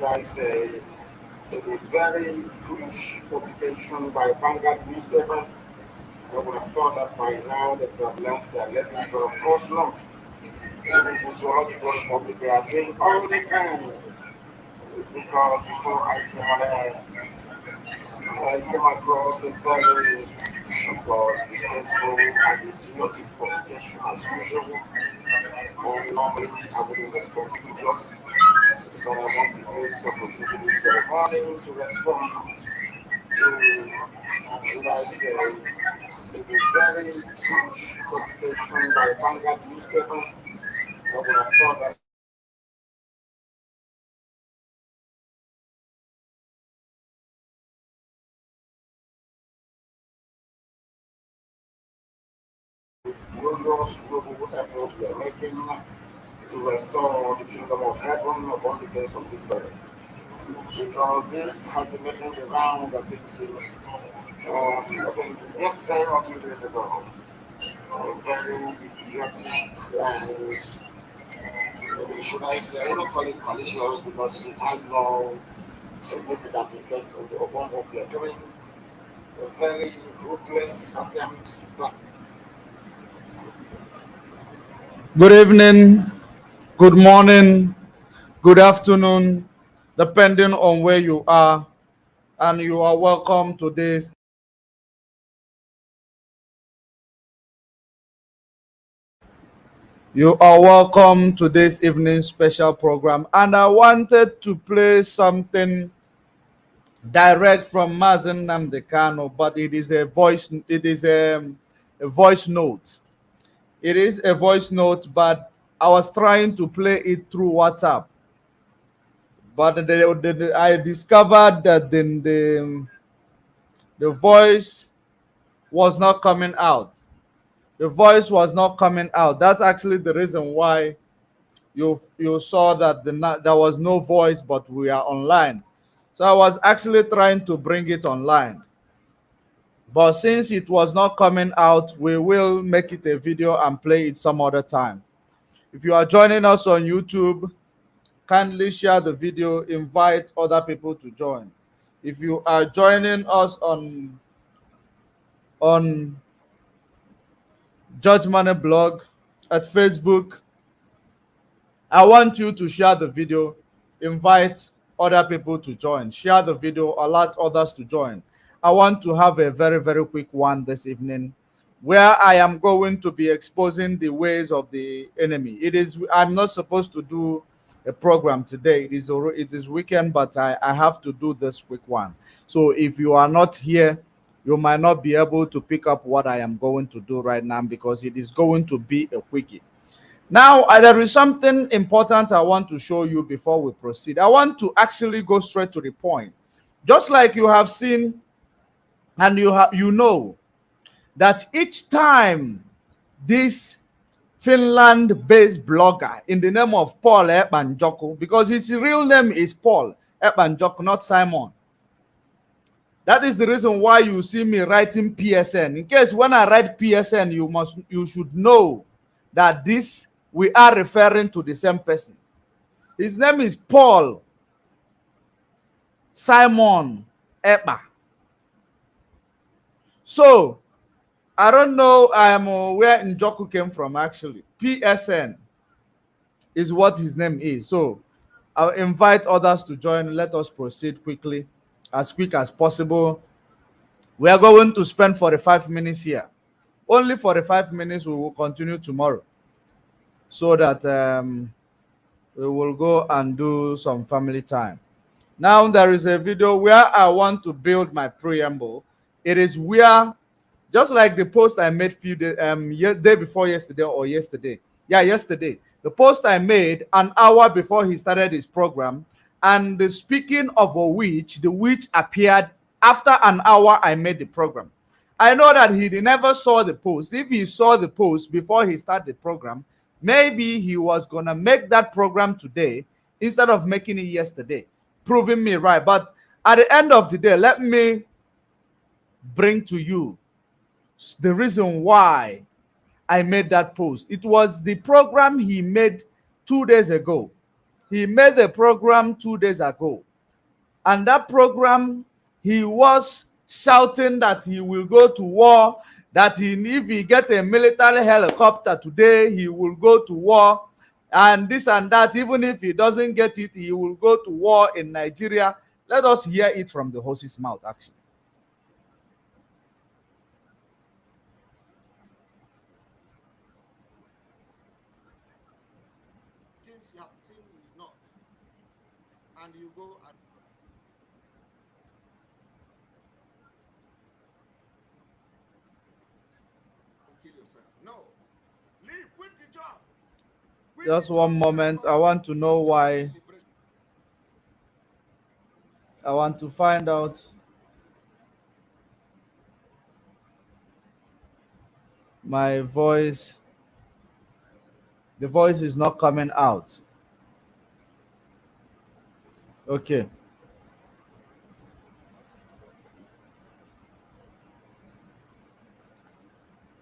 I say, to the very foolish publication by Vanguard newspaper. I would have thought that by now they could have learned their lessons, but of course not. Even the Zoological Republic, they are doing all they can because before I came across a very, of course, disgraceful and idiotic publication as usual. And normally I wouldn't respond to just, but I want to use this opportunity this very morning to respond to, should I say, to the very foolish publication by Vanguard newspaper. I would have thought that glorious global effort we are making to restore the kingdom of heaven upon the face of this earth. Because this has been making the rounds, I think, since I think yesterday or 2 days ago. Very idiotic and should I say, I don't call it malicious because it has no significant effect upon what we are doing. A very ruthless attempt. Good evening, good morning, good afternoon, depending on where you are, and you are welcome to this. You are welcome to this evening special program, and I wanted to play something direct from Mazen Namdekano, but it is a voice. It is a voice note. It is a voice note, but I was trying to play it through WhatsApp. But I discovered that the voice was not coming out. The voice was not coming out. That's actually the reason why you saw that there was no voice, but we are online. So I was actually trying to bring it online. But since it was not coming out, we will make it a video and play it some other time. If you are joining us on YouTube, kindly share the video, invite other people to join. If you are joining us on Judge Money blog at Facebook, I want you to share the video, invite other people to join, share the video, allow others to join. I want to have a very, very quick one this evening where I am going to be exposing the ways of the enemy. I'm not supposed to do a program today. It is weekend, but I have to do this quick one. So if you are not here, you might not be able to pick up what I am going to do right now because it is going to be a quickie. Now, there is something important I want to show you before we proceed. I want to actually go straight to the point. Just like you have seen and you know that each time this Finland-based blogger in the name of Paul Epanjoko, because his real name is Paul Epanjoko, not Simon. That is the reason why you see me writing PSN. In case when I write PSN, you should know that we are referring to the same person. His name is Paul Simon Epa. So I don't know where Njoku came from actually. PSN is what his name is. So I'll invite others to join. Let us proceed quickly, as quick as possible. We are going to spend 45 minutes here. Only 45 minutes. We will continue tomorrow so that we will go and do some family time. Now there is a video where I want to build my preamble. It is where, just like the post I made day before yesterday or yesterday. Yeah, yesterday. The post I made an hour before he started his program. And speaking of a witch, the witch appeared after an hour I made the program. I know that he never saw the post. If he saw the post before he started the program, maybe he was going to make that program today instead of making it yesterday, proving me right. But at the end of the day, let me bring to you the reason why I made that post. It was the program he made 2 days ago. he made a program 2 days ago. And that program, he was shouting that he will go to war, that if he get a military helicopter today, he will go to war, and this and that. Even if he doesn't get it, he will go to war in Nigeria. Let us hear it from the horse's mouth, actually. Things you have seen will not, and you go and kill yourself. No, leave, quit the job. Just one moment. I want to know why. I want to find out. My voice, the voice is not coming out. Okay.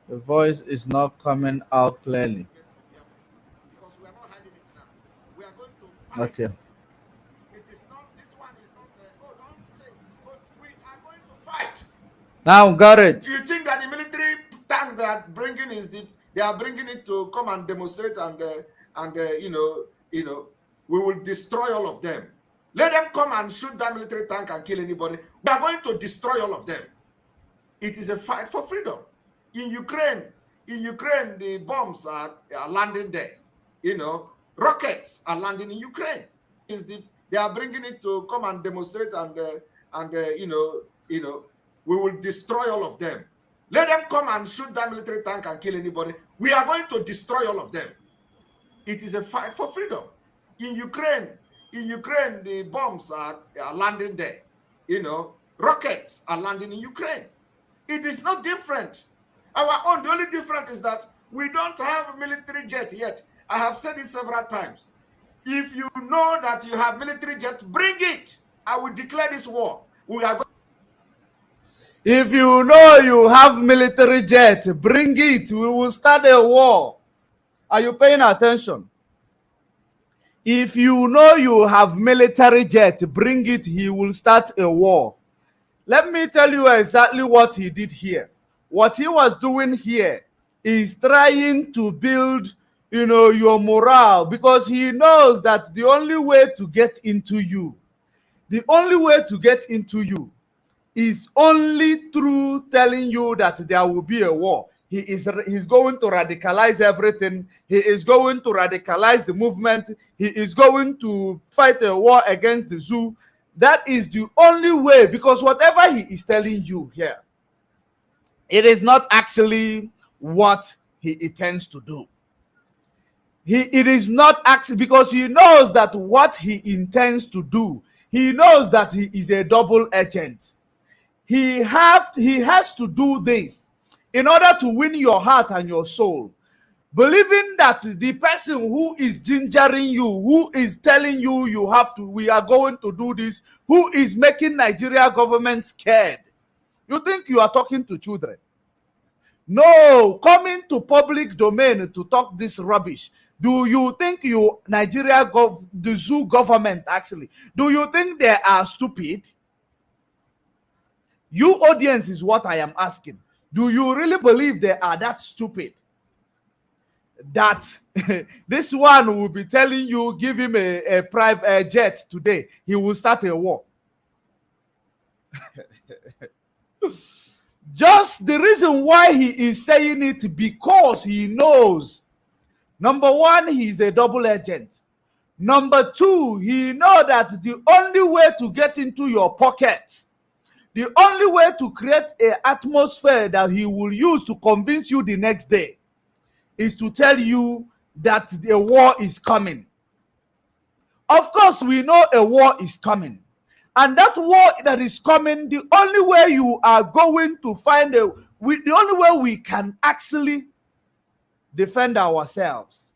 The voice is not coming out clearly. Because we are not hiding it now. We are going to fight. Okay. It is not, this one is not, oh, don't say, oh, we are going to fight. Now got it. Do you think that the military tank they are bringing they are bringing it to come and demonstrate and we will destroy all of them. Let them come and shoot that military tank and kill anybody. We are going to destroy all of them. It is a fight for freedom. In Ukraine, the bombs are landing there. Rockets are landing in Ukraine. They are bringing it to come and demonstrate and we will destroy all of them. Let them come and shoot that military tank and kill anybody. We are going to destroy all of them. It is a fight for freedom. In Ukraine, the bombs are landing there. Rockets are landing in Ukraine. It is not different. Our own, the only difference is that we don't have a military jet yet. I have said it several times. If you know that you have military jet, bring it. I will declare this war. We are going. If you know you have military jet, bring it. We will start a war. Are you paying attention? If you know you have military jet, bring it. He will start a war. Let me tell you exactly what he did here. What he was doing here is trying to build, your morale, because he knows that the only way to get into you is only through telling you that there will be a war. He's going to radicalize everything. He is going to radicalize the movement. He is going to fight a war against the zoo. That is the only way, because whatever he is telling you here, it is not actually what he intends to do. It is not actually, because he knows that what he intends to do, he knows that he is a double agent. He has to do this in order to win your heart and your soul, believing that the person who is gingering you, who is telling you we are going to do this, who is making Nigeria government scared. You think you are talking to children? No, coming to public domain to talk this rubbish. Do you think the zoo government actually, do you think they are stupid? You audience is what I am asking. Do you really believe they are that stupid? That this one will be telling you, give him a private jet today, he will start a war. Just the reason why he is saying it, because he knows, number one, he's a double agent. Number two, he knows that the only way to get into your pocket, the only way to create an atmosphere that he will use to convince you the next day, is to tell you that the war is coming. Of course, we know a war is coming. And that war that is coming, the only way you are going to find the only way we can actually defend ourselves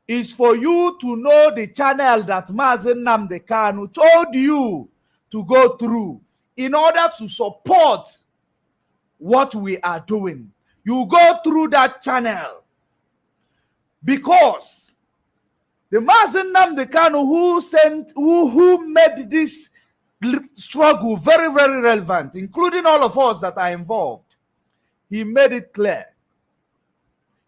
is for you to know the channel that Mazen Nnamdi Kanu told you to go through in order to support what we are doing. You go through that channel, because The Mazen Nnamdi Kanu who made this struggle very, very relevant, including all of us that are involved, he made it clear.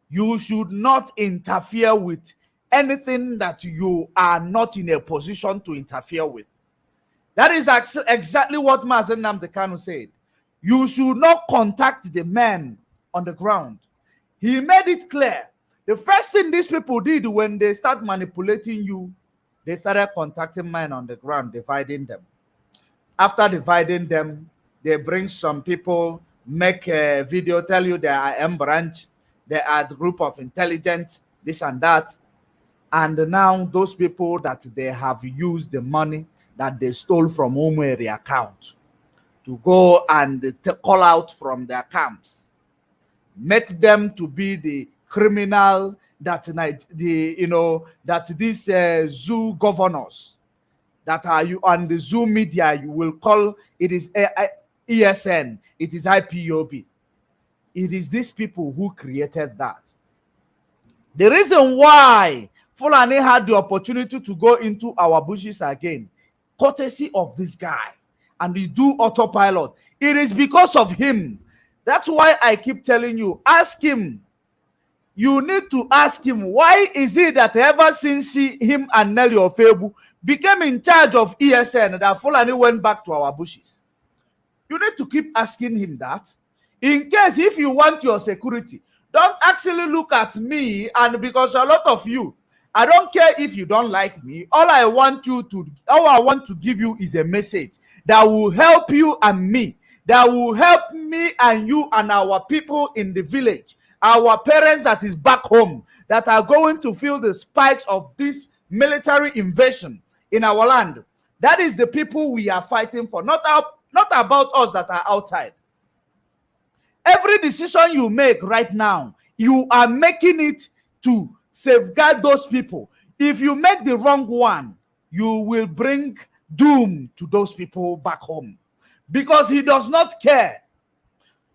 You should not interfere with anything that you are not in a position to interfere with. That is exactly what Mazen Nnamdi Kanu said. You should not contact the men on the ground. He made it clear. The first thing these people did when they start manipulating you, they started contacting men on the ground, dividing them. After dividing them, they bring some people, make a video, tell you they are M branch, they are the group of intelligence, this and that. And now those people that they have used the money that they stole from Umweri account to go and call out from their camps, make them to be the criminal that that these zoo governors that are you on the zoo media, you will call it is ESN, it is IPOB. It is these people who created that. The reason why Fulani had the opportunity to go into our bushes again, courtesy of this guy, and he do autopilot, it is because of him. That's why I keep telling you, ask him. You need to ask him, why is it that ever since him and Nelly Ofebu became in charge of ESN, that Fulani went back to our bushes? You need to keep asking him that. In case if you want your security, don't actually look at me, and because a lot of you, I don't care if you don't like me. All I want to give you is a message that will help you and me, that will help me and you and our people in the village, our parents that is back home, that are going to feel the spikes of this military invasion in our land. That is the people we are fighting for, not about us that are outside. Every decision you make right now, you are making it to safeguard those people. If you make the wrong one, you will bring doom to those people back home, because he does not care.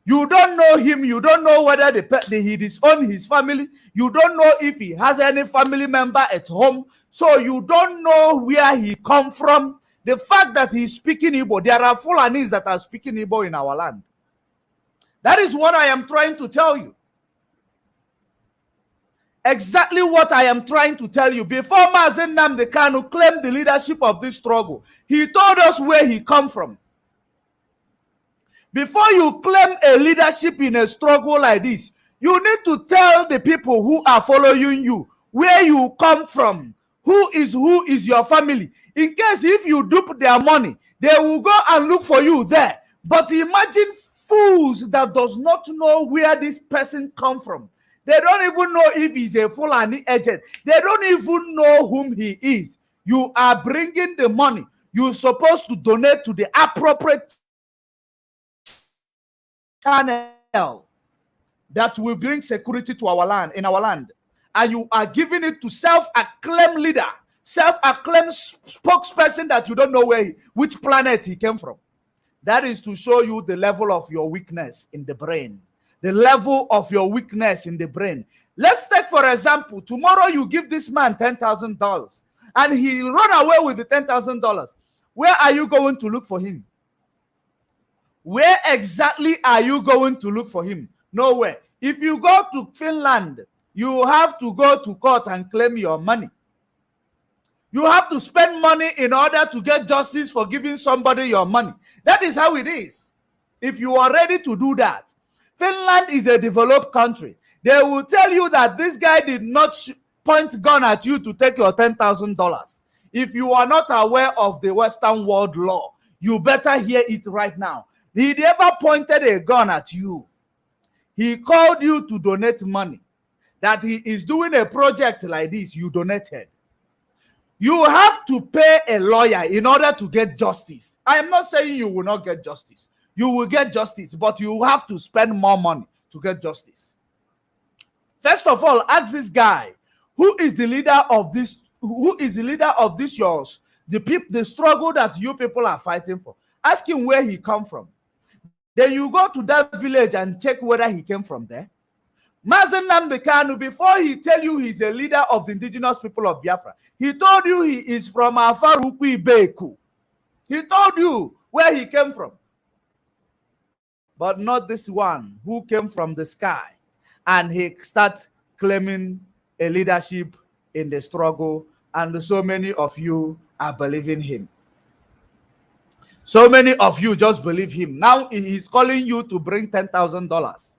You don't know him. You don't know whether he disowned his family. You don't know if he has any family member at home. So you don't know where he come from. The fact that he's speaking Igbo, there are Fulanis that are speaking Igbo in our land. That is what I am trying to tell you. Exactly what I am trying to tell you. Before Mazen Nnamdi Kanu claimed the leadership of this struggle, he told us where he come from. Before you claim a leadership in a struggle like this, you need to tell the people who are following you where you come from, who is your family. In case if you dupe their money, they will go and look for you there. But imagine fools that does not know where this person come from. They don't even know if he's a Fulani agent. They don't even know whom he is. You are bringing the money. You're supposed to donate to the appropriate channel that will bring security to our land, in our land. And you are giving it to self-acclaimed leader, self-acclaimed spokesperson that you don't know which planet he came from. That is to show you the level of your weakness in the brain. The level of your weakness in the brain. Let's take, for example, tomorrow you give this man $10,000 and he run away with the $10,000. Where are you going to look for him? Where exactly are you going to look for him? Nowhere. If you go to Finland, you have to go to court and claim your money. You have to spend money in order to get justice for giving somebody your money. That is how it is. If you are ready to do that, Finland is a developed country. They will tell you that this guy did not point gun at you to take your $10,000. If you are not aware of the Western world law, you better hear it right now. He never pointed a gun at you. He called you to donate money. That he is doing a project like this, you donated. You have to pay a lawyer in order to get justice. I am not saying you will not get justice. You will get justice, but you have to spend more money to get justice. First of all, ask this guy, who is the leader of this? Who is the leader of this yours? The struggle that you people are fighting for. Ask him where he come from. Then you go to that village and check whether he came from there. Mazen Nnamdi Kanu, before he tell you he's a leader of the indigenous people of Biafra, he told you he is from Afarukwi Beku. He told you where he came from. But not this one who came from the sky and he starts claiming a leadership in the struggle, and so many of you are believing him. So many of you just believe him. Now he's calling you to bring $10,000.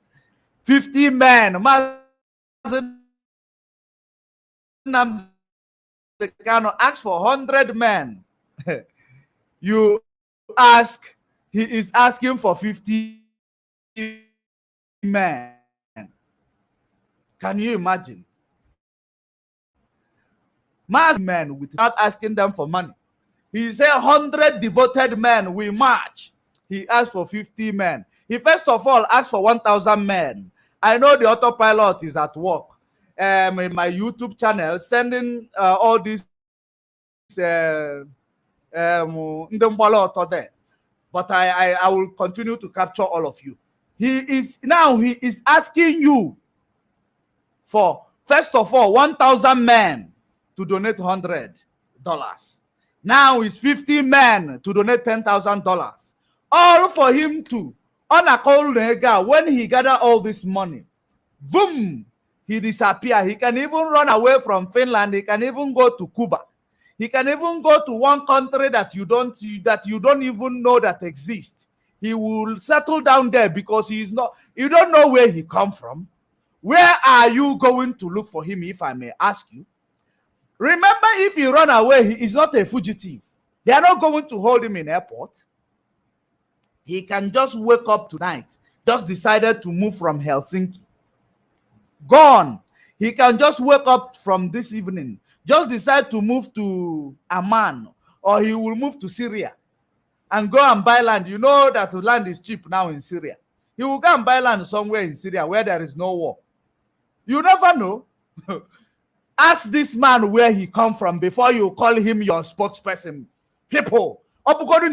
50 men. Ask for 100 men. You ask, he is asking for 50 men. Can you imagine? Mass men without asking them for money. He said 100 devoted men will march. He asked for 50 men. He first of all asked for 1,000 men. I know the autopilot is at work in my YouTube channel, sending all these there. But I will continue to capture all of you. He is asking you for, first of all, 1,000 men to donate $100. Now it's 50 men to donate $10,000. All for him to, on a call when he gather all this money, boom, he disappear. He can even run away from Finland. He can even go to Cuba. He can even go to one country that you don't even know that exists. He will settle down there because you don't know where he come from. Where are you going to look for him, if I may ask you? Remember, if he run away, he is not a fugitive. They are not going to hold him in airport. He can just wake up tonight, just decided to move from Helsinki. Gone. He can just wake up from this evening, just decide to move to Amman, or he will move to Syria and go and buy land. You know that land is cheap now in Syria. He will go and buy land somewhere in Syria where there is no war. You never know. Ask this man where he come from before you call him your spokesperson. People, even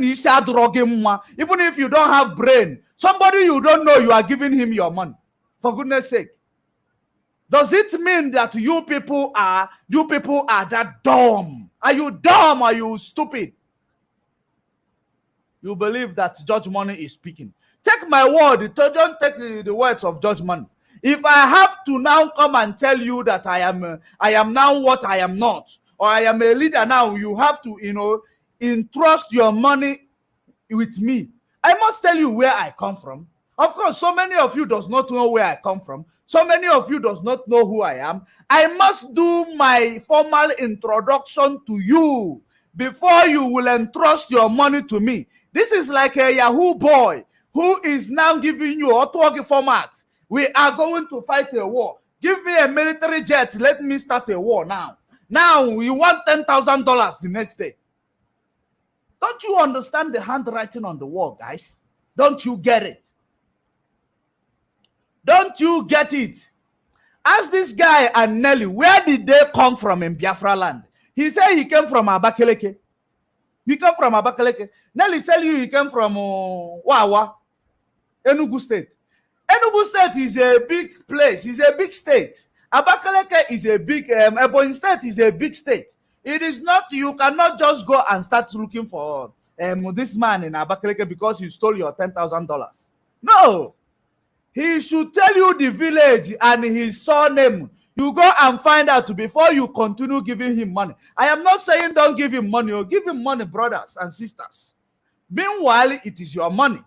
if you don't have brain, somebody you don't know, you are giving him your money. For goodness sake. Does it mean that you people are that dumb? Are you dumb? Are you stupid? You believe that Judge Money is speaking. Take my word. Don't take the words of Judge Money. If I have to now come and tell you that I am now what I am not, or I am a leader now, you have to, entrust your money with me. I must tell you where I come from. Of course, so many of you does not know where I come from. So many of you does not know who I am. I must do my formal introduction to you before you will entrust your money to me. This is like a Yahoo boy who is now giving you a talking format. We are going to fight a war. Give me a military jet. Let me start a war now. Now you want $10,000 the next day. Don't you understand the handwriting on the wall, guys? Don't you get it? Don't you get it? Ask this guy and Nelly, where did they come from in Biafra land? He said he came from Abakaleke. He came from Abakaleke. Nelly tell you he came from Wawa, Enugu State. Enugu State is a big place. It's a big state. Abakaleke is a big, Ebonyi State is a big state. It is not, you cannot just go and start looking for this man in Abakaleke because you stole your $10,000. No. He should tell you the village and his surname. You go and find out before you continue giving him money. I am not saying don't give him money, or give him money, brothers and sisters. Meanwhile, it is your money.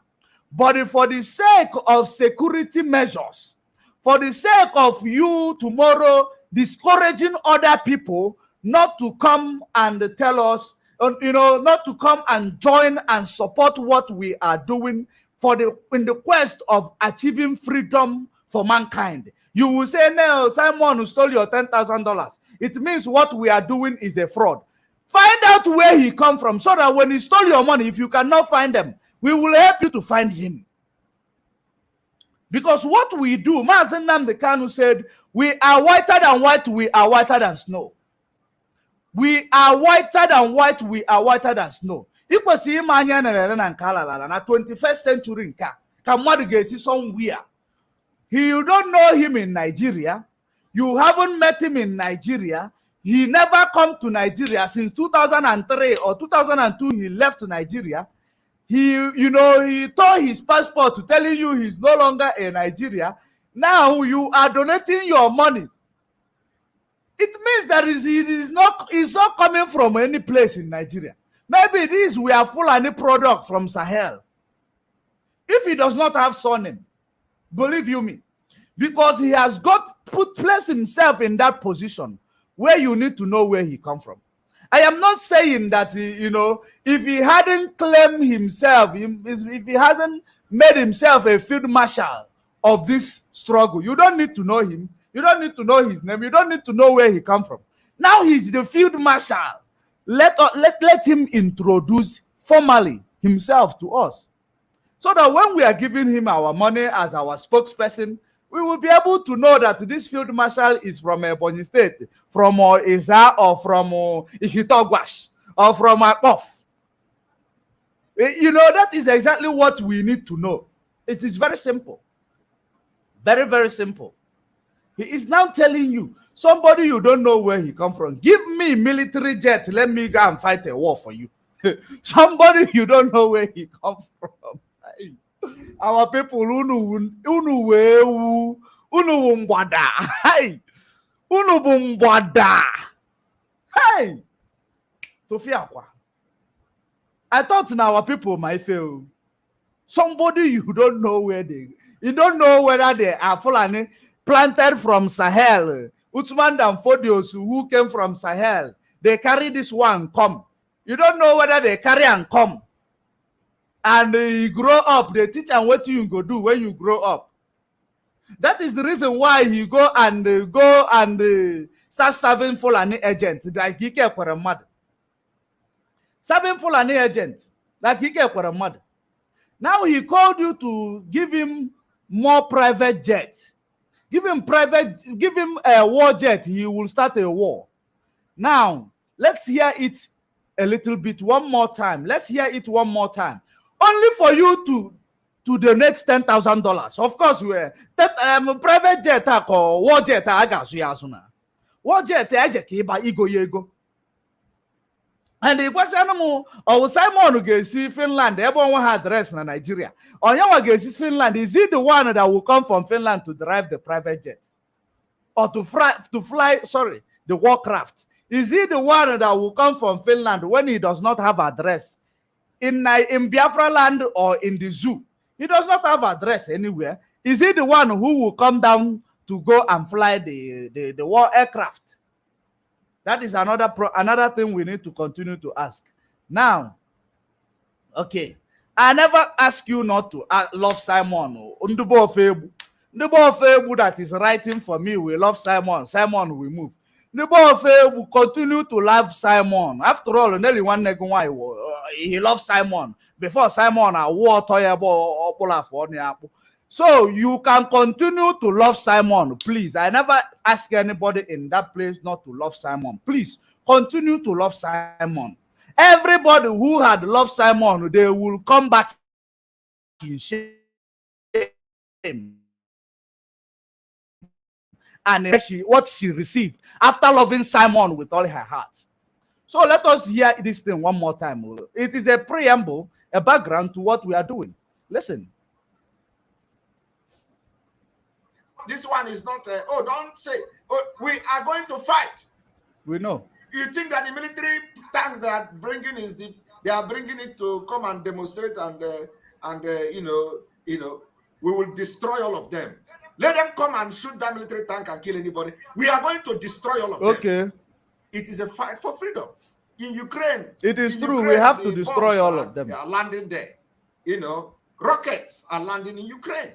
But for the sake of security measures, for the sake of you tomorrow discouraging other people not to come and tell us, not to come and join and support what we are doing in the quest of achieving freedom for mankind. You will say, no, Simon who stole your $10,000. It means what we are doing is a fraud. Find out where he come from so that when he stole your money, if you cannot find them, we will help you to find him. Because what we do, Mazen Nnamdi Kanu said, we are whiter than white, we are whiter than snow. We are whiter than white, we are whiter than snow. Ikwesi ime anya na 21st century nka ka mmadụ ga-esi somewhere You don't know him in Nigeria. You haven't met him in Nigeria. He never come to Nigeria since 2003 or 2002. He left Nigeria. He tore his passport to telling you he's no longer in Nigeria. Now you are donating your money. It means that it's not coming from any place in Nigeria. Maybe these were Fulani product from Sahel. If he does not have surname, believe you me, because he has placed himself in that position where you need to know where he come from. I am not saying that if he hadn't claimed himself, if he hasn't made himself a field marshal of this struggle, you don't need to know him. You don't need to know his name. You don't need to know where he come from. Now he's the field marshal. Let him introduce formally himself to us, so that when we are giving him our money as our spokesperson, we will be able to know that this field marshal is from Ebonyi State, from Iza, or from Ihitogwash, or from Akof. That is exactly what we need to know. It is very simple. Very, very simple. He is now telling you, somebody you don't know where he come from, give me military jet, let me go and fight a war for you. Somebody you don't know where he come from. Our people, unu mgbada. Hey, unu mgbada. Hey, Tofiakwa. I thought now our people might fail. Somebody you don't know you don't know whether they are Fulani planted from Sahel. Uthman and Fodios who came from Sahel, they carry this one come. You don't know whether they carry and come. And you grow up, they teach and what you go do when you grow up. That is the reason why he go and start serving Fulani agent like he care for a mother. Serving Fulani agent like he care for a mother. Now he called you to give him more private jet. Give him a war jet. He will start a war. Now let's hear it a little bit one more time. Let's hear it one more time. Only for you to donate $10,000. Of course, we're private jet or war jet. I got you. War jet, I just keep by ego. And the question Simon will see Finland. Everyone has address in Nigeria. Or you see Finland. Is it the one that will come from Finland to drive the private jet? Or to fly the warcraft? Is it the one that will come from Finland when he does not have address? In Biafra land or in the zoo, he does not have address anywhere. Is he the one who will come down to go and fly the war aircraft? That is another thing we need to continue to ask. Now, okay, I never ask you not to love Simon. That is writing for me, we love Simon. Simon will move. The boy will continue to love Simon. After all, nearly one he loves Simon. Before Simon, I war so you can continue to love Simon, please. I never ask anybody in that place not to love Simon. Please continue to love Simon. Everybody who had loved Simon, they will come back in shame. And what she received after loving Simon with all her heart. So let us hear this thing one more time. It is a preamble, a background to what we are doing. Listen. This one is not, don't say, we are going to fight. We know. You think that the military tank they are bringing they are bringing it to come and demonstrate and we will destroy all of them. Let them come and shoot that military tank and kill anybody. We are going to destroy all of them. Okay. It is a fight for freedom. In Ukraine, it is true. Ukraine, we have to destroy all of them. They are landing there. Rockets are landing in Ukraine.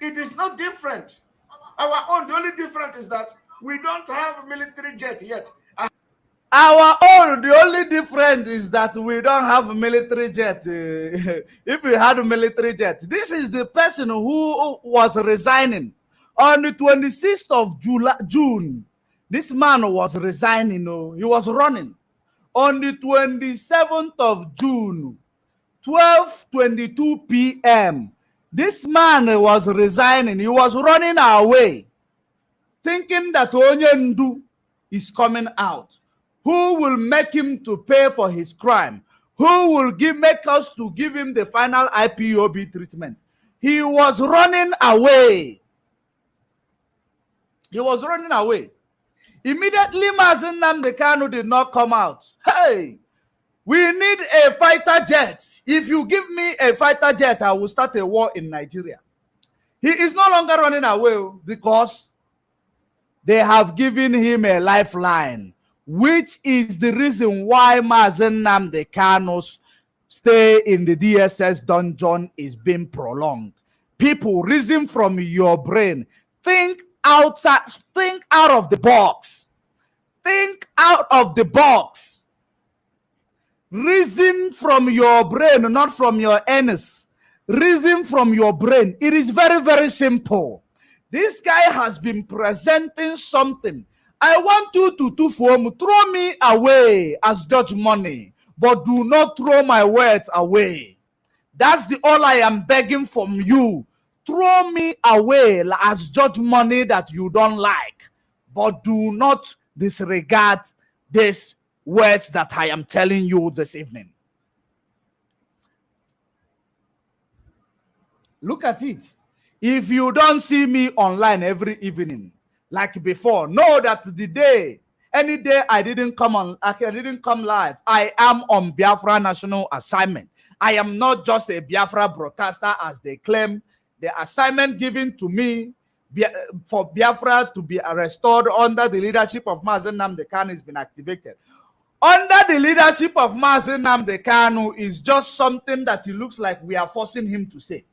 It is not different. Our own, the only difference is that we don't have a military jet yet. Our own, the only difference is that we don't have a military jet. If we had a military jet, this is the person who was resigning on the 26th of June. This man was resigning. He was running on the 27th of June, 12:22 p.m. This man was resigning. He was running away, thinking that Onyendu is coming out. Who will make him to pay for his crime? Who will make us to give him the final IPOB treatment? He was running away. He was running away. Immediately, Mazen Nnamdi Kanu did not come out. Hey, we need a fighter jet. If you give me a fighter jet, I will start a war in Nigeria. He is no longer running away because they have given him a lifeline, which is the reason why Mazen Nnamdi Kanu's stay in the DSS dungeon is being prolonged. People, reason from your brain. Think outside, think out of the box. Think out of the box. Reason from your brain, not from your anus. Reason from your brain. It is very, very simple. This guy has been presenting something. I want you to throw me away as judge money, but do not throw my words away. That's the all I am begging from you. Throw me away as judge money that you don't like, but do not disregard these words that I am telling you this evening. Look at it. If you don't see me online every evening like before, know that any day I didn't come live, I am on Biafra national assignment. I am not just a Biafra broadcaster as they claim. The assignment given to me for Biafra to be restored under the leadership of Mazen Nnamdi Kanu has been activated. Under the leadership of Mazen Nnamdi Kanu is just something that it looks like we are forcing him to say.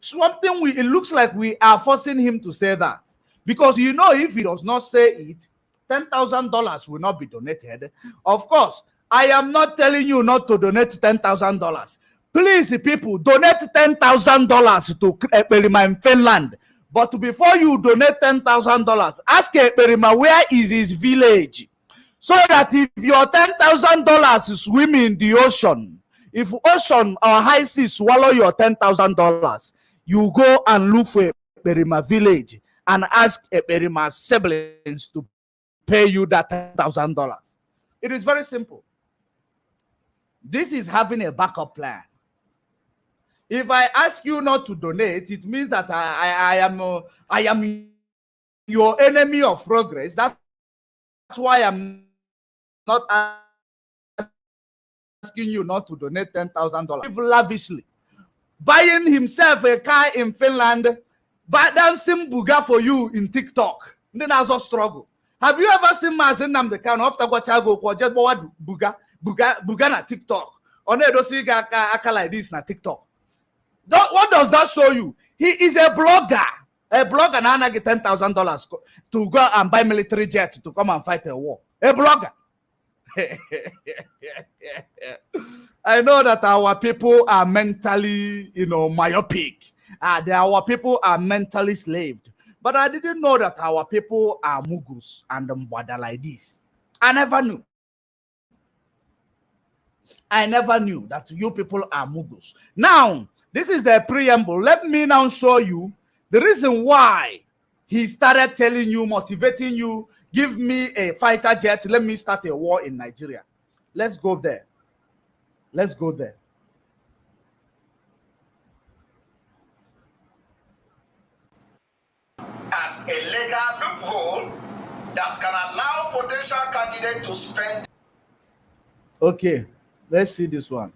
It looks like we are forcing him to say that. Because if he does not say it, $10,000 will not be donated. Of course, I am not telling you not to donate $10,000. Please, people, donate $10,000 to Ekperima in Finland. But before you donate $10,000, ask Ekperima where is his village. So that if your $10,000 swim in the ocean, if ocean or high sea swallow your $10,000, you go and look for Ekperima village and ask Ekperima siblings to pay you that $10,000. It is very simple. This is having a backup plan. If I ask you not to donate, it means that I am your enemy of progress. That's why I'm not asking you not to donate $10,000. Live lavishly, buying himself a car in Finland, but dancing buga for you in TikTok. Then as a struggle. Have you ever seen Mazen Nnamdi Kanu after Gwachago for just buga na TikTok? On a dosiga aka like this na TikTok. What does that show you? He is a blogger. A blogger now get $10,000 to go and buy military jet to come and fight a war. A blogger. I know that our people are mentally, myopic. Our people are mentally slaved. But I didn't know that our people are mugus and mbada like this. I never knew. I never knew that you people are mugus. Now, this is a preamble. Let me now show you the reason why he started telling you, motivating you, give me a fighter jet, let me start a war in Nigeria. Let's go there. Let's go there. As a legal loophole that can allow potential candidates to spend. Okay, let's see this one.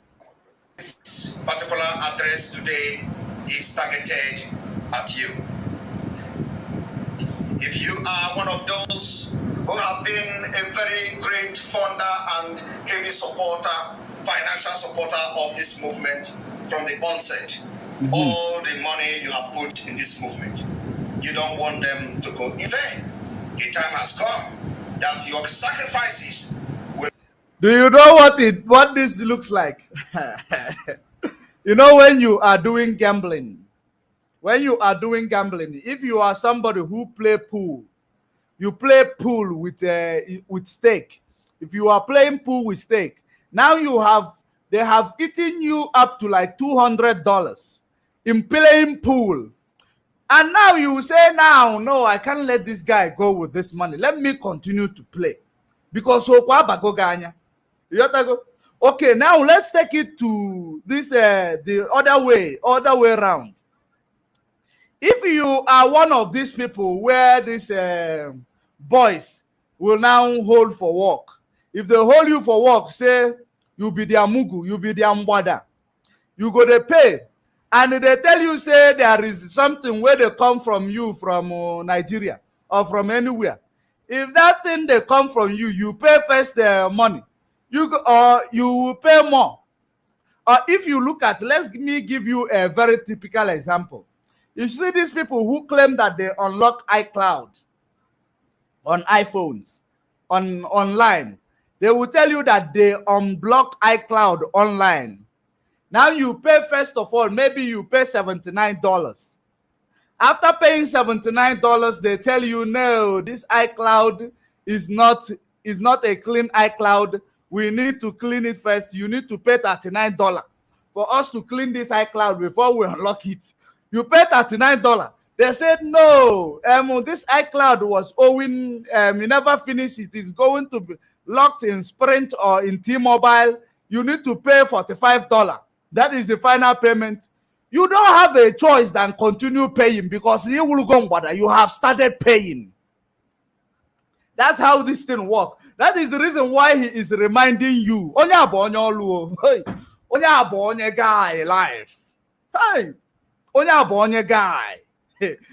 This particular address today is targeted at you. If you are one of those who have been a very great funder and heavy supporter, financial supporter of this movement from the onset, all the money you have put in this movement, you don't want them to go in vain. The time has come that your sacrifices will. Do you know what this looks like? When you are doing gambling, if you are somebody who play pool, you play pool with stake. If you are playing pool with stake, now they have eaten you up to like $200. in playing pool. And now you say, now, no, I can't let this guy go with this money. Let me continue to play. Because okay, now let's take it to this the other way around. If you are one of these people where these boys will now hold for work, if they hold you for work, say you be their mugu, you be their mbada, you go to pay, and they tell you say there is something where they come from you from Nigeria or from anywhere. If that thing they come from you, you pay first money, you will pay more. Or if you look at, let me give you a very typical example. You see these people who claim that they unlock iCloud on iPhones, online. They will tell you that they unblock iCloud online. Now you pay, first of all, maybe you pay $79. After paying $79, they tell you, no, this iCloud is not a clean iCloud. We need to clean it first. You need to pay $39 for us to clean this iCloud before we unlock it. You pay $39. They said, no, this iCloud was owing, you never finished. It is going to be locked in Sprint or in T-Mobile. You need to pay $45. That is the final payment. You don't have a choice than continue paying because you have started paying. That's how this thing works. That is the reason why he is reminding you. Onye guy life. Hey, onye guy.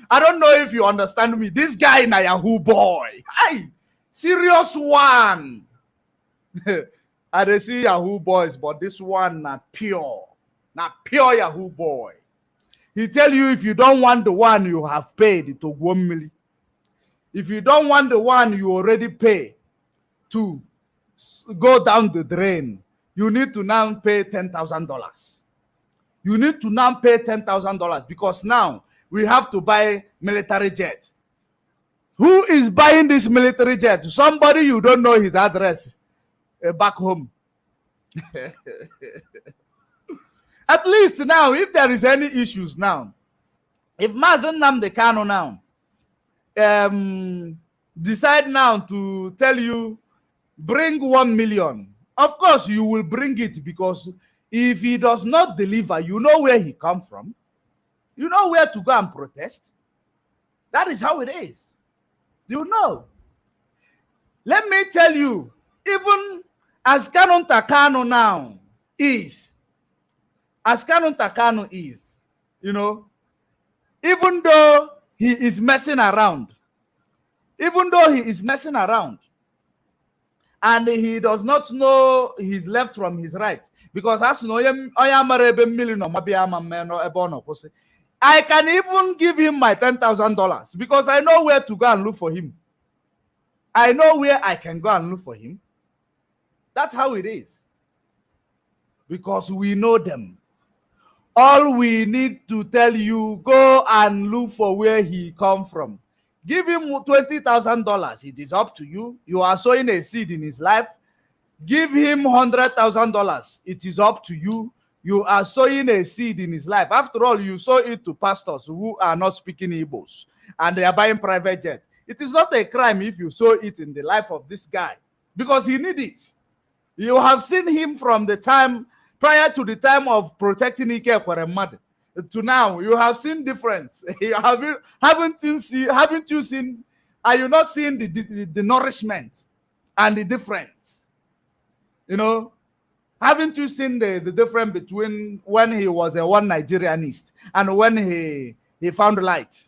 I don't know if you understand me. This guy na Yahoo boy. Hey, serious one. I dey see Yahoo boys, but this one na pure Yahoo boy. He tell you if you don't want the one you have paid to 1 million. If you don't want the one you already pay to go down the drain, you need to now pay $10,000. You need to now pay $10,000 because now we have to buy military jet. Who is buying this military jet? Somebody you don't know his address back home. At least now, if there is any issues now, if Mazen Nnamdi Kanu now decide now to tell you bring 1 million, of course you will bring it, because if he does not deliver, you know where he come from, you know where to go and protest. That is how it is. You know. Let me tell you, even as Kanu Takano now is, as Kanu Takano is, you know, even though he is messing around, and he does not know his left from his right, because as no I can even give him my $10,000 because I know where to go and look for him. I know where I can go and look for him. That's how it is. Because we know them. All we need to tell you, go and look for where he come from. Give him $20,000. It is up to you. You are sowing a seed in his life. Give him $100,000. It is up to you. You are sowing a seed in his life. After all, you sow it to pastors who are not speaking Igbos and they are buying private jet. It is not a crime if you sow it in the life of this guy because he need it. You have seen him from the time prior to the time of protecting Ike Ekweremadu to now. You have seen difference. Haven't you seen? Are you not seeing the nourishment and the difference? You know, haven't you seen the difference between when he was a one Nigerianist and when he found light?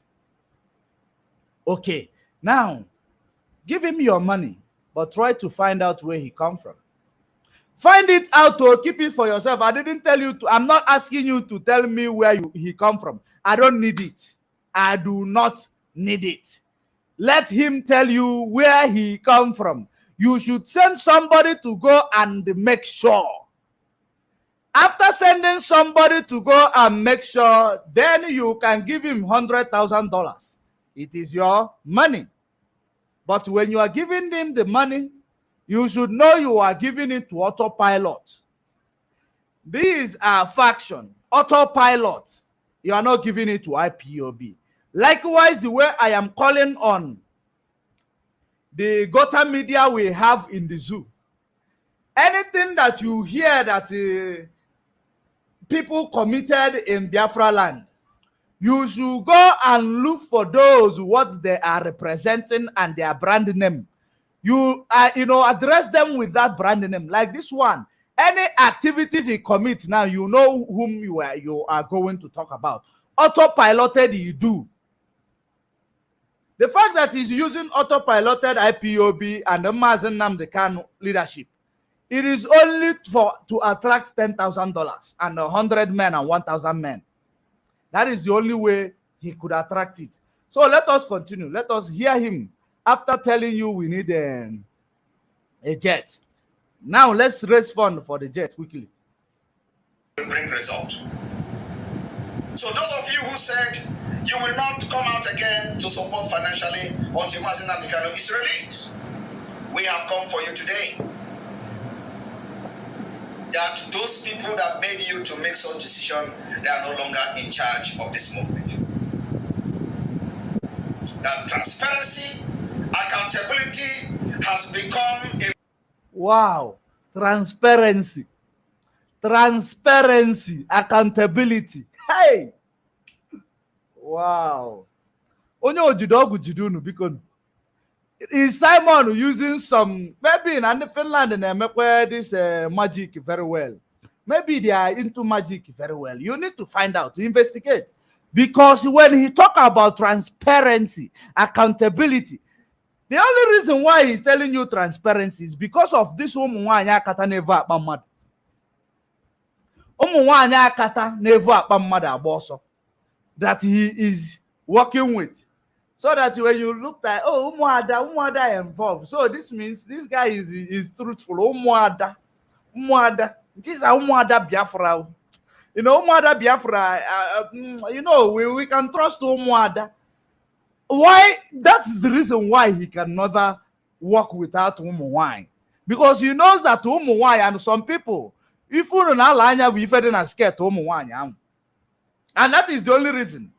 Okay, now give him your money, but try to find out where he come from. Find it out or keep it for yourself. I didn't tell you to. I'm not asking you to tell me where he come from. I don't need it. I do not need it. Let him tell you where he come from. You should send somebody to go and make sure. After sending somebody to go and make sure, then you can give him $100,000. It is your money. But when you are giving him the money, you should know you are giving it to autopilot. These are faction, autopilot. You are not giving it to IPOB. Likewise, the way I am calling on the Gotham media we have in the zoo. Anything that you hear that people committed in Biafra land, you should go and look for those what they are representing and their brand name. You address them with that brand name. Like this one, any activities he commits now, you know whom you are going to talk about. Autopiloted you do. The fact that he's using autopiloted IPOB and the Mazen Namdekan leadership, it is only to attract $10,000 and 100 men and 1,000 men. That is the only way he could attract it. So let us continue. Let us hear him after telling you we need a jet. Now let's raise fund for the jet quickly. Bring result. So those of you who said you will not come out again to support financially until Mazi Nnamdi Kanu is released, we have come for you today. That those people that made you to make such decision, they are no longer in charge of this movement. That transparency, accountability has become a... Wow. Transparency, accountability. Hey! Wow. Onye ojidogu jidunu biko. Is Simon using some, maybe in Finland and where this magic very well? Maybe they are into magic very well. You need to find out, to investigate. Because when he talk about transparency, accountability, the only reason why he's telling you transparency is because of this Umuwanya Kata Neva Akpamad. Umuwanya Kata Neva Akpamad Aboso that he is working with. So that when you look at, oh, Umuada involved. So this means this guy is truthful. Umuada. This is Umuada Biafra. You know, Umuada Biafra, we can trust Umuada. Why? That's the reason why he can never work without Umuwai. Because he knows that Umuwai and some people, if we don't allow we are scared to Umuwai. And that is the only reason.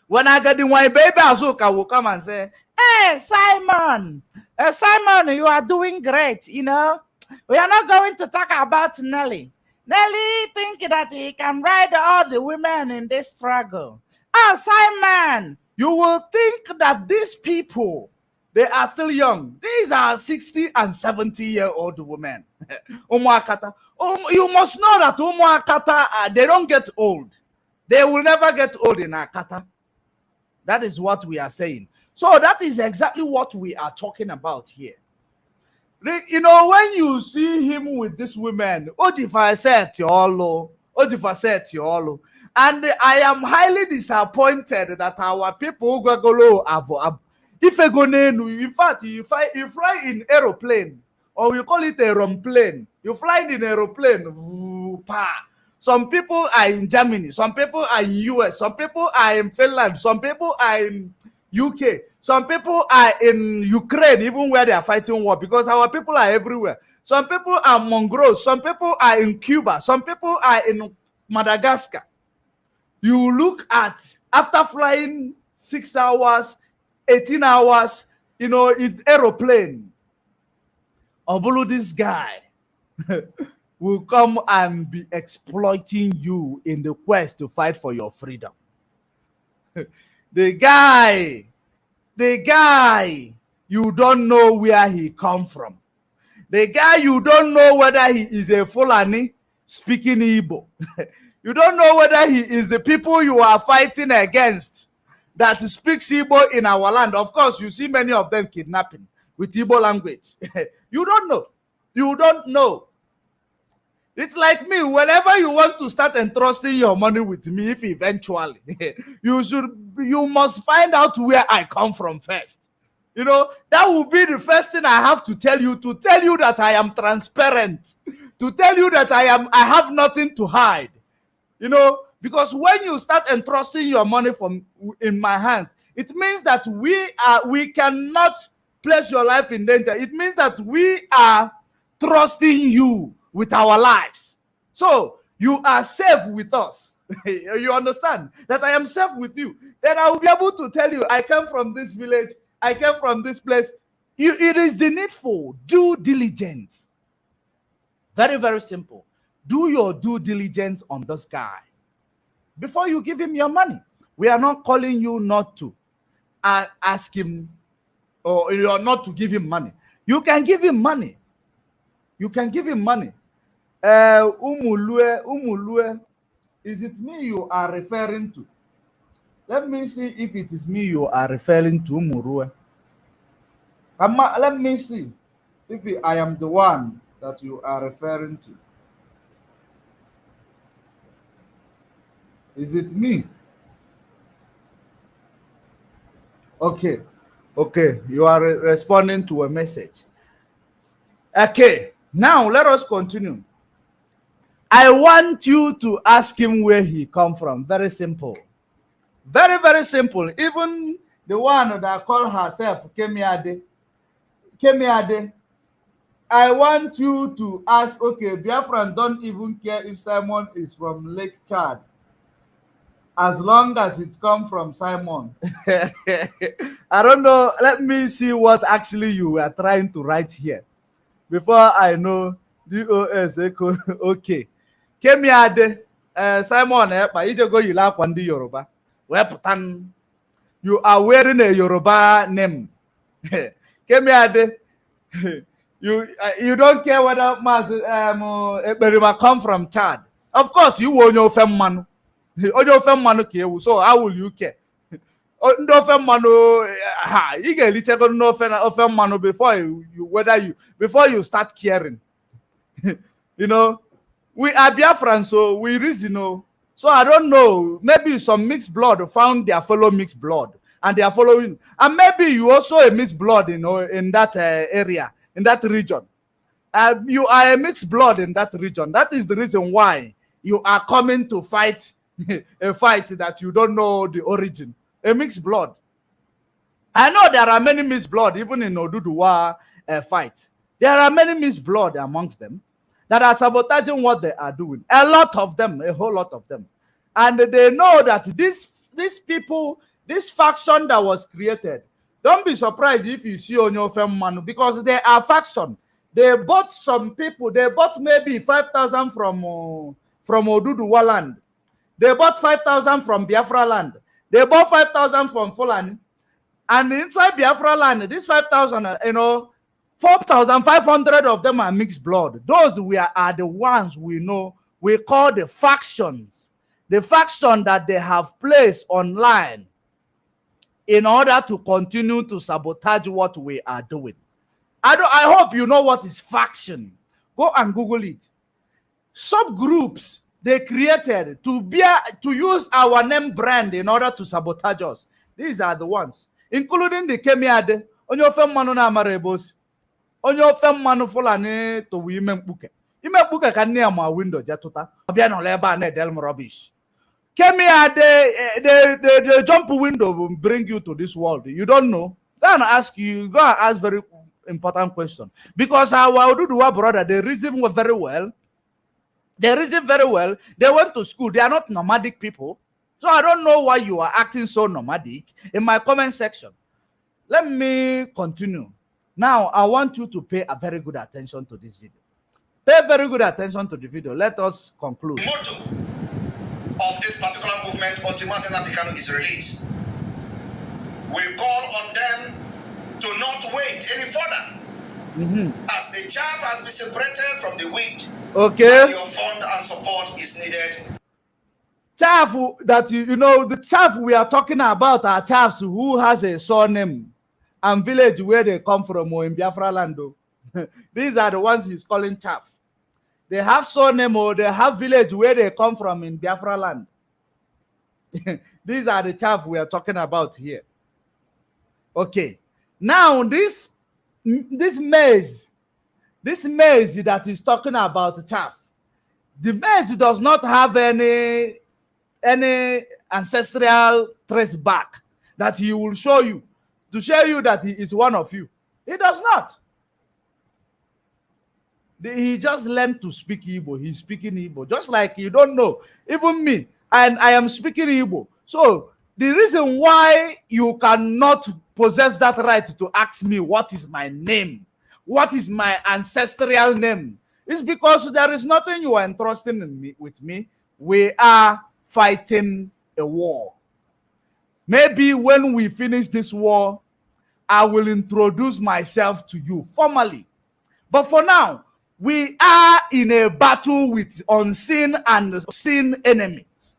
When I get the one baby Azuka will come and say, hey, Simon, you are doing great, We are not going to talk about Nelly. Nelly think that he can ride all the women in this struggle. Oh, Simon, you will think that these people, they are still young. These are 60 and 70-year-old women. Umuakata. You must know that Umuakata, they don't get old. They will never get old in Akata. That is what we are saying. So that is exactly what we are talking about here. When you see him with this women, and I am highly disappointed that our people in fact, you fly in aeroplane, or we call it a romplane. You fly in aeroplane. Some people are in Germany, some people are in US, some people are in Finland, some people are in UK, some people are in Ukraine, even where they are fighting war, because our people are everywhere. Some people are Mongols, some people are in Cuba, some people are in Madagascar. You look at, after flying 6 hours, 18 hours, in aeroplane, Obulu, this guy will come and be exploiting you in the quest to fight for your freedom. The guy, you don't know where he come from. The guy, you don't know whether he is a Fulani speaking Igbo. You don't know whether he is the people you are fighting against that speaks Igbo in our land. Of course, you see many of them kidnapping with Igbo language. You don't know. You don't know. It's like me, whenever you want to start entrusting your money with me, if eventually, you must find out where I come from first. That will be the first thing I have to tell you that I am transparent, to tell you that I have nothing to hide. Because when you start entrusting your money in my hands, it means that we cannot place your life in danger. It means that we are trusting you with our lives. So you are safe with us. You understand that I am safe with you. Then I will be able to tell you I came from this village, I came from this place. It is the needful due diligence. Very, very simple. Do your due diligence on this guy before you give him your money. We are not calling you not to ask him, or you are not to give him money. You can give him money. You can give him money. Umulue, is it me you are referring to? Let me see if it is me you are referring to, Umurue. Let me see if I am the one that you are referring to. Is it me? Okay. Okay. You are responding to a message. Okay. Now let us continue. I want you to ask him where he come from. Very simple. Very, very simple. Even the one that called herself Kemiade. Kemiade. I want you to ask, okay, Biafran don't even care if Simon is from Lake Chad, as long as it comes from Simon. I don't know. Let me see what actually you were trying to write here before I know. DOS echo. Okay. Kemiade. Simon, go Yoruba. You are wearing a Yoruba name. Kemiade. You don't care whether Ekberima come from Chad. Of course, you won't know Femmanu. So how will you care? No Femmanu, you get little no Femmanu before you start caring. You know, we are Biafran, so we reason. So I don't know. Maybe some mixed blood found their fellow mixed blood, and they are following. And maybe you also a mixed blood, in that area, in that region. You are a mixed blood in that region. That is the reason why you are coming to fight a fight that you don't know the origin. A mixed blood. I know there are many mixed blood, even in Oduduwa fight. There are many mixed blood amongst them that are sabotaging what they are doing. A lot of them, a whole lot of them. And they know that these people, this faction that was created, don't be surprised if you see on your Manu, because they are faction. They bought some people, they bought maybe 5,000 from Oduduwa land. They bought 5,000 from Biafra land. They bought 5,000 from Fulani. And inside Biafra land, this 5,000, 4,500 of them are mixed blood. Those are the ones we know, we call the factions. The faction that they have placed online in order to continue to sabotage what we are doing. I hope you know what is faction. Go and Google it. Subgroups they created to use our name brand in order to sabotage us. These are the ones, including the Kemiade, onye ofe mmanụ na-amara ebosi, onye ofe mmanụ Fulani to ime mkpuke ka nne ya ma window jatuta ọbịa nọ ebe a na-edel m rubbish. Kemiade, the jump window will bring you to this world. You don't know. Go and ask very important question, because our Oduduwa brother, they reason very well. They reason very well. They went to school. They are not nomadic people. So I don't know why you are acting so nomadic in my comment section. Let me continue. Now, I want you to pay a very good attention to this video. Pay very good attention to the video. Let us conclude. The motto of this particular movement until Mazi Nnamdi Kanu is released. We call on them to not wait any further. As the chaff has been separated from the wheat. Okay. Your fund and support is needed. Chaff that the chaff we are talking about are chaffs who has a surname and village where they come from, or in Biafra land. These are the ones he's calling chaff. They have surname or they have village where they come from in Biafra land. These are the chaff we are talking about here. Okay. Now this maize that is talking about chaff, the maize does not have any ancestral trace back that he will show you to show you that he is one of you. He does not. He just learned to speak Igbo. He's speaking Igbo. Just like you don't know. Even me, and I am speaking Igbo. So the reason why you cannot possess that right to ask me what is my name, what is my ancestral name, is because there is nothing you are entrusting in me, with me. We are fighting a war. Maybe when we finish this war, I will introduce myself to you formally. But for now, we are in a battle with unseen and seen enemies.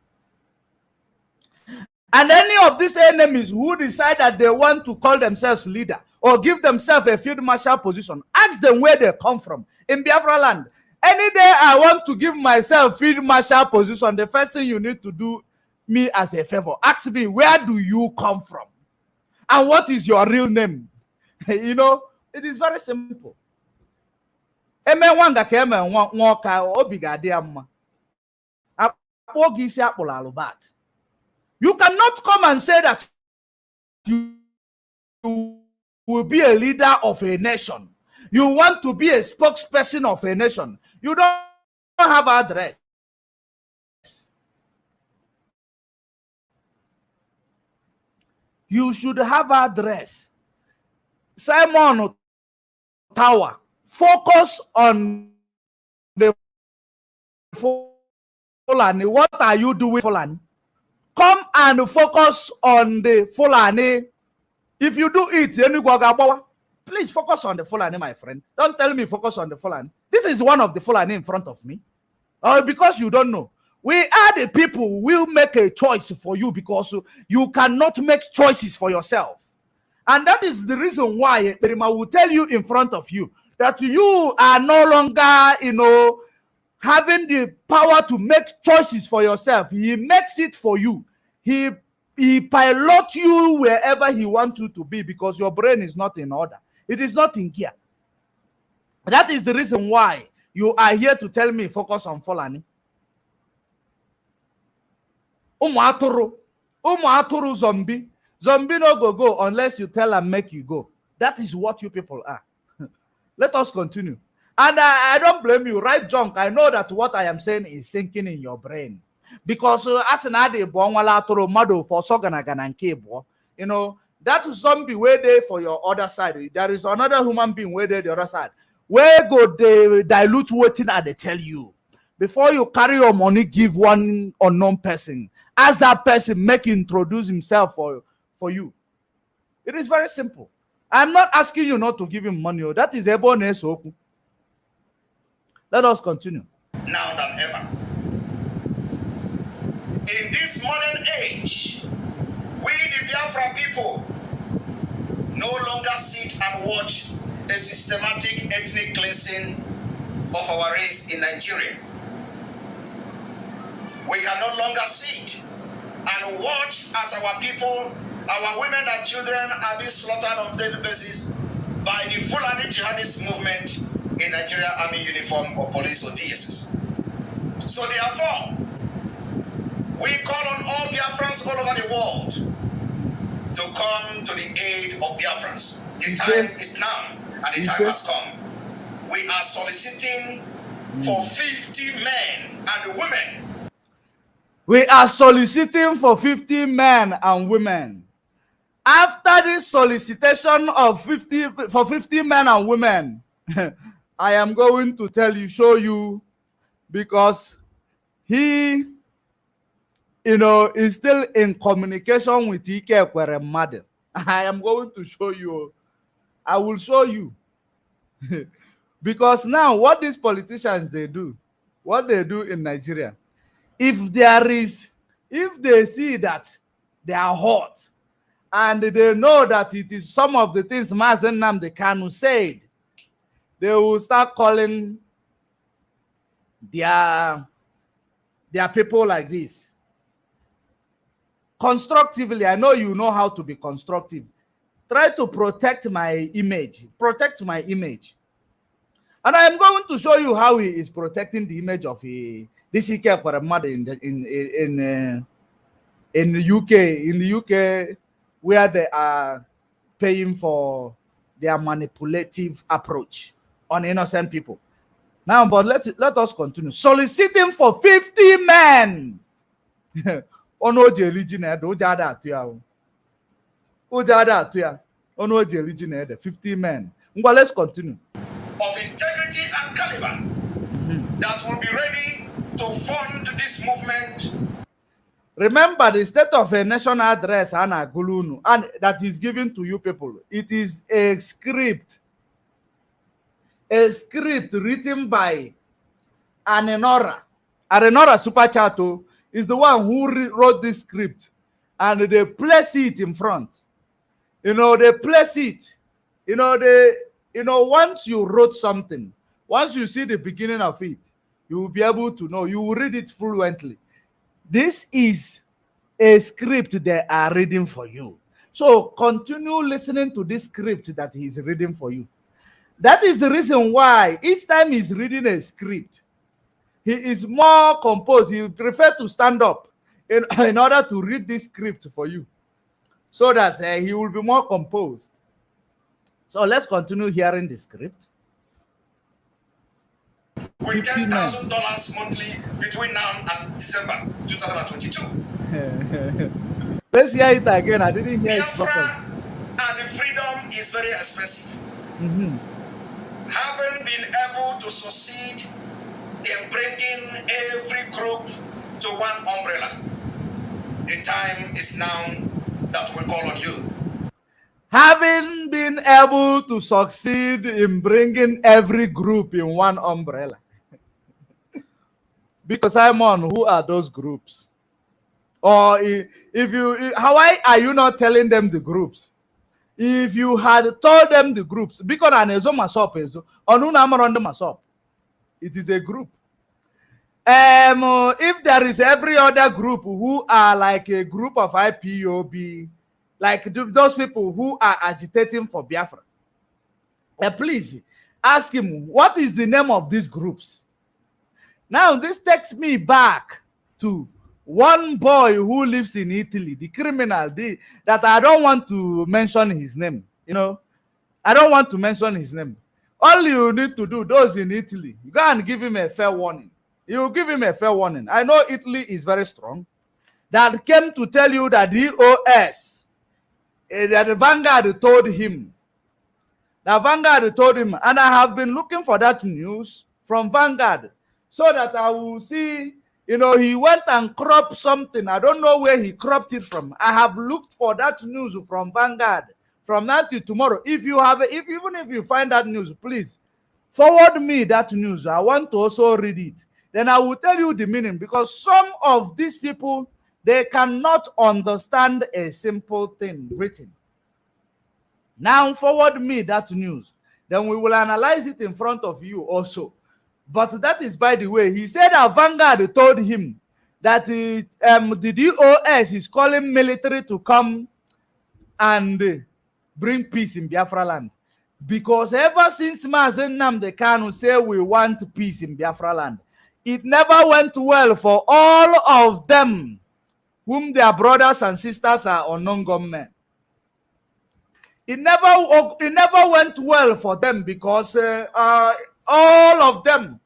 And any of these enemies who decide that they want to call themselves leader or give themselves a field marshal position, ask them where they come from. In Biafra land, any day I want to give myself field marshal position, the first thing you need to do me as a favor, ask me, where do you come from? And what is your real name? You know, it is very simple. Eme nwanga ka eme nwa ọka obi ga-adị ya mma. Akpọ gị isi akpụrụ alụbat. You cannot come and say that you will be a leader of a nation. You want to be a spokesperson of a nation. You don't have address. You should have address. Simon Tower, focus on the Fulani. What are you doing, Fulani? Come and focus on the Fulani. If you do it, please focus on the Fulani, my friend. Don't tell me focus on the Fulani. This is one of the Fulani in front of me. Because you don't know. We are the people who will make a choice for you because you cannot make choices for yourself. And that is the reason why Perima will tell you in front of you that you are no longer, having the power to make choices for yourself. He makes it for you. He pilots you wherever he wants you to be because your brain is not in order. It is not in gear. That is the reason why you are here to tell me focus on Fulani. Umu aturu zombie. Zombie no go unless you tell and make you go. That is what you people are. Let us continue. And I don't blame you, right, junk? I know that what I am saying is sinking in your brain. Because as an ade bonwala aturu mado for soganagana and kebo, that zombie way there for your other side. There is another human being way there the other side. Where go they dilute waiting and they tell you? Before you carry your money, give one unknown person. Ask that person, make introduce himself for you. It is very simple. I'm not asking you not to give him money. That is a bonus. Let us continue. Now than ever. In this modern age, we the Biafra people no longer sit and watch a systematic ethnic cleansing of our race in Nigeria. We can no longer sit and watch as our people, our women and children are being slaughtered on a daily basis by the Fulani jihadist movement in Nigeria Army uniform or police or DSS. So therefore, we call on all Biafrans all over the world to come to the aid of Biafrans. The time is now and the time has come. We are soliciting for 50 men and women. We are soliciting for 50 men and women. After this solicitation of 50 men and women, I am going to show you, because he, is still in communication with Ike Ekweremadu. I am going to show you. I will show you. Because now what these politicians what they do in Nigeria, if they see that they are hot and they know that it is some of the things Mazen Nnamdi Kanu said, they will start calling their people like this. Constructively, I know you know how to be constructive. Try to protect my image. Protect my image. And I am going to show you how he is protecting the image of this Ike Ekweremadu in the UK. In the UK, where they are paying for their manipulative approach on innocent people. Now, but let us continue. Soliciting for 50 men ọnụ o ji eri ji na ede ụjọ ada atụ ya o. Ụjọ ada atụ ya ọnụ o ji eri ji na ede 50 men. Ngwa, let's continue. Of integrity and caliber that will be ready to fund this movement. Remember the state of a nation address and that is given to you people. It is a script written by Arenora. Arenora Super Chato is the one who wrote this script, and they place it in front. They place it. Once you wrote something, once you see the beginning of it, you will be able to know. You will read it fluently. This is a script they are reading for you. So continue listening to this script that he is reading for you. That is the reason why each time he's reading a script, he is more composed. He prefers to stand up in order to read this script for you, so that he will be more composed. So let's continue hearing the script. With $10,000 monthly between now and December 2022. Let's hear it again. I didn't hear it properly. And the freedom is very expensive. Having been able to succeed in bringing every group to one umbrella, the time is now that we call on you. Having been able to succeed in bringing every group in one umbrella. Because Simon, who are those groups? Or why are you not telling them the groups? If you had told them the groups, because it is a group. If there is every other group who are like a group of IPOB, like those people who are agitating for Biafra, please ask him, what is the name of these groups? Now, this takes me back to one boy who lives in Italy, the criminal, that I don't want to mention his name. I don't want to mention his name. All you need to do, those in Italy, go and give him a fair warning. You give him a fair warning. I know Italy is very strong. That came to tell you that DOS, that the Vanguard told him. The Vanguard told him, and I have been looking for that news from Vanguard, so that I will see, he went and cropped something. I don't know where he cropped it from. I have looked for that news from Vanguard from now to tomorrow. Even if you find that news, please forward me that news. I want to also read it. Then I will tell you the meaning, because some of these people, they cannot understand a simple thing written. Now forward me that news. Then we will analyze it in front of you also. But that is by the way. He said that Vanguard told him that the DOS is calling military to come and bring peace in Biafra land. Because ever since Mazen Nnamdi Kanu said we want peace in Biafra land, it never went well for all of them whom their brothers and sisters are unknown gunmen. It never went well for them, because all of them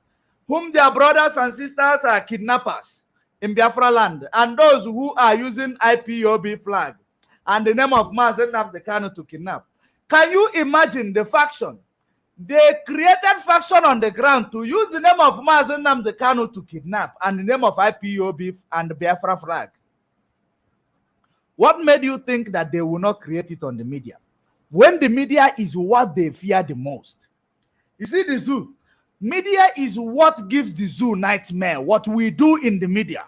whom their brothers and sisters are kidnappers in Biafra land, and those who are using IPOB flag and the name of Mazen Nnamdi Kanu to kidnap. Can you imagine the faction? They created faction on the ground to use the name of Mazen Nnamdi Kanu to kidnap, and the name of IPOB and the Biafra flag. What made you think that they will not create it on the media, when the media is what they fear the most? You see, the zoo, media is what gives the zoo nightmare, what we do in the media.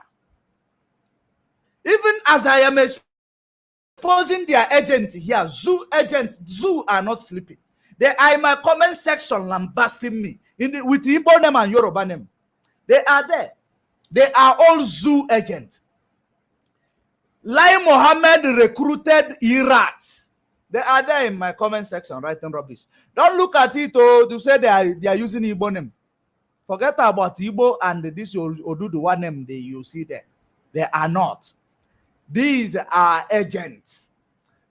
Even as I am exposing their agent here, zoo agents, zoo are not sleeping. They are in my comment section lambasting me with Igbo name and Yoruba name. They are there. They are all zoo agents. Lai Mohammed recruited Irats. They are there in my comment section writing rubbish. Don't look at it to say they are using Igbo name. Forget about Igbo and this Oduduwa name you see there. They are not. These are agents.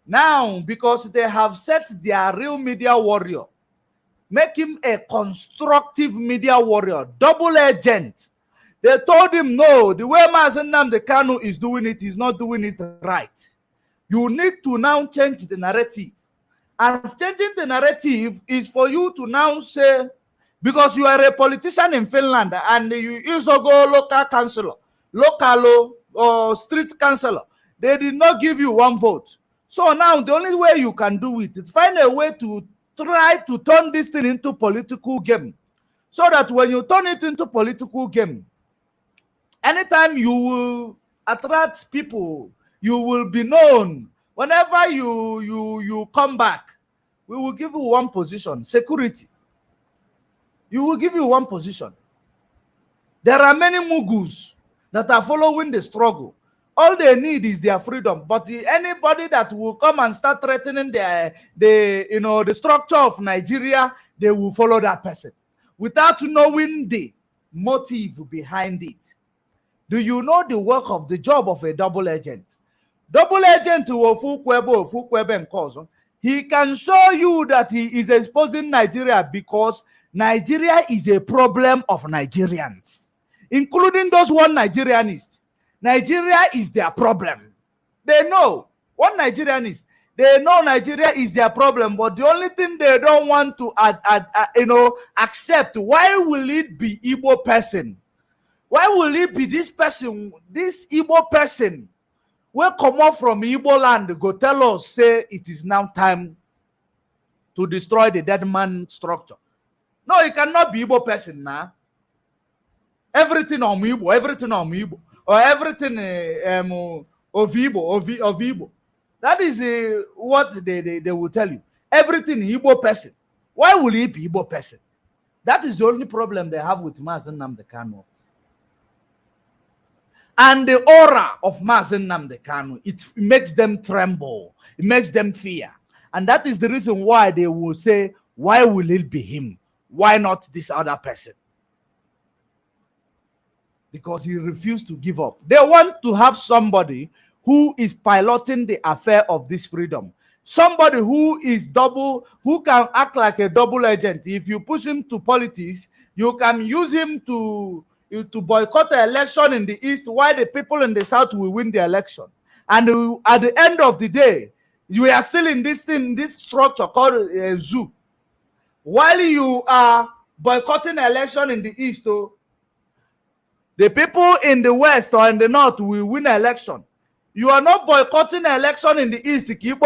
Now, because they have set their real media warrior, make him a constructive media warrior, double agent. They told him, no, the way Mazen Nnamdi Kanu is doing it, he's not doing it right. You need to now change the narrative. And changing the narrative is for you to now say, because you are a politician in Finland and you also go local councillor, local or street councillor, they did not give you one vote. So now the only way you can do it is find a way to try to turn this thing into political game. So that when you turn it into political game, anytime you will attract people, you will be known. Whenever you come back, we will give you one position, security. You will give you one position. There are many Mughals that are following the struggle. All they need is their freedom. But anybody that will come and start threatening the structure of Nigeria, they will follow that person without knowing the motive behind it. Do you know the work of the job of a double agent? Double agent he can show you that he is exposing Nigeria because Nigeria is a problem of Nigerians, including those one Nigerianists. Nigeria is their problem. They know one Nigerianist. They know Nigeria is their problem, but the only thing they don't want to accept, why will it be Igbo person? Why will it be this person, this Igbo person, will come up from Igbo land, go tell us, say it is now time to destroy the dead man structure? No, it cannot be Igbo person now. Everything on Igbo, everything on Igbo, or everything of Igbo. That is what they will tell you. Everything Igbo person. Why will it be Igbo person? That is the only problem they have with Mazen Nnamdi Kanu. And the aura of Mazen Nnamdi Kanu, it makes them tremble. It makes them fear. And that is the reason why they will say, why will it be him? Why not this other person? Because he refused to give up. They want to have somebody who is piloting the affair of this freedom. Somebody who is who can act like a double agent. If you push him to politics, you can use him to boycott the election in the East, while the people in the South will win the election. And at the end of the day, you are still in this thing, this structure called a zoo. While you are boycotting the election in the East, the people in the West or in the North will win the election. You are not boycotting the election in the East. Hear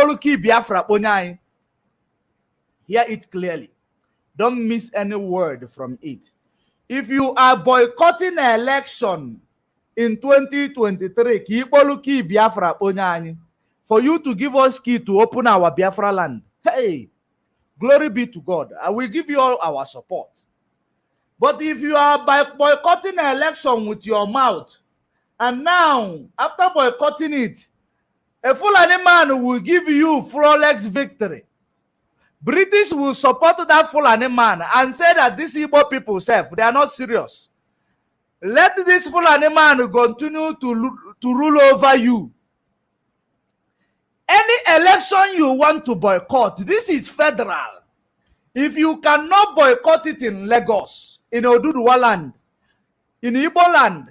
it clearly. Don't miss any word from it. If you are boycotting the election in 2023, for you to give us key to open our Biafra land, hey, glory be to God. I will give you all our support. But if you are boycotting the election with your mouth, and now, after boycotting it, a Fulani man will give you flawless victory. British will support that Fulani man and say that these Igbo people they are not serious. Let this Fulani man continue to rule over you. Any election you want to boycott, this is federal. If you cannot boycott it in Lagos, in Oduduwa land, in Igbo land,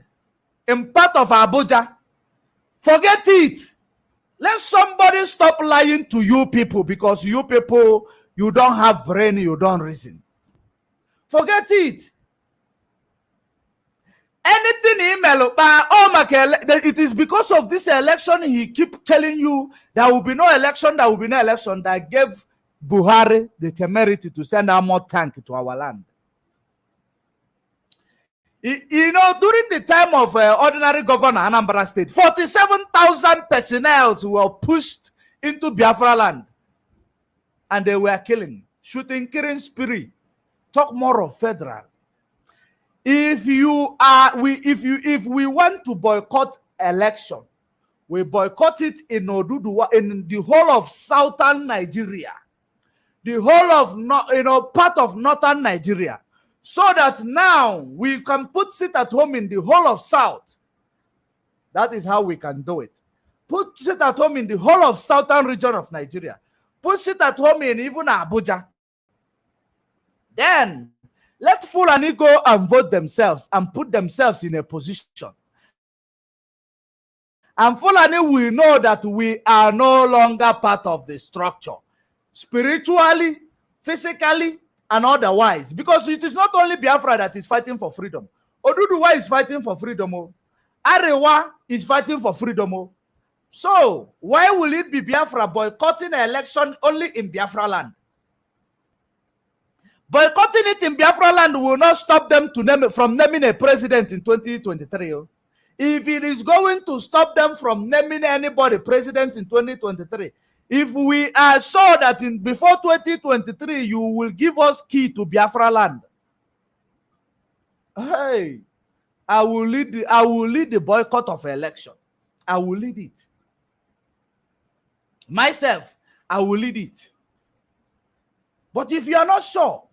in part of Abuja, forget it. Let somebody stop lying to you people, because you people, you don't have brain, you don't reason. Forget it. Anything email, it is because of this election he keep telling you there will be no election, there will be no election, that gave Buhari the temerity to send out more tank to our land. You know, during the time of ordinary governor Anambra State, 47,000 personnel were pushed into Biafra land, and they were killing, killing spree. Talk more of federal. If we want to boycott election, we boycott it in Oduduwa, in the whole of southern Nigeria, the whole of part of northern Nigeria, so that now we can put sit at home in the whole of South. That is how we can do it. Put sit at home in the whole of southern region of Nigeria. Put sit at home in even Abuja. Then Let Fulani go and vote themselves and put themselves in a position. And Fulani will know that we are no longer part of the structure, spiritually, physically, and otherwise. Because it is not only Biafra that is fighting for freedom. Oduduwa is fighting for freedom. Arewa is fighting for freedom. So, why will it be Biafra boycotting an election only in Biafra land? Boycotting it in Biafra land will not stop them from naming a president in 2023. If it is going to stop them from naming anybody president in 2023, if we are sure that before 2023 you will give us key to Biafra land, hey, I will lead the boycott of election. I will lead it. Myself, I will lead it. But if you are not sure,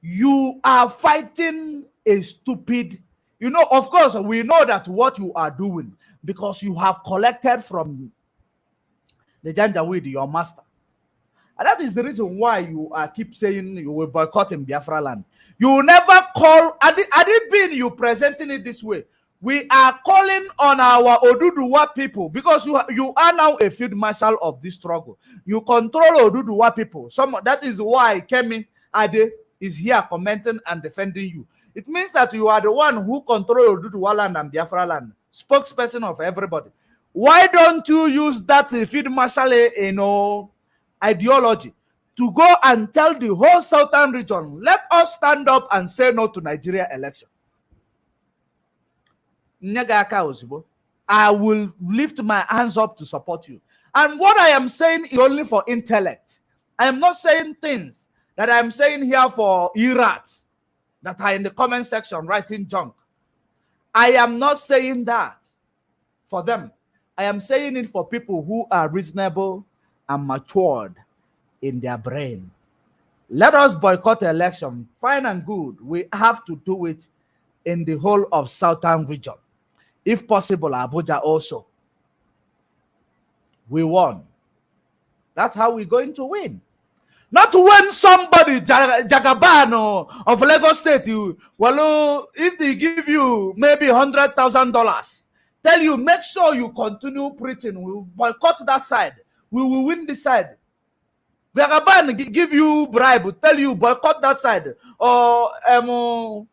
you are fighting a stupid, of course, we know that what you are doing because you have collected from the Janjaweed, your master. And that is the reason why you keep saying you will boycott in Biafra land. You never call, had it been you presenting it this way, we are calling on our Oduduwa people because you are now a field marshal of this struggle. You control Oduduwa people. That is why Kemi Ade is here commenting and defending you. It means that you are the one who control Oduduwa land and Biafra land, spokesperson of everybody. Why don't you use that field marshal, ideology to go and tell the whole southern region, let us stand up and say no to Nigeria election? I will lift my hands up to support you. And what I am saying is only for intellect. I am not saying things that I am saying here for irats that are in the comment section writing junk. I am not saying that for them. I am saying it for people who are reasonable and matured in their brain. Let us boycott the election. Fine and good. We have to do it in the whole of southern region. If possible, Abuja also. We won. That's how we're going to win. Not when somebody, Jagabano of Lagos State, if they give you maybe $100,000, tell you, make sure you continue preaching. We'll boycott that side. We will win this side. Jagaban give you bribe, tell you, boycott that side. Or who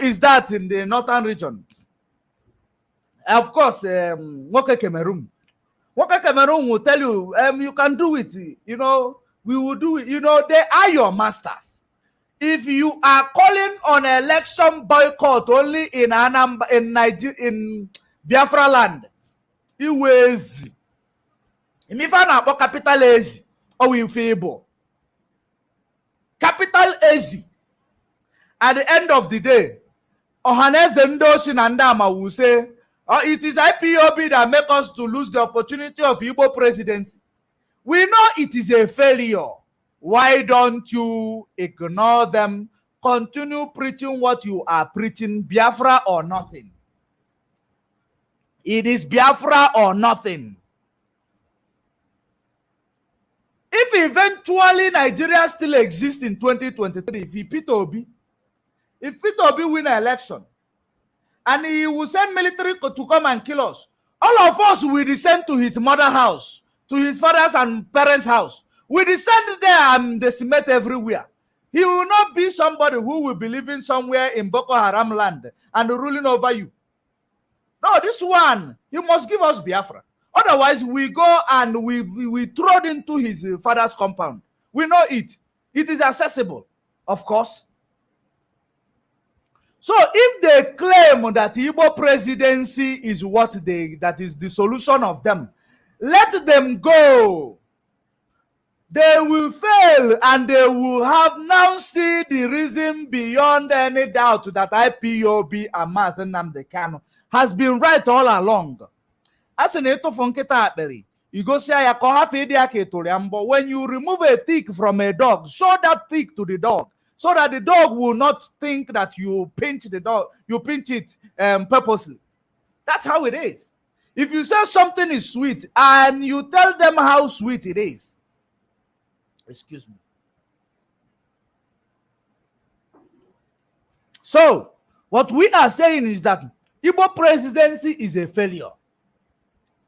is that in the northern region? Of course, Woke Cameroon. Woke Cameroon will tell you, you can do it. We will do it. They are your masters. If you are calling on election boycott only in Nigeria, in Biafra land, it was if I know about capital easy or in favor. Capital easy. At the end of the day, Ohaneze Ndosi Nandama will say, it is IPOB that make us to lose the opportunity of Igbo presidency. We know it is a failure. Why don't you ignore them? Continue preaching what you are preaching, Biafra or nothing. It is Biafra or nothing. If eventually Nigeria still exists in 2023, if Peter Obi win an election, and he will send military to come and kill us, all of us will descend to his mother's house, to his father's and parents' house. We descend there and decimate everywhere. He will not be somebody who will be living somewhere in Boko Haram land and ruling over you. No, this one, he must give us Biafra. Otherwise, we go and we throw it into his father's compound. We know it. It is accessible, of course. So if they claim that Igbo presidency is that is the solution of them, let them go. They will fail and they will have now see the reason beyond any doubt that IPOB and Mazen Nnamdi Kanu has been right all along. As an you go say, when you remove a tick from a dog, show that tick to the dog, so that the dog will not think that you pinch the dog, you pinch it purposely. That's how it is. If you say something is sweet and you tell them how sweet it is, excuse me. So, what we are saying is that Igbo presidency is a failure.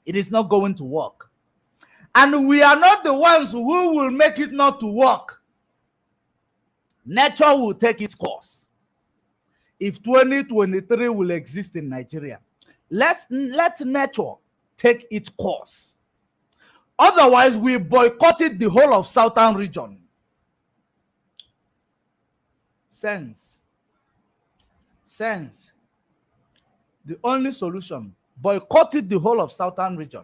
It is not going to work. And we are not the ones who will make it not to work. Nature will take its course. If 2023 will exist in Nigeria, let nature take its course. Otherwise, we boycotted the whole of southern region. Sense. The only solution, boycotted the whole of southern region.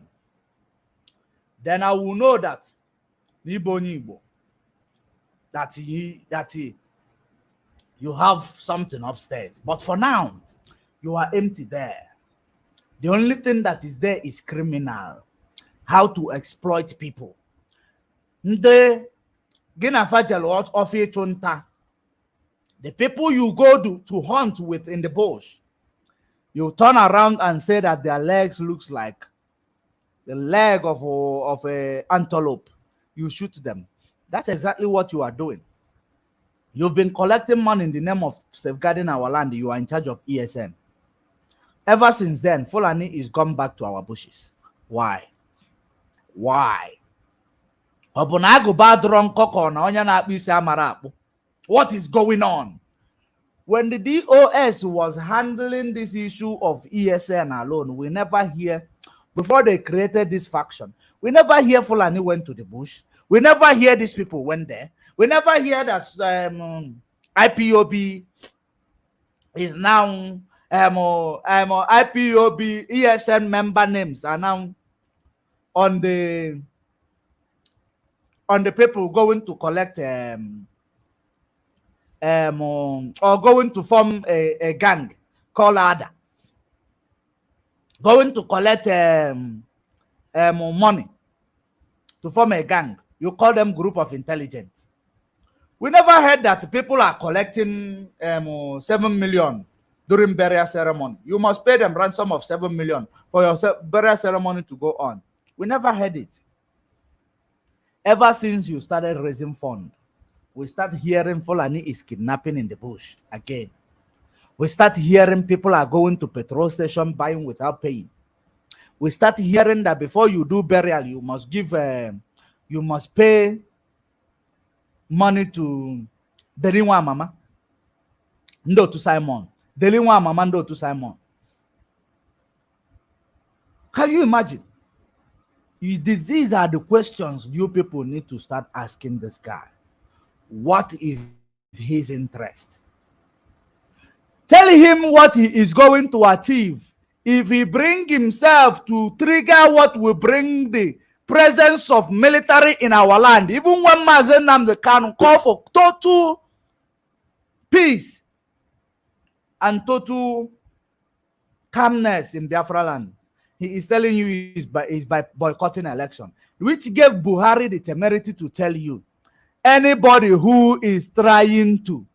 Then I will know that Nibo, that you have something upstairs. But for now, you are empty there. The only thing that is there is criminal. How to exploit people. The people you go to hunt with in the bush, you turn around and say that their legs looks like the leg of a antelope. You shoot them. That's exactly what you are doing. You've been collecting money in the name of safeguarding our land. You are in charge of ESN. Ever since then, Fulani is gone back to our bushes. Why? What is going on? When the DOS was handling this issue of ESN alone, we never hear, before they created this faction, we never hear Fulani went to the bush. We never hear these people went there. We never hear that IPOB is now IPOB ESN member names are now on the people going to collect or going to form a gang called ADA, going to collect money to form a gang. You call them group of intelligence. We never heard that people are collecting 7 million during burial ceremony. You must pay them ransom of 7 million for your burial ceremony to go on. We never heard it. Ever since you started raising funds, we start hearing Fulani is kidnapping in the bush again. We start hearing people are going to petrol station buying without paying. We start hearing that before you do burial, you must give, you must pay money to Deliwa Mama, Ndo to Simon. Deliwa Mama, Ndo to Simon. Can you imagine? These are the questions you people need to start asking this guy. What is his interest? Tell him what he is going to achieve. If he bring himself to trigger what will bring the presence of military in our land, even when Mazen Nnamdi can call for total peace and total calmness in Biafra land, he is telling you is by boycotting election, which gave Buhari the temerity to tell you, anybody who is trying to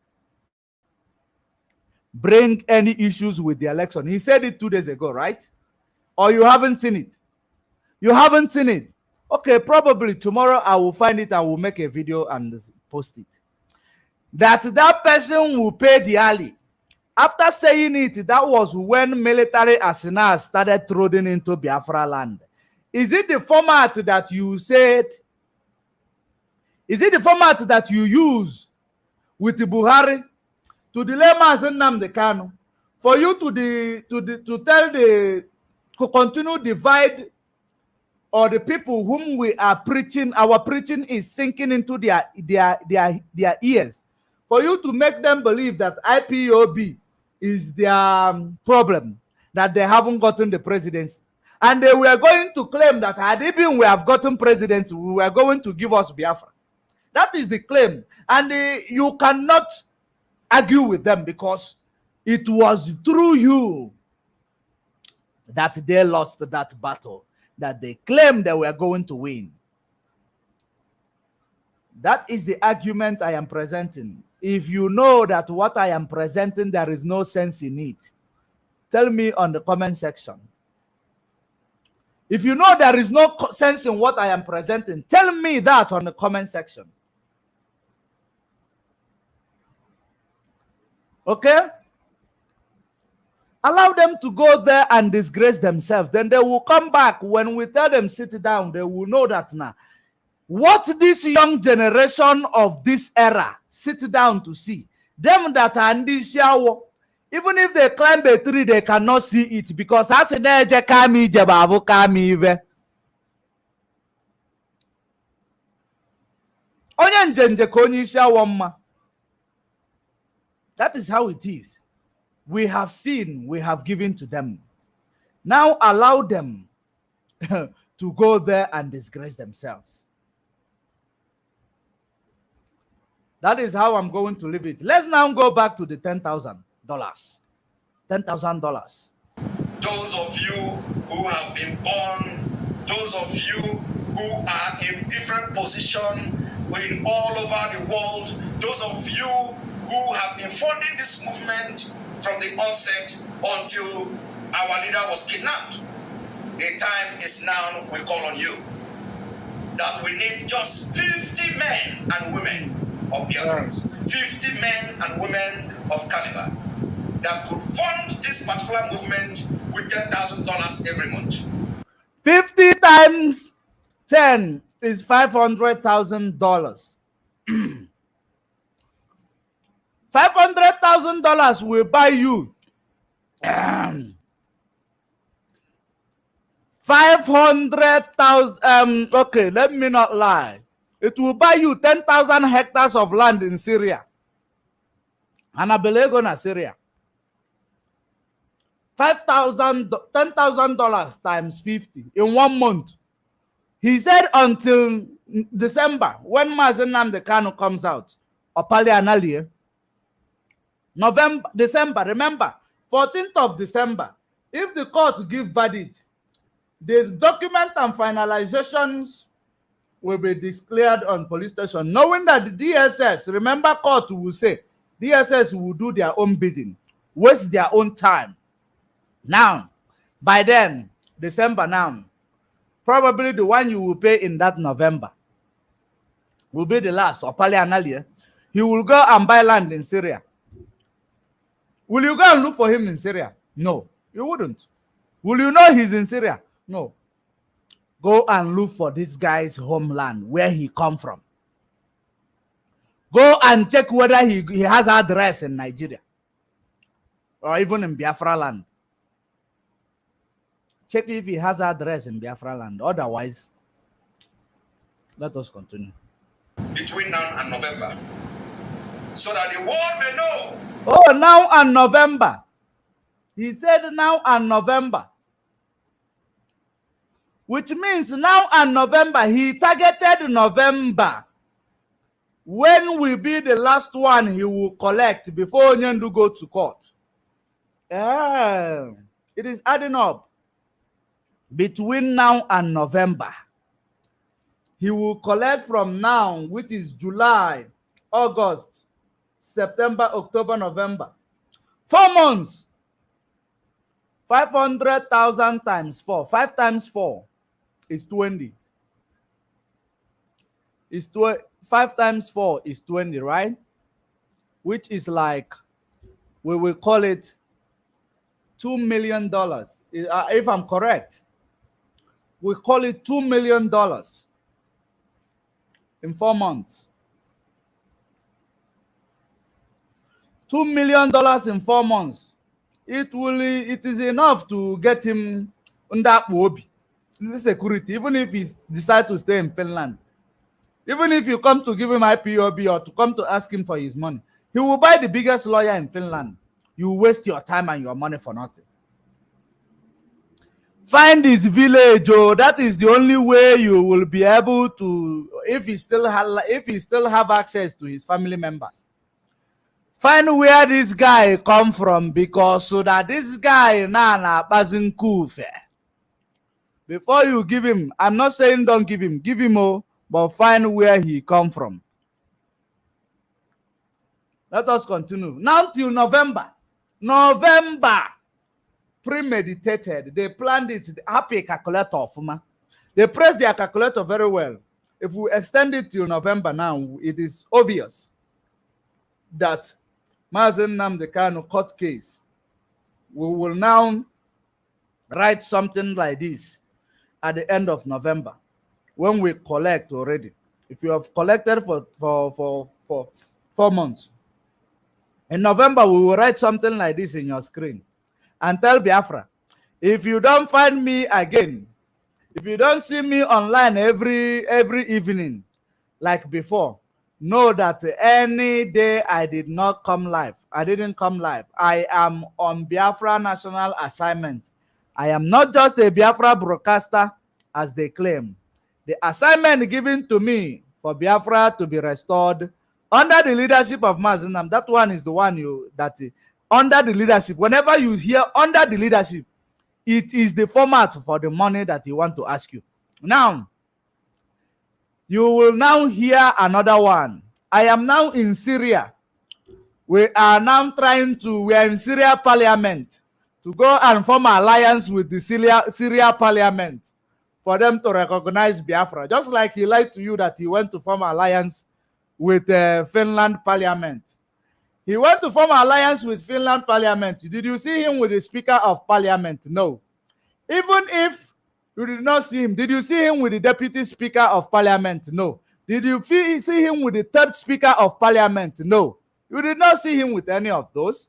bring any issues with the election, he said it 2 days ago, right? Or you haven't seen it? You haven't seen it? Okay, probably tomorrow I will find it. I will make a video and post it. That person will pay the alley. After saying it, that was when military arsenal started throwing into Biafra land. Is it the format that you said? Is it the format that you use with Buhari to delay Mazen Nnamdi Kanu for you to continue divide, or the people whom we are preaching, our preaching is sinking into their ears, for you to make them believe that IPOB is their problem, that they haven't gotten the presidency. And they were going to claim that had even we have gotten presidency, we were going to give us Biafra. That is the claim. And you cannot argue with them, because it was through you that they lost that battle, that they claimed they were going to win. That is the argument I am presenting. If you know that what I am presenting, there is no sense in it, tell me on the comment section. If you know there is no sense in what I am presenting, tell me that on the comment section. Okay? Allow them to go there and disgrace themselves. Then they will come back. When we tell them sit down, they will know that now. What this young generation of this era sit down to see. Them that are in this shower, even if they climb a tree, they cannot see it because as they kami jebavu kami ive. That is how it is. We have seen, we have given to them. Now allow them to go there and disgrace themselves. That is how I'm going to leave it. Let's now go back to the $10,000. $10,000. Those of you who have been born, those of you who are in different positions all over the world, those of you who have been funding this movement from the onset until our leader was kidnapped. The time is now we call on you. That we need just 50 men and women of Biafrans, 50 men and women of caliber that could fund this particular movement with $10,000 every month. 50 times 10 is $500,000. $500,000 will buy you 500,000. Okay, let me not lie. It will buy you 10,000 hectares of land in Syria. And I believe in Syria. $10,000 times 50 in 1 month. He said until December, when Mazen Nnamdi Kanu comes out, Opali Analie, November, December, remember, 14th of December, if the court give verdict, the document and finalizations will be declared on police station, knowing that the DSS, remember, court will say, DSS will do their own bidding, waste their own time. Now, by then, December now, probably the one you will pay in that November will be the last, Opali Analie. He will go and buy land in Syria. Will you go and look for him in Syria? No, you wouldn't. Will you know he's in Syria? No. Go and look for this guy's homeland, where he come from. Go and check whether he has address in Nigeria or even in Biafra land. Check if he has address in Biafra land. Otherwise, let us continue. Between now and November, so that the world may know. Oh, now and November. He said now and November. Which means now and November. He targeted November. When will be the last one he will collect before Onyendu go to court? It is adding up. Between now and November. He will collect from now, which is July, August, September, October, November. 4 months. 500,000 times 4. 5 times 4 is 20. 5 times 4 is 20, right? Which is like, we will call it $2 million. If I'm correct, we call it $2 million in 4 months. $2 million in 4 months. It is enough to get him under security, even if he decides to stay in Finland. Even if you come to give him IPOB or to come to ask him for his money, he will buy the biggest lawyer in Finland. You waste your time and your money for nothing. Find his village. Oh, that is the only way you will be able to, if he still have access to his family members. Find where this guy come from, because so that this guy na bazin kufe. Before you give him, I'm not saying don't give him but find where he come from. Let us continue. Now till November. Premeditated. They planned it. Happy calculator. They pressed their calculator very well. If we extend it till November now, it is obvious that Mazen Nnamdi Kanu court case we will now write something like this at the end of November when we collect already. If you have collected for 4 months, in November we will write something like this in your screen and tell Biafra, if you don't find me again, if you don't see me online every evening like before, know that any day I didn't come live. I am on Biafra national assignment. I am not just a Biafra broadcaster as they claim. The assignment given to me for Biafra to be restored under the leadership of Mazinam, that one is the one under the leadership. Whenever you hear under the leadership, it is the format for the money that he want to ask you. Now, you will now hear another one. I am now in Syria. We are in Syria Parliament to go and form an alliance with the Syria Parliament for them to recognize Biafra. Just like he lied to you that he went to form an alliance with Finland Parliament. He went to form an alliance with Finland Parliament. Did you see him with the Speaker of Parliament? No. Even if you did not see him, did you see him with the Deputy Speaker of Parliament? No. Did you see him with the third Speaker of Parliament? No. You did not see him with any of those.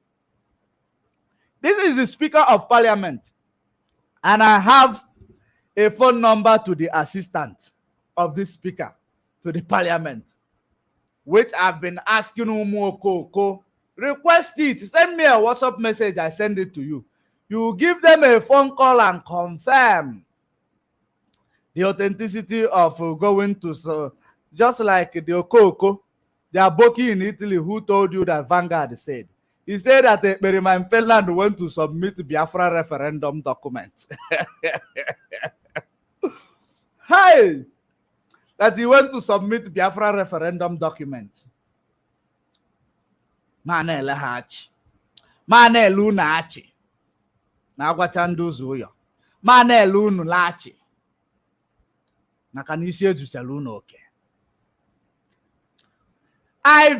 This is the Speaker of Parliament. And I have a phone number to the assistant of this Speaker to the Parliament, which I've been asking Umuokoko. Request it. Send me a WhatsApp message. I send it to you. You give them a phone call and confirm the authenticity of going to, just like the Okoko, the Aboki in Italy who told you that Vanguard said. He said that Berima in Finland went to submit Biafra referendum documents. Hi! That he went to submit Biafra referendum document. Manele hachi. Manele unachi. Na-agwacha ndị ụzọ ụyọ. Manele unu lachi. Maka na isi ejuchala unu oke. I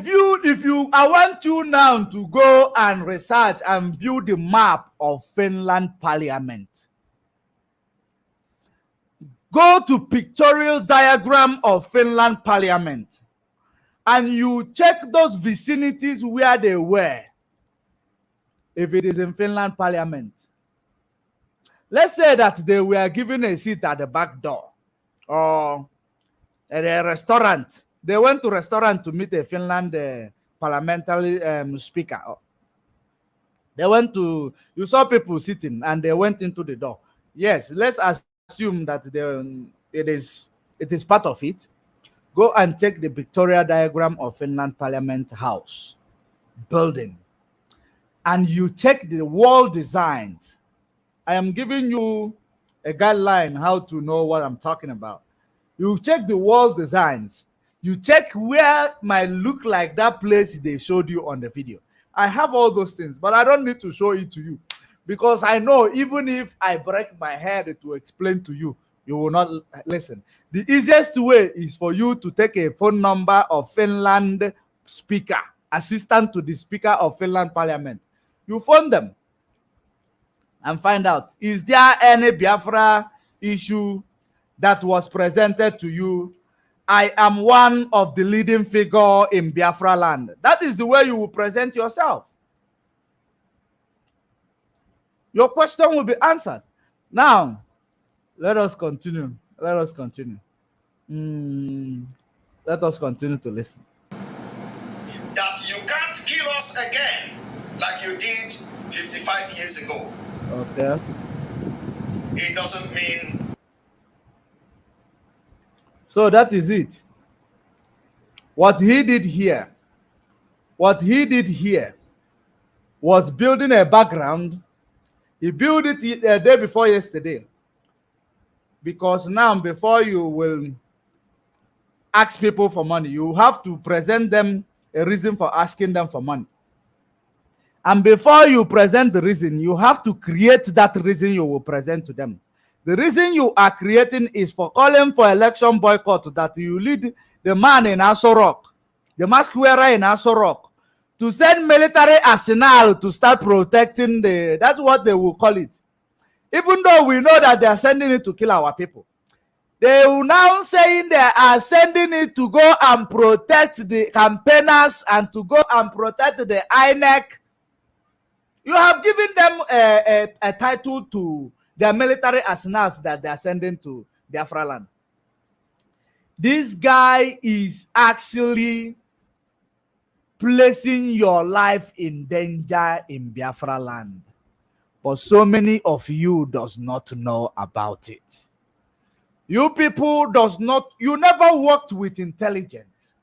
want you now to go and research and view the map of Finland Parliament. Go to pictorial diagram of Finland Parliament and you check those vicinities where they were. If it is in Finland Parliament, let's say that they were given a seat at the back door or at a restaurant. They went to a restaurant to meet a Finland parliamentary speaker. They went to, you saw people sitting and they went into the door. Yes, let's assume that it is part of it. Go and check the pictorial diagram of Finland Parliament House building. And you check the wall designs. I am giving you a guideline how to know what I'm talking about. You check the wall designs. You check where might look like that place they showed you on the video. I have all those things, but I don't need to show it to you because I know even if I break my head to explain to you, you will not listen. The easiest way is for you to take a phone number of Finland speaker, assistant to the Speaker of Finland Parliament. You phone them and find out, is there any Biafra issue that was presented to you? I am one of the leading figure in Biafra land. That is the way you will present yourself. Your question will be answered. Now, let us continue. Let us continue. Let us continue to listen. That you can't kill us again like you did 55 years ago. Okay. It doesn't mean. So that is it. What he did here was building a background. He built it a day before yesterday. Because now, before you will ask people for money, you have to present them a reason for asking them for money. And before you present the reason, you have to create that reason you will present to them. The reason you are creating is for calling for election boycott, that you lead the man in Aso Rock, the mask wearer in Aso Rock, to send military arsenal to start protecting the, that's what they will call it. Even though we know that they are sending it to kill our people, they will now saying they are sending it to go and protect the campaigners and to go and protect the INEC. You have given them a title to their military arsenals that they are sending to Biafra land. This guy is actually placing your life in danger in Biafra land. But so many of you does not know about it. You people does not, you never worked with intelligence.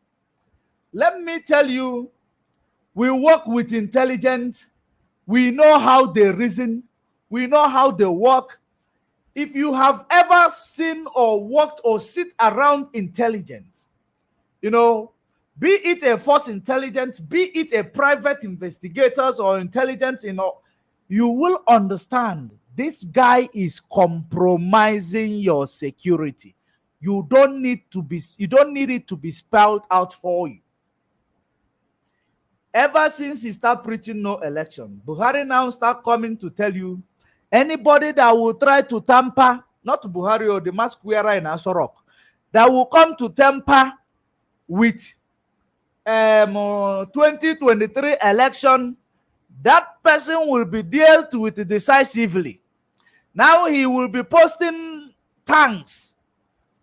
Let me tell you, we work with intelligence. We know how they reason. We know how they work. If you have ever seen or worked or sit around intelligence, you know, be it a force intelligence, be it a private investigators or intelligence, you know, you will understand this guy is compromising your security. You don't need it to be spelled out for you. Ever since he start preaching no election, Buhari now start coming to tell you anybody that will try to tamper, not Buhari or the mask wearer in Asorok, that will come to tamper with 2023 election, that person will be dealt with decisively. Now he will be posting tanks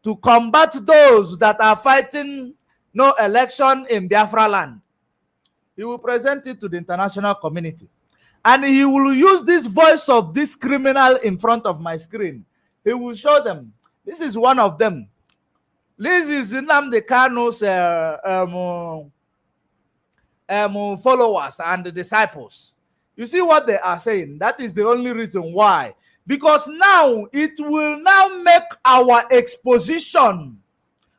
to combat those that are fighting no election in Biafra land. He will present it to the international community. And he will use this voice of this criminal in front of my screen. He will show them. This is one of them. This is Nnamdi Kanu's followers and the disciples. You see what they are saying? That is the only reason why. Because now it will now make our exposition.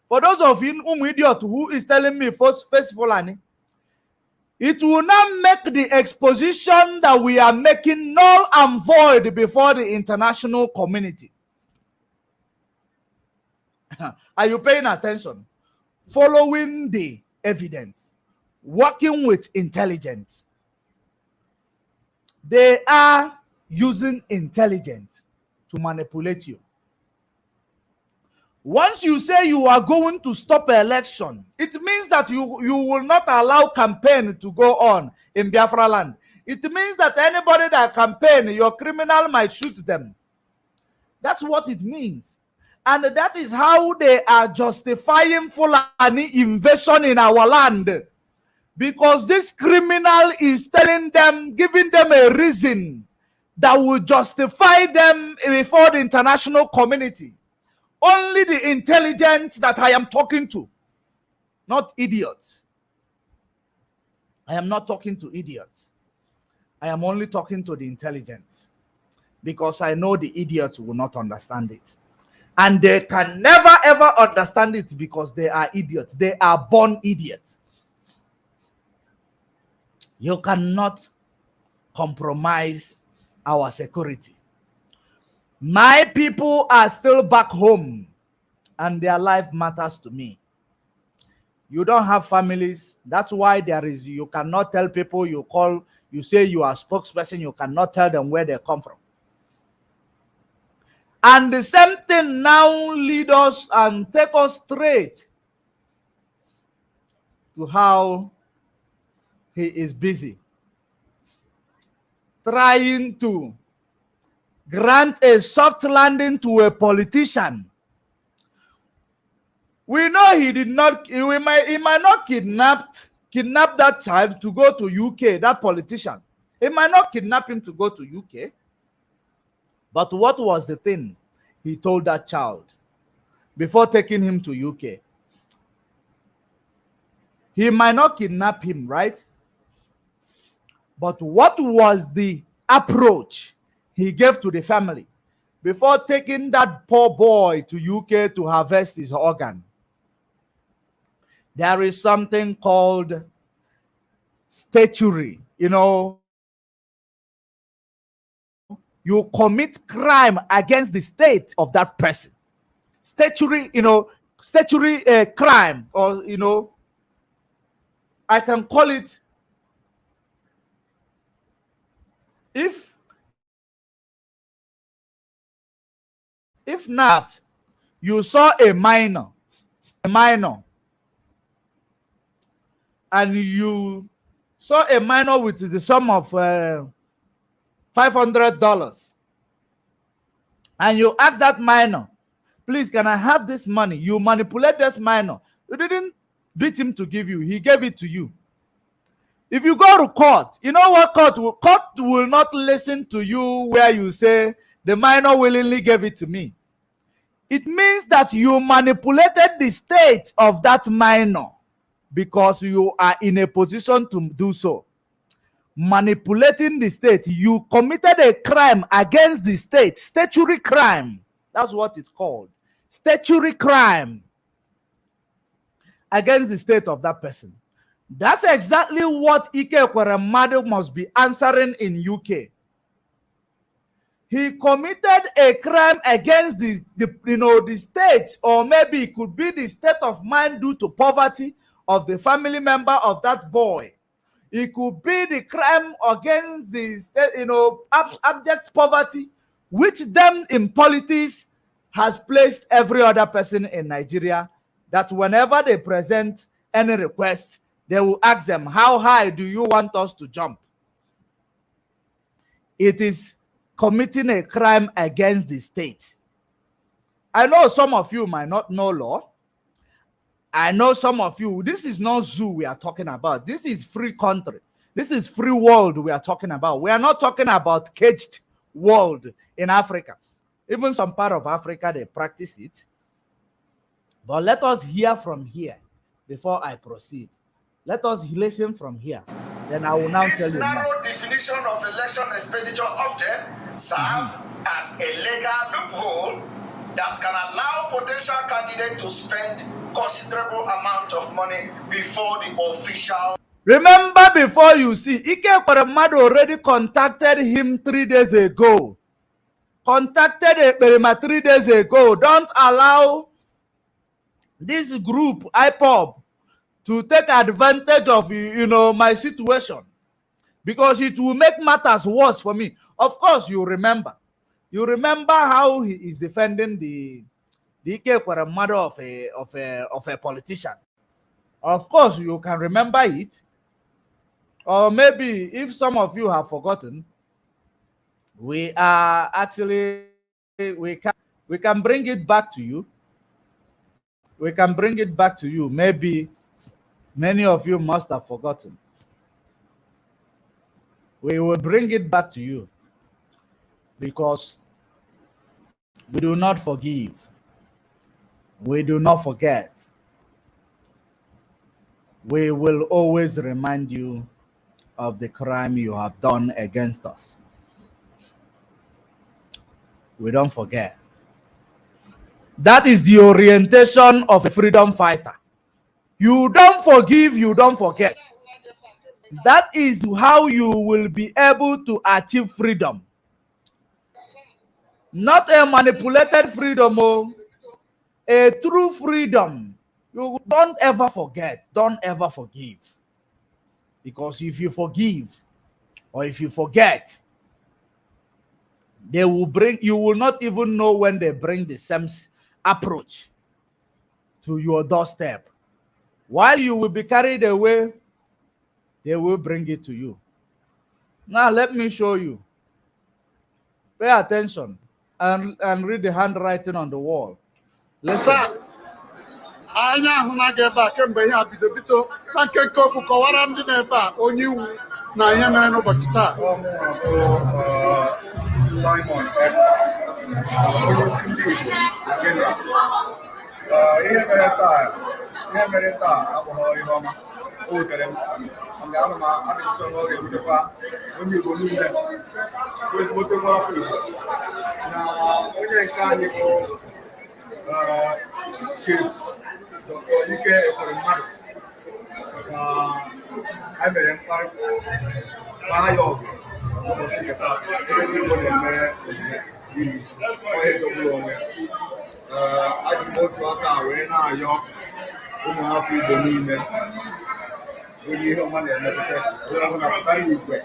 For those of you idiot who is telling me first Fulani, it will now make the exposition that we are making null and void before the international community. Are you paying attention? Following the evidence, working with intelligence. They are using intelligence to manipulate you. Once you say you are going to stop an election, it means that you will not allow campaign to go on in Biafra land. It means that anybody that campaign, your criminal might shoot them. That's what it means. And that is how they are justifying Fulani invasion in our land. Because this criminal is telling them, giving them a reason that will justify them before the international community. Only the intelligence that I am talking to, not idiots. I am not talking to idiots. I am only talking to the intelligence. Because I know the idiots will not understand it. And they can never ever understand it because they are idiots. They are born idiots. You cannot compromise our security. My people are still back home and their life matters to me. You don't have families. That's why you cannot tell people you call, you say you are a spokesperson, you cannot tell them where they come from. And the same thing now lead us and take us straight to how he is busy trying to grant a soft landing to a politician. We know he did not, he might not kidnap that child to go to UK, that politician. He might not kidnap him to go to UK. But what was the thing he told that child before taking him to UK? He might not kidnap him, right? But what was the approach he gave to the family before taking that poor boy to UK to harvest his organ? There is something called statutory. You know, you commit crime against the state of that person. Statutory, crime, or, I can call it if not, you saw a minor, and you saw a minor with the sum of $500, and you ask that minor, please, can I have this money? You manipulate this minor. You didn't beat him to give you. He gave it to you. If you go to court, you know what court will not listen to you where you say the minor willingly gave it to me. It means that you manipulated the state of that minor because you are in a position to do so. Manipulating the state, you committed a crime against the state, statutory crime. That's what it's called. Statutory crime against the state of that person. That's exactly what Ike Ekweremadu must be answering in UK. He committed a crime against the state, or maybe it could be the state of mind due to poverty of the family member of that boy. It could be the crime against the state, abject poverty, which them in politics has placed every other person in Nigeria, that whenever they present any request, they will ask them, how high do you want us to jump? It is committing a crime against the state. I know some of you might not know law. I know some of you, this is not zoo we are talking about. This is free country. This is free world we are talking about. We are not talking about caged world in Africa. Even some part of Africa, they practice it. But let us hear from here before I proceed. Let us listen from here. Then I will now tell you. This narrow definition of election expenditure often serves as a legal loophole that can allow potential candidates to spend considerable amount of money before the official. Remember, before you see, Ike Ekweremadu already contacted him 3 days ago. Contacted Ekperima 3 days ago. Don't allow this group, IPOB, to take advantage of my situation, because it will make matters worse for me. Of course, you remember how he is defending the Ike Ekweremadu of a politician. Of course, you can remember it, or maybe if some of you have forgotten, we can bring it back to you. We can bring it back to you. Maybe many of you must have forgotten. We will bring it back to you, because we do not forgive. We do not forget. We will always remind you of the crime you have done against us. We don't forget. That is the orientation of a freedom fighter. You don't forgive, you don't forget. That is how you will be able to achieve freedom. Not a manipulated freedom, a true freedom. You don't ever forget, don't ever forgive. Because if you forgive or if you forget, you will not even know when they bring the same approach to your doorstep. While you will be carried away, they will bring it to you. Now let me show you. Pay attention and read the handwriting on the wall. Listen. Anya ahụ na ga-ebe a kemgbe ihe a bido na nkenke okwu kọwara ndị na-ebe a onye iwu na ihe mere n'ụbọchị taa. Simon onye isi ndị Igbo Kenya. Ihe mere taa abụghị ihe ọma. O wutere m mgbe ana m adịghịsị ọnụ ọ ga-ebutekwa onye Igbo niile bụ ezigbote nwa afọ Igbo na onye nke anyị bụ Chief Dr. Ike Ekweremadu. Anyị mere mkparịta maa ya ọgụ ụbọchị nke taa ebe ndị Igbo na-eme iri onye jọgburu onwe ajị m otu aka wee na-ayọ ụmụ afọ Igbo niile onye ihe ọma na-emetụta onye ọbụla pụtara igwe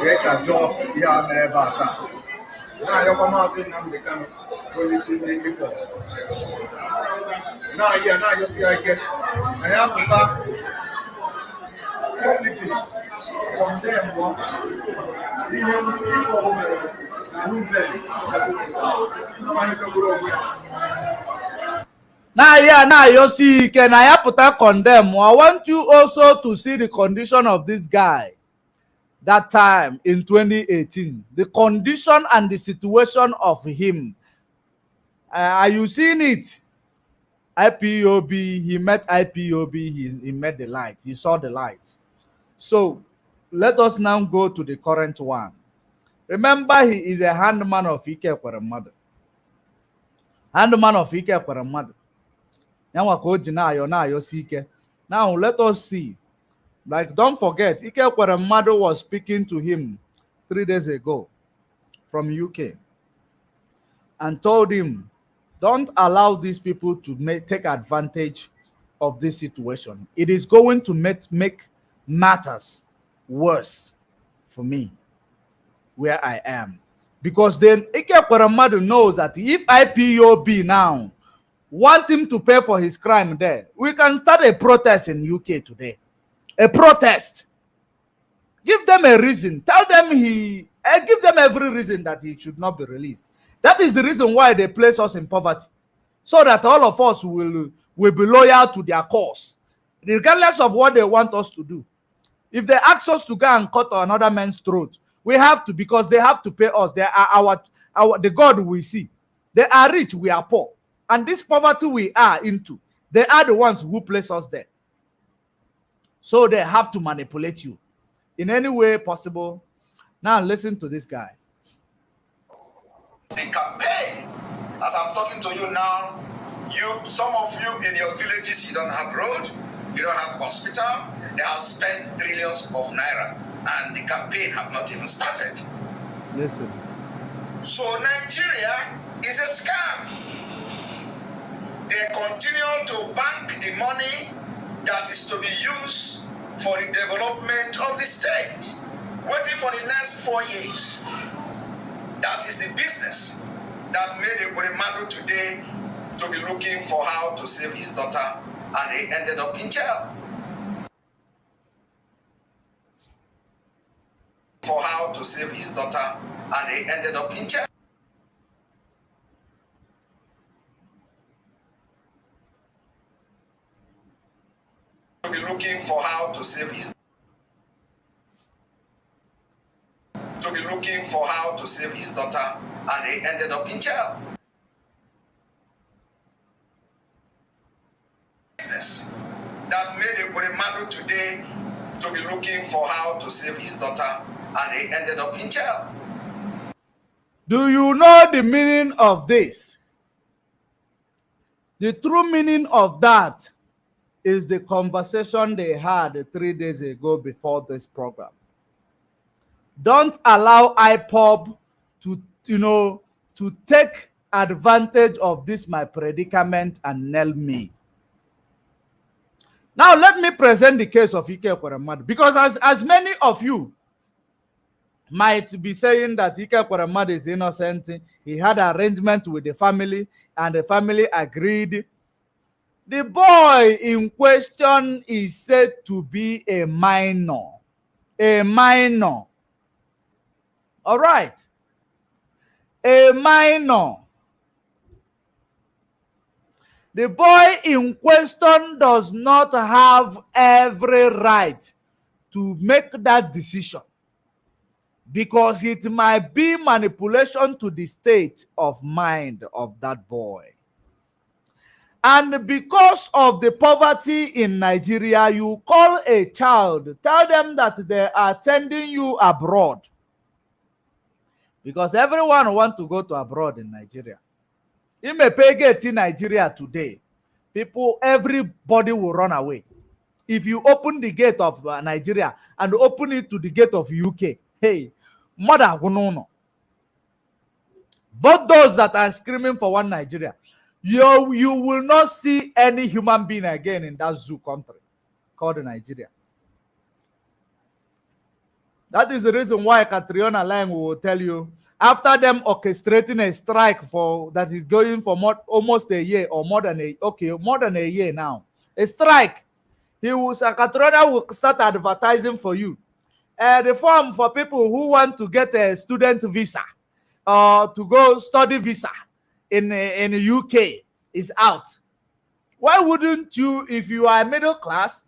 wee chajọọ ihe a mere ebe a taa. Na-arịọkwa Maazị Nnamdi Kanu onye isi ndị IPOB na-ayọsi ya ike na ya pụta publicly condemn ihe IPOB mere na Ruben mmanya fegburu onwe ya. Now you see, can I put a condemn? I want you also to see the condition of this guy that time in 2018. The condition and the situation of him. Are you seeing it? IPOB, he met IPOB, he met the light. He saw the light. So let us now go to the current one. Remember, he is a handman of Ike Kweremadu. Handman of Ike Kweremadu. Now let us see. Like, don't forget, Ike Kweremadu was speaking to him 3 days ago from UK and told him, don't allow these people to take advantage of this situation. It is going to make matters worse for me where I am. Because then Ike Kweremadu knows that if IPOB now want him to pay for his crime there, we can start a protest in UK today. A protest. Give them a reason. Tell them give them every reason that he should not be released. That is the reason why they place us in poverty. So that all of us will be loyal to their cause. Regardless of what they want us to do. If they ask us to go and cut another man's throat, we have to, because they have to pay us. They are the God we see. They are rich, we are poor. And this poverty we are into, they are the ones who place us there. So they have to manipulate you in any way possible. Now listen to this guy. The campaign, as I'm talking to you now, some of you in your villages, you don't have road, you don't have hospital. They have spent trillions of naira, and the campaign have not even started. Listen. So Nigeria is a scam. They continue to bank the money that is to be used for the development of the state, waiting for the next 4 years. That is the business that made Kweremadu today to be looking for how to save his daughter, and he ended up in jail. For how to save his daughter, and he ended up in jail. To be looking for how to save his daughter, and he ended up in jail. Business that made Kweremadu today to be looking for how to save his daughter, and he ended up in jail. Do you know the meaning of this? The true meaning of that is the conversation they had 3 days ago before this program. Don't allow IPOB to take advantage of this my predicament and nail me. Now let me present the case of Ike Kweremadu, because as many of you might be saying that Ike Kweremadu is innocent, he had an arrangement with the family and the family agreed. The boy in question is said to be a minor. A minor. All right. A minor. The boy in question does not have every right to make that decision, because it might be manipulation to the state of mind of that boy. And because of the poverty in Nigeria, you call a child, tell them that they are sending you abroad. Because everyone wants to go to abroad in Nigeria. In a pay gate in Nigeria today, everybody will run away. If you open the gate of Nigeria and open it to the gate of UK, hey, mother no. But those that are screaming for one Nigeria, you will not see any human being again in that zoo country called Nigeria. That is the reason why Catriona Lang will tell you, after them orchestrating a strike for that is going for almost a year or more than a year now, a strike, Catriona will start advertising for you. The form for people who want to get a student visa or to go study visa in the UK is out. Why wouldn't you, if you are middle class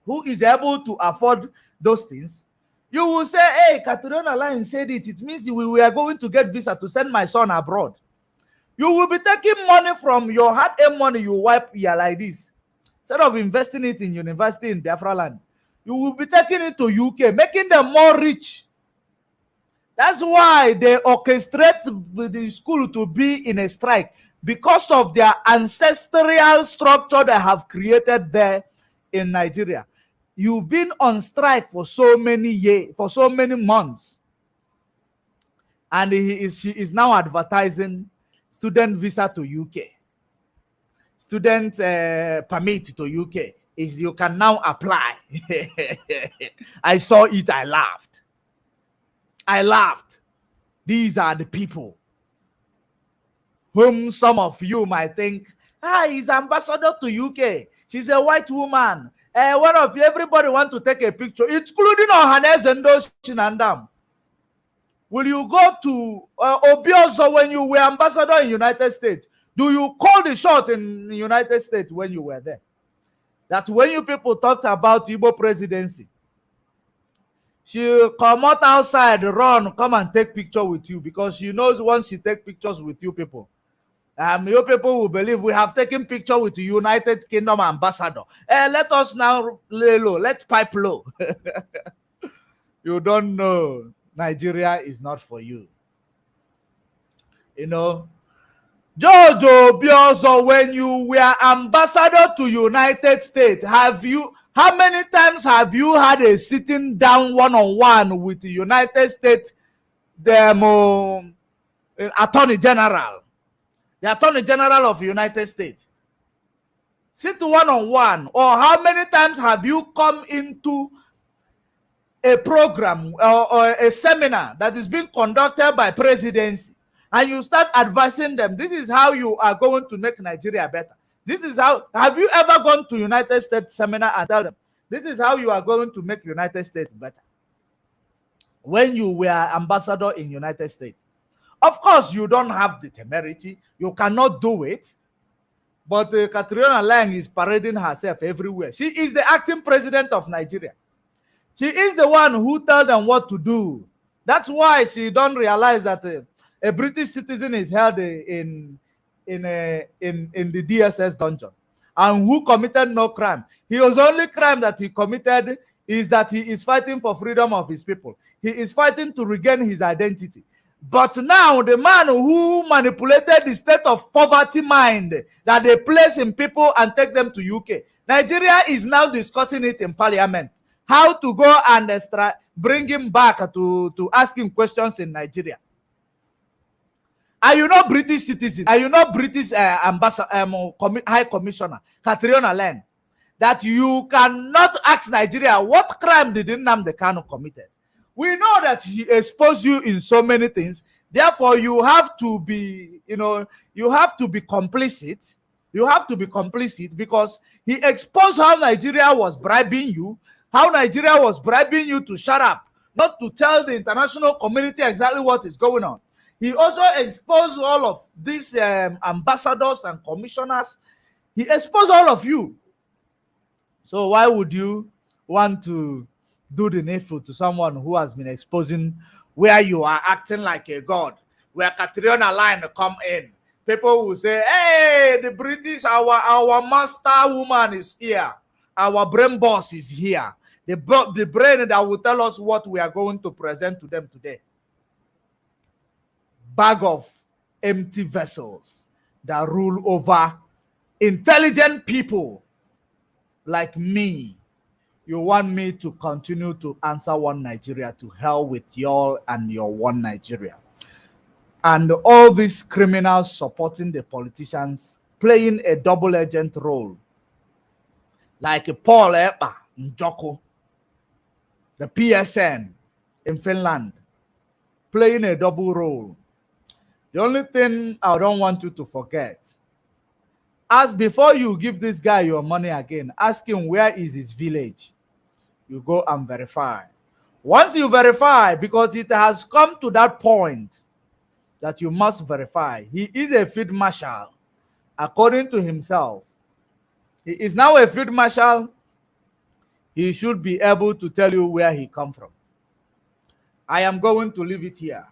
who is able to afford those things, you will say, hey, Catriona Line said it. It means we are going to get visa to send my son abroad. You will be taking money from your hard-earned money you wipe here like this. Instead of investing it in university in Biafra land, you will be taking it to UK, making them more rich. That's why they orchestrate the school to be in a strike, because of their ancestral structure they have created there in Nigeria. You've been on strike for so many years, for so many months, and she is now advertising student visa to UK, student permit to UK. Is you can now apply. I saw it, I laughed. These are the people whom some of you might think, he's ambassador to UK. She's a white woman. One of you, everybody want to take a picture, including Ohanes and Shinandam. Will you go to Obiozo when you were ambassador in United States? Do you call the shot in the United States when you were there? That when you people talked about Igbo presidency, she'll come out outside, run, come and take picture with you, because she knows once she take pictures with you people, you people will believe we have taken picture with the United Kingdom ambassador. Let us now lay low. Let's pipe low. You don't know. Nigeria is not for you. You know, Jojo Biozo, when you were ambassador to United States, how many times have you had a sitting down one-on-one with the United States, the Attorney General? The Attorney General of the United States. Sit one-on-one. Or how many times have you come into a program or a seminar that is being conducted by presidency, and you start advising them, this is how you are going to make Nigeria better. This is how, have you ever gone to United States seminar and tell them, this is how you are going to make United States better? When you were ambassador in United States. Of course, you don't have the temerity. You cannot do it. But Catriona Lang is parading herself everywhere. She is the acting president of Nigeria. She is the one who tells them what to do. That's why she don't realize that a British citizen is held in the DSS dungeon, and who committed no crime. His only crime that he committed is that he is fighting for freedom of his people. He is fighting to regain his identity. But now the man who manipulated the state of poverty mind that they place in people and take them to UK, Nigeria is now discussing it in parliament. How to go and bring him back to ask him questions in Nigeria. Are you not British citizen? Are you not British ambassador, High Commissioner, Catriona Lang, that you cannot ask Nigeria what crime did Nnamdi Kanu committed? We know that he exposed you in so many things. Therefore, you have to be, you have to be complicit. You have to be complicit because he exposed how Nigeria was bribing you, how Nigeria was bribing you to shut up, not to tell the international community exactly what is going on. He also exposed all of these ambassadors and commissioners. He exposed all of you. So why would you want to do the needful to someone who has been exposing where you are acting like a god, where Catriona Line come in? People will say, hey, the British, our master woman is here. Our brain boss is here. The brain that will tell us what we are going to present to them today. Bag of empty vessels that rule over intelligent people like me. You want me to continue to answer one Nigeria? To hell with y'all and your one Nigeria. And all these criminals supporting the politicians, playing a double agent role. Like Paul Ekpa Njoko, the PSN, in Finland, playing a double role. The only thing I don't want you to forget, ask before you give this guy your money again, ask him where is his village. You go and verify. Once you verify, because it has come to that point that you must verify, he is a field marshal according to himself. He is now a field marshal. He should be able to tell you where he come from. I am going to leave it here.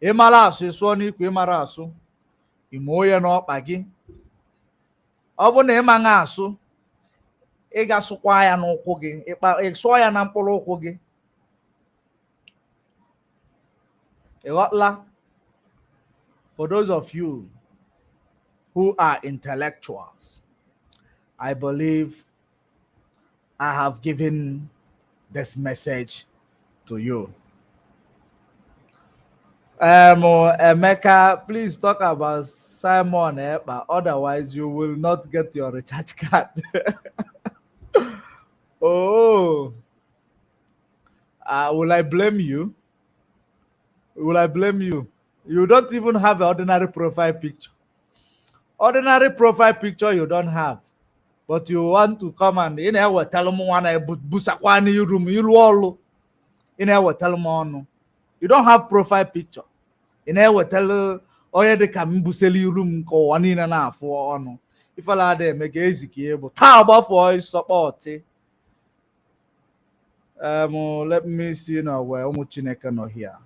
Ịmara asụ ịsụọ n'ikwe ịmara asụ ime onye n'ọkpa gị. Ọ bụ na ịmaghị asụ, ị ga-asụkwa ya n'ụkwụ gị, ịsụọ ya na mkpụrụ ụkwụ gị. Ịghọtala? For those of you who are intellectuals, I believe I have given this message to you. Emeka, please talk about Simon, but otherwise you will not get your recharge card. Oh, will I blame you? Will I blame you? You don't even have an ordinary profile picture. Ordinary profile picture you don't have. But you want to come and you know what tell them one busakwani room you all tell them you don't have profile picture. You know what tell the kam buseli room ko one in and a for on. If I had them make easy but how about for support? Let me see now where Chineke no here.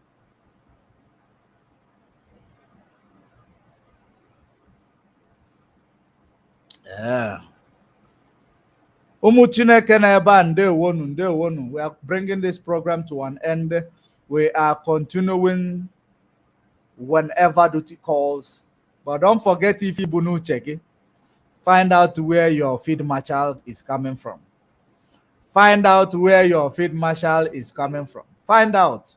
Yeah. Chineke na ebe a ndewonu. We are bringing this program to an end. We are continuing whenever duty calls. But don't forget if you bunu check, find out where your field marshal is coming from. Find out where your field marshal is coming from. Find out.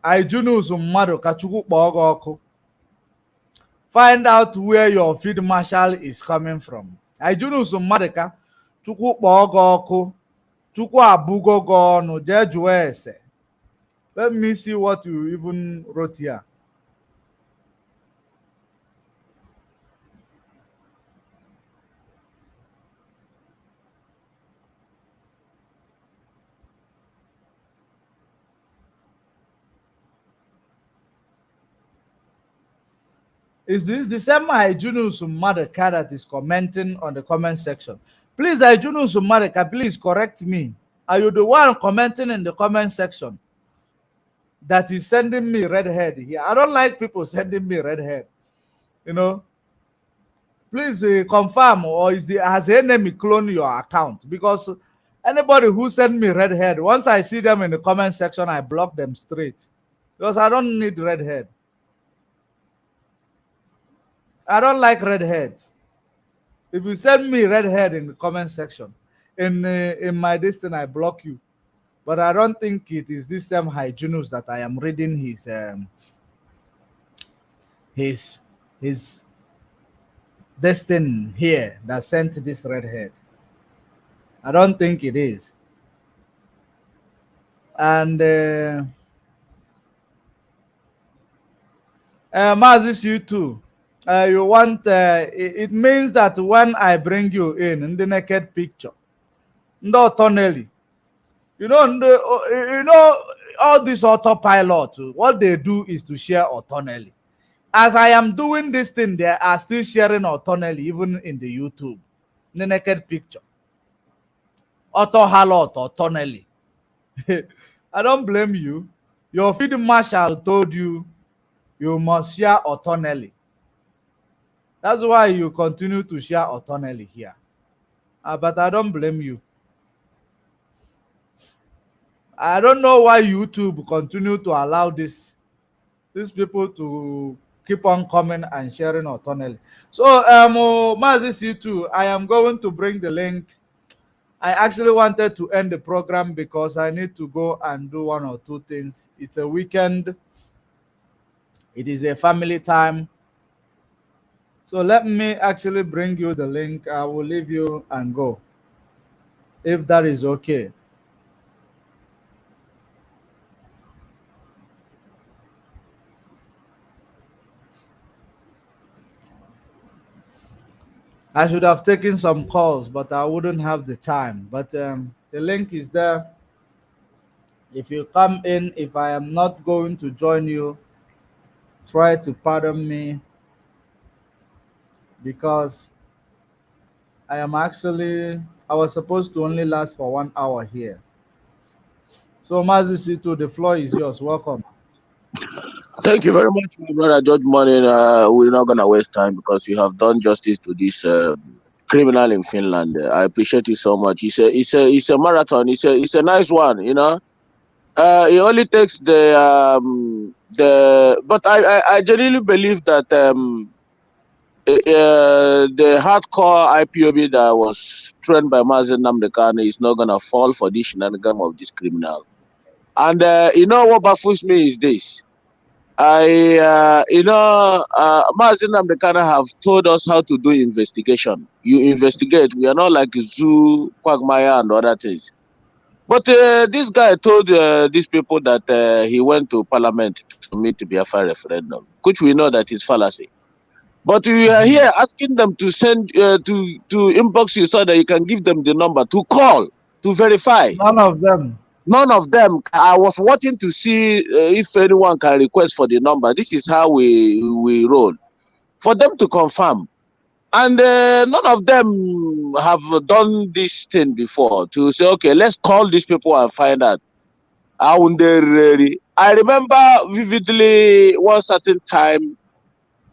Aijunu mmadụ ka Chukwu kpọọ gị ọkụ. Find out where your field marshal is coming from. Aijunu mmadụ ka Chukwu kpọọ gị ọkụ. Chukwu abụgo gị ọnụ jee jụọ ese. Let me see what you even wrote here. Is this the same Aijunu Madaka that is commenting on the comment section? Please, Aijunu Madaka, please correct me. Are you the one commenting in the comment section that is sending me red head here? I don't like people sending me red head. You know, please confirm, or has the enemy cloned your account? Because anybody who send me red head, once I see them in the comment section, I block them straight. Because I don't need red head. I don't like red heads. If you send me red head in the comment section, in my distance, I block you. But I don't think it is this same Hyginus that I am reading his destiny here that sent this red head. I don't think it is. And Mazis, you too. You want it means that when I bring you in the naked picture, no tunnel. You know all this autopilot. What they do is to share autonomy. As I am doing this thing, they are still sharing autonomy even in the YouTube, the naked picture. Auto halot autonomy. I don't blame you. Your field marshal told you you must share autonomy. That's why you continue to share autonomy here. But I don't blame you. I don't know why YouTube continue to allow these people to keep on coming and sharing autonomy. So, Mazis, you too. I am going to bring the link. I actually wanted to end the program because I need to go and do one or two things. It's a weekend. It is a family time. So let me actually bring you the link. I will leave you and go, if that is okay. I should have taken some calls, but I wouldn't have the time. But the link is there. If you come in, if I am not going to join you, try to pardon me because I was supposed to only last for 1 hour here. So Mazisitu, the floor is yours. Welcome. Thank you very much, my brother George Morning. We're not gonna waste time because you have done justice to this criminal in Finland. I appreciate it so much. It's a marathon. It's a nice one. It only takes the. But I genuinely believe that the hardcore IPOB that was trained by Mazen Namdekane is not gonna fall for this shenanigan of this criminal. And what baffles me is this. Mazin Amdekana have told us how to do investigation. You investigate. We are not like zoo, quagmire, and other things. But this guy told these people that he went to parliament to submit to Biafra referendum, which we know that is fallacy. But we are here asking them to send to inbox you so that you can give them the number to call to verify. None of them. None of them. I was watching to see if anyone can request for the number. This is how we roll. For them to confirm. And none of them have done this thing before to say, okay, let's call these people and find out. How they really. I remember vividly one certain time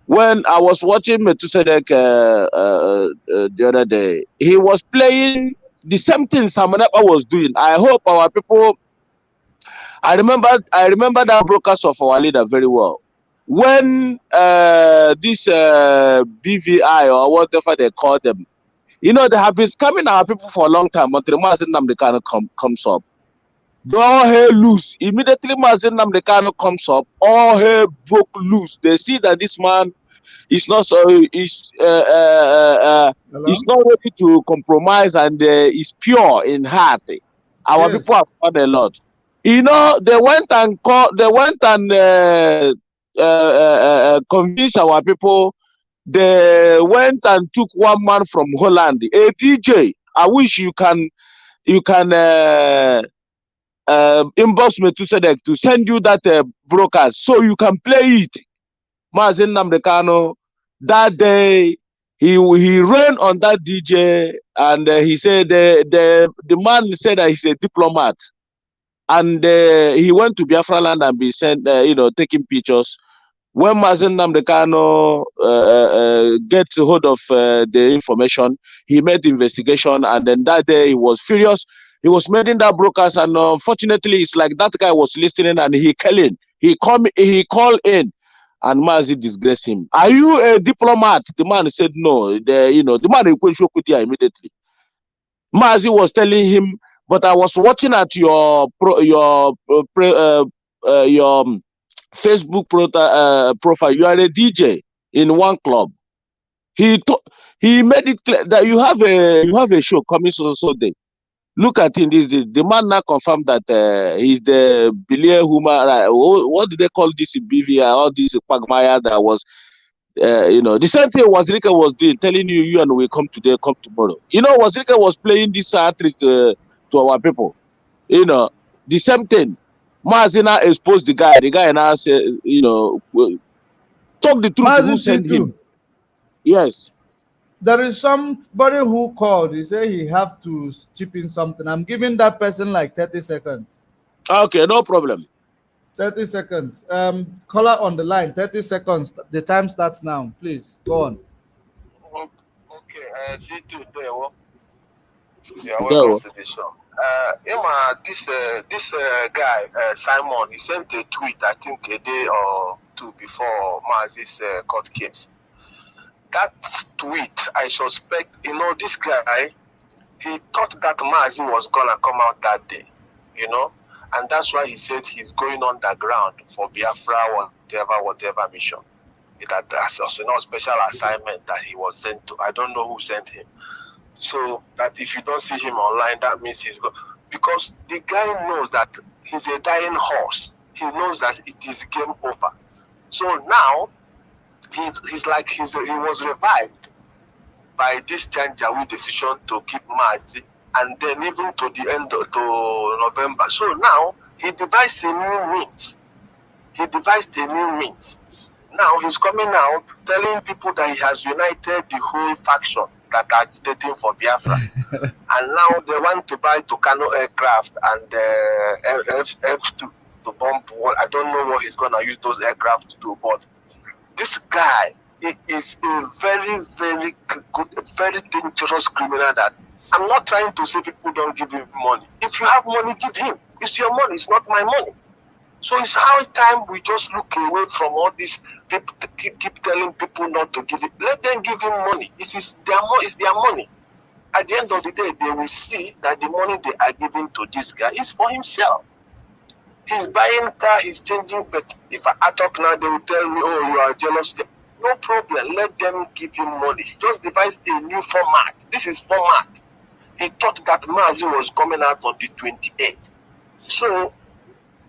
when I was watching Metusedek the other day. He was playing the same thing Samanapa was doing. I hope our people. I remember that broadcast of our leader very well. When this BVI or whatever they call them, they have been scamming our people for a long time until Mazin Namdekano comes up. All hell loose. Immediately Mazin Namdekano comes up, all hell broke loose. They see that this man is not so Hello? he's not ready to compromise and is pure in heart. Our Yes. people have done a lot. They went and convinced our people. They went and took one man from Holland, a DJ. I wish you can inbox me to send you that broadcast so you can play it. Mazin Namdekano, that day he ran on that DJ and he said the man said that he's a diplomat and he went to Biafra land and be sent taking pictures. When Mazin Namdekano gets hold of the information, he made the investigation and then that day he was furious. He was making that broadcast and unfortunately it's like that guy was listening and he called in and Mazi disgraced him. Are you a diplomat? The man said no. The man requested immediately. Mazi was telling him, but I was watching at your Facebook profile. You are a DJ in one club. He made it clear that you have a show coming so day. Look at him. The man now confirmed that he's the Bilia Huma. What do they call this in BVI? All this Pagmaya that was, the same thing Wazirika was doing, telling you and we come today, come tomorrow. Wazirika was playing this trick to our people. The same thing. Mazina exposed the guy. The guy now said, talk the truth. Who sent him? Mazisitu, Yes. there is somebody who called. He said he have to chip in something. I'm giving that person like 30 seconds. Okay, no problem. 30 seconds. Caller on the line. 30 seconds. The time starts now. Please go on. Okay, see you there. Yeah, There welcome we to the show. Emma, this guy Simon, he sent a tweet I think a day or two before Mazi's court case. That tweet, I suspect, this guy, he thought that Mazi was gonna come out that day, and that's why he said he's going underground for Biafra, whatever mission. That's also not special assignment that he was sent to. I don't know who sent him. So that if you don't see him online, that means he's gone. Because the guy knows that he's a dying horse. He knows that it is game over. So now, he was revived. by this Janjaweed decision to keep Mazi, and then even to the end to November. So now he devised a new means. Now he's coming out telling people that he has united the whole faction that are agitating for Biafra. And now they want to buy Tucano aircraft and F2 to bomb. I don't know what he's going to use those aircraft to do, but this guy is a very, very good, very dangerous criminal that I'm not trying to say people don't give him money. If you have money, give him. It's your money, it's not my money. So it's high time we just look away from all these people keep telling people not to give it. Let them give him money. It's their money. At the end of the day, they will see that the money they are giving to this guy is for himself. He's buying car, he's changing, but if I talk now, they will tell me, oh, you are jealous. No problem, let them give him money. He just devised a new format. This is format. He thought that Mazi was coming out on the 28th. So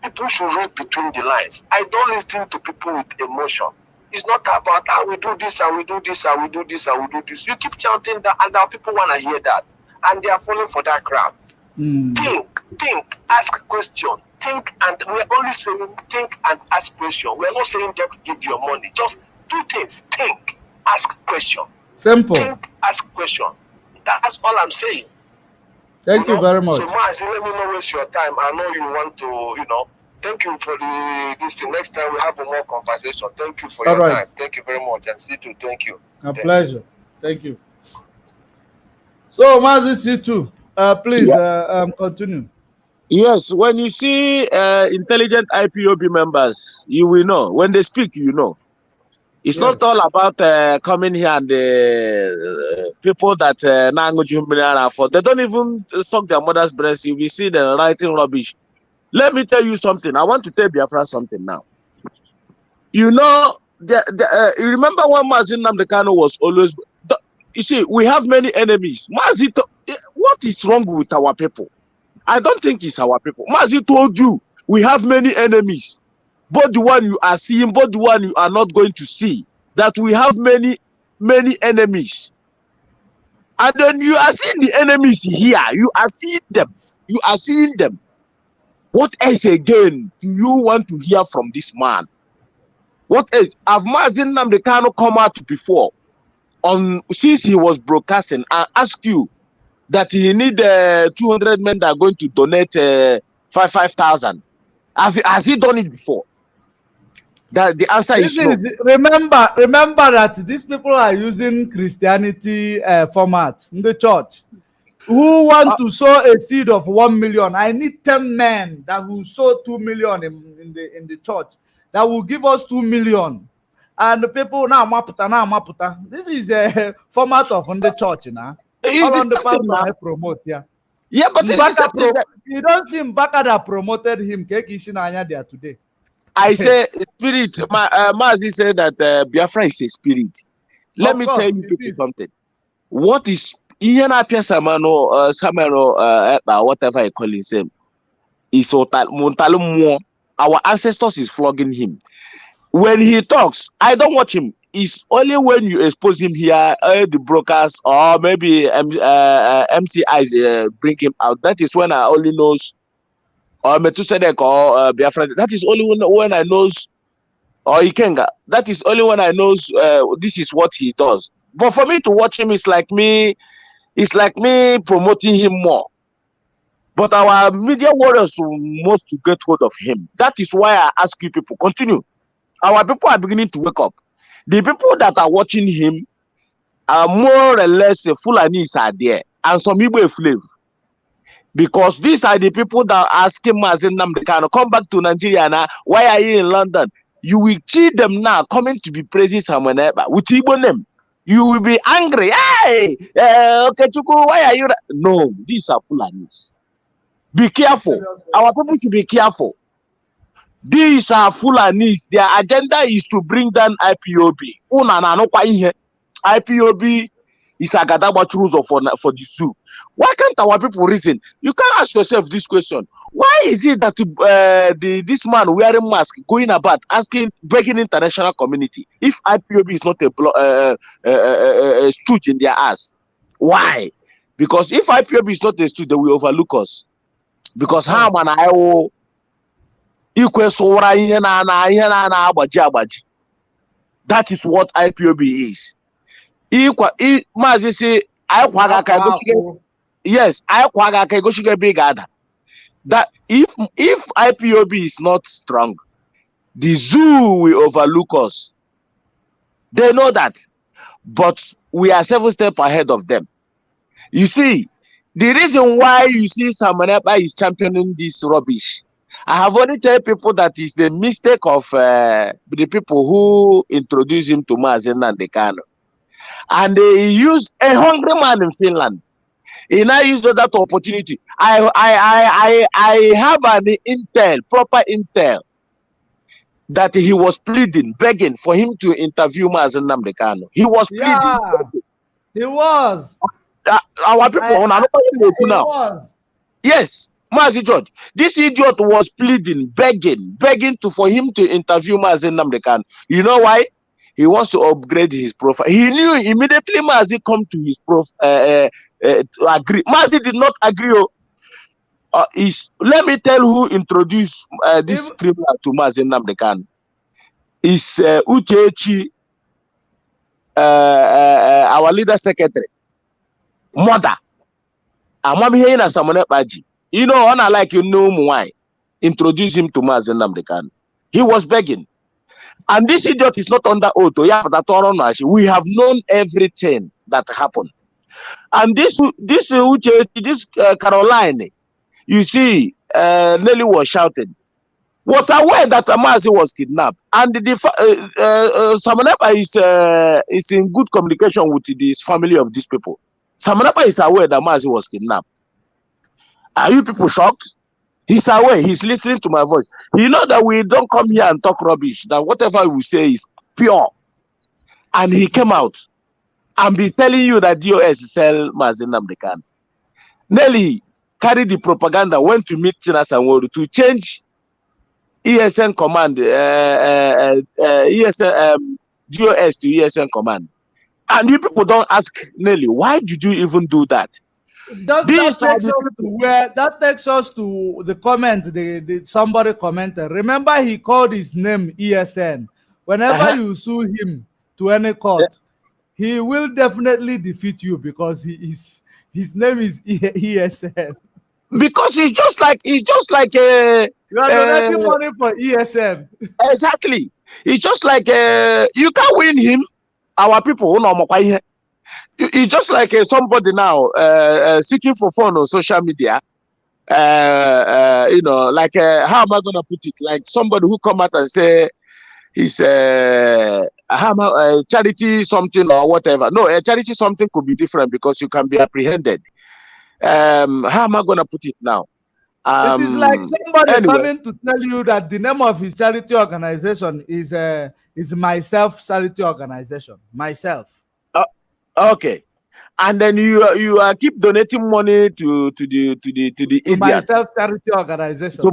people should read between the lines. I don't listen to people with emotion. It's not about how we do this, how we do this, how we do this, how we do this. You keep chanting that, and our people want to hear that. And they are falling for that crowd. Think, ask question. Think, and we're only saying think and ask question. We're not saying just give your money. Just do things. Think, ask question. Simple. Think, ask question. That's all I'm saying. Thank you very much. So, Mazi, let me not waste your time. I know you want to, thank you for this thing. Next time we have a more conversation. Thank you for your time. Thank you very much. And see you. Thank you. Pleasure. Thank you. So, Mazi C2, please continue. Yes, when you see intelligent IPOB members, you will know. When they speak, you know. It's not all about coming here and people that they don't even suck their mother's breast. You will see them writing rubbish. Let me tell you something. I want to tell Biafra something now. You know, you remember when Mazin Namdekano was always... You see, we have many enemies. Mazito, what is wrong with our people? I don't think it's our people. Mazi told you we have many enemies. Both the one you are seeing, both the one you are not going to see. That we have many enemies. And then you are seeing the enemies here. You are seeing them. You are seeing them. What else again do you want to hear from this man? What else? Have Mazin Namdekano come out before since he was broadcasting and ask you that he need 200 men that are going to donate 5,000. Has he done it before? That the answer is no. Remember that these people are using Christianity format in the church. Who want to sow a seed of 1 million? I need 10 men that will sow 2 million in the church. That will give us 2 million. And the people now maputa. This is a format of the church now. All on the pastor promote, yeah. Yeah, but you don't see Mbaka that promoted him. There today. I say spirit. Mazi said that Biafra is a spirit. Let me tell you people something. What is Samano, whatever I call him, is our ancestors is flogging him. When he talks, I don't watch him. It's only when you expose him here, the brokers or maybe MCIs bring him out. That is when I only knows, or Metusedek or Biafra. That is only when I knows, or Ikenga. That is only when I knows this is what he does. But for me to watch him, it's like me promoting him more. But our media warriors must to get hold of him. That is why I ask you people, continue. Our people are beginning to wake up. The people that are watching him are more or less Fulanis are there, and some Igbo flavor. Because these are the people that are asking Mazin Namdekano, come back to Nigeria now. Why are you in London? You will see them now coming to be praising someone with Igbo name. You will be angry. Hey, okay, Chuku, why are you? No, these are Fulanis. Be careful. Our people should be careful. These are Fulanis. Their agenda is to bring down IPOB. IPOB It's a Gadaba rules for the zoo. Why can't our people reason? You can ask yourself this question. Why is it that this man wearing mask going about asking, begging international community if IPOB is not a stooge in their ass? Why? Because if IPOB is not a stooge, they will overlook us. Because how man I will that is what IPOB is. Yes, that if IPOB is not strong, the zoo will overlook us. They know that, but we are 7 steps ahead of them. You see, the reason why you see Samanepa is championing this rubbish, I have only told people that is the mistake of the people who introduced him to Mazen and Dekano. And they used a hungry man in Finland. He now used that opportunity. I have an intel, proper intel, that he was pleading, begging for him to interview Mazen Namdekano. He was pleading. Yeah, he was. Our people, was. Yes, Mazi George. This idiot was pleading, begging for him to interview Mazen Namdekano. You know why? He wants to upgrade his profile. He knew immediately Mazi come to his profile to agree. Mazi did not agree. Let me tell who introduced this criminal to Mazen Namdekano. It's Uchechi, our leader secretary, mother. You know, unlike you know why, introduce him to Mazen Namdekano. He was begging. And this idiot is not under oath. We have known everything that happened. And this Caroline, you see, Nelly was shouting, was aware that Amazi was kidnapped. And Samanepa is in good communication with this family of these people. Samanepa is aware that Amazi was kidnapped. Are you people shocked? He's aware. He's listening to my voice. You know that we don't come here and talk rubbish. That whatever we say is pure. And he came out and be telling you that DOS sell Mazen Namdekano. Nelly carried the propaganda, went to meet Tina Sanwo to change ESN command, DOS to ESN command. And you people don't ask Nelly, why did you even do that? That takes us to the comment somebody commented. Remember, he called his name ESN. Whenever you sue him to any court, he will definitely defeat you because his name is ESN. Because he's just like you are donating money for ESN. Exactly. It's just like you can't win him. Our people, it's just like somebody now seeking for fun on social media. You know, like how am I gonna put it? Like somebody who come out and say he's charity something or whatever. No, charity something could be different because you can be apprehended. How am I gonna put it now? It is like somebody coming to tell you that the name of his charity organization is Myself Charity Organization. Myself. Okay. And then you keep donating money to the idiot. Myself Charity Organization.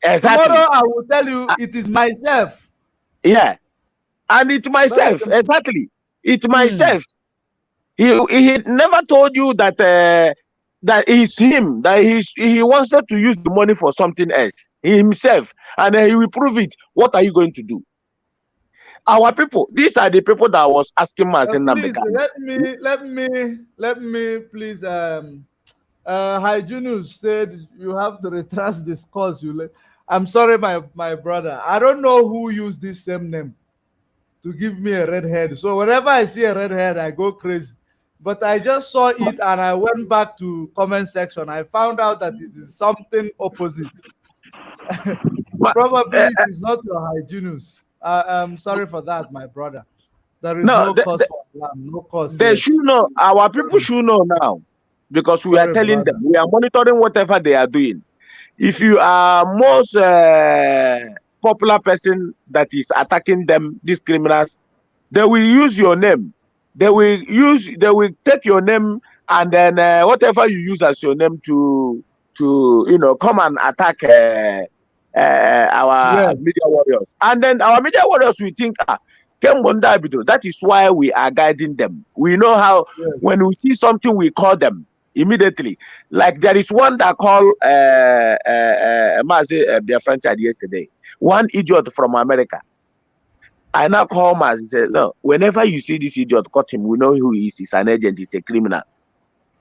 Exactly. Tomorrow I will tell you it is myself. Yeah. And it's myself. Exactly. It's myself. He never told you that that it's him, that he wanted to use the money for something else. Himself. And he will prove it. What are you going to do? Our people, these are the people that was asking Mazen Namdekano. Let me please Hygienus said you have to retract this cause. I'm sorry, my brother. I don't know who used this same name to give me a red head. So whenever I see a red head, I go crazy. But I just saw it and I went back to comment section. I found out that it is something opposite. Probably it is not your Hygienus. I'm sorry for that, my brother. There is no cause for alarm, no cause. They should know. Our people should know now, because we are telling them, we are monitoring whatever they are doing. If you are most popular person that is attacking them, these criminals, they will use your name They will take your name, and then whatever you use as your name to come and attack our Yes. media warriors. And then our media warriors will think, that is why we are guiding them. We know how, Yes. when we see something, we call them immediately. Like there is one that called their franchise yesterday. One idiot from America. I now call Maz and say, no, whenever you see this idiot, cut him. We know who he is. He's an agent. He's a criminal.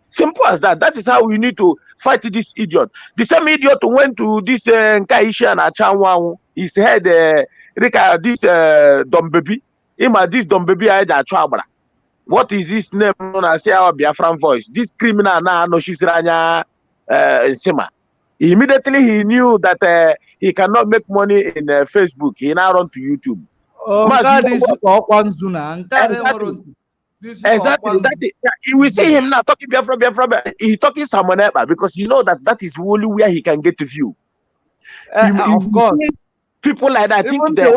Simple as that. That is how we need to fight this idiot. The same idiot went to this Nkaisha and Achanwa. He said, this dumb baby. This dumb baby I had trouble. What is his name? I say our Biafran voice. This criminal now, no, she's Ranya Sima. Immediately he knew that he cannot make money in Facebook. He now run to YouTube. Mas, you know Exactly. exactly. We see him now talking Biafra. He's talking someone else because you know that is only where he can get to view. Of course. People like that think they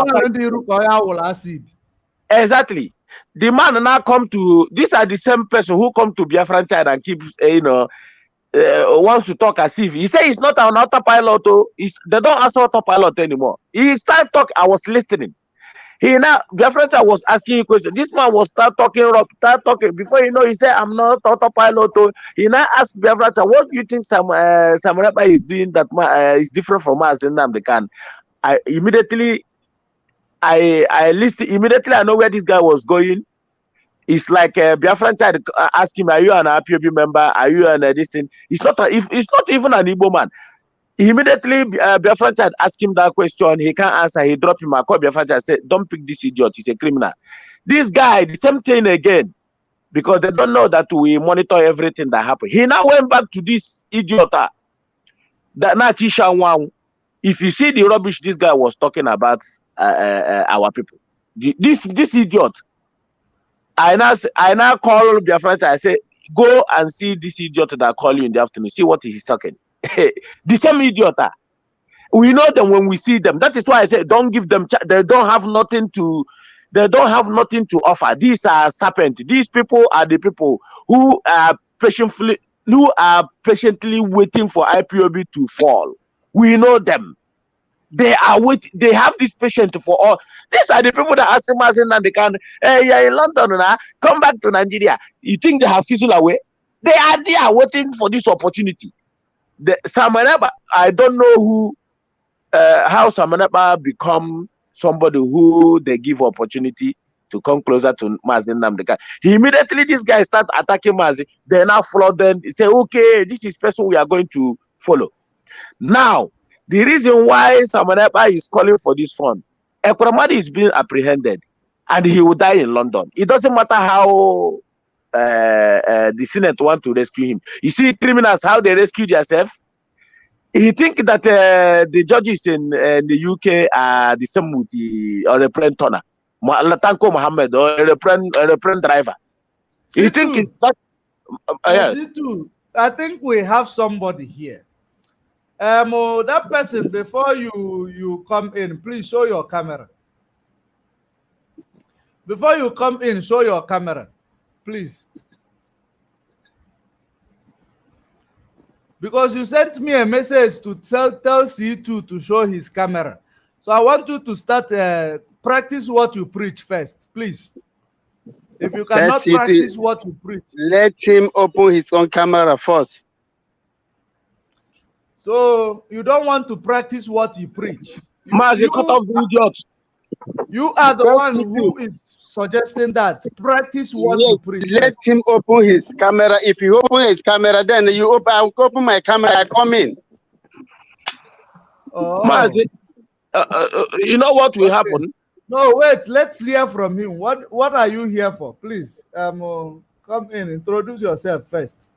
exactly. The man now come to, these are the same person who come to Biafran child and keep wants to talk as if he say he's not an autopilot. They don't ask autopilot anymore. He started talking. I was listening. He now, Biafran was asking a question. This man was start talking before you know. He said, "I'm not autopilot." He now asked Biafran, "What do you think some rapper is doing that is different from us in Namdekan?" I immediately listed. Immediately I know where this guy was going. It's like Biafran child ask him, "Are you an IPOB member? Are you an this thing?" It's not even an Igbo man. Immediately, Biafran child asked him that question. He can't answer. He dropped him. I called Biafran child, said, "Don't pick this idiot. He's a criminal." This guy, the same thing again, because they don't know that we monitor everything that happens. He now went back to this idiot. That Natisha Wang. If you see the rubbish this guy was talking about our people, this idiot. I now call Biafran child. I say, "Go and see this idiot that call you in the afternoon. See what he's talking." The same idiot. We know them when we see them. That is why I say don't give them. They don't have nothing to. They don't have nothing to offer. These are serpents. These people are the people who are patiently waiting for IPOB to fall. We know them. They are waiting. They have this patience for all. These are the people that ask them and they can. Hey, you're in London now. Come back to Nigeria. You think they have fizzled away? They are there waiting for this opportunity. Samanaba, I don't know who, how Samanaba become somebody who they give opportunity to come closer to Mazin Namdeka. Immediately this guy start attacking Mazin. They now flood them. Say, okay, this is person we are going to follow. Now, the reason why Samanaba is calling for this fund, Ekramadi is being apprehended and he will die in London. It doesn't matter how the Senate want to rescue him. You see criminals, how they rescue themselves. He think that the judges in the UK are the same with the reprint turner, Latanko Mohammed, or a reprint driver. You think it's that? Yes. I think we have somebody here. That person, before you come in, please show your camera. Before you come in, show your camera, please. Because you sent me a message to tell C2 to show his camera. So I want you to start practice what you preach first, please. If you cannot practice what you preach, let him open his own camera first. So you don't want to practice what you preach. You are the one who is suggesting that. Practice what you preach. Let him open his camera. If you open his camera, then I'll open my camera. I come in. Oh. You know what will happen? No, wait. Let's hear from him. What are you here for? Please, come in. Introduce yourself first.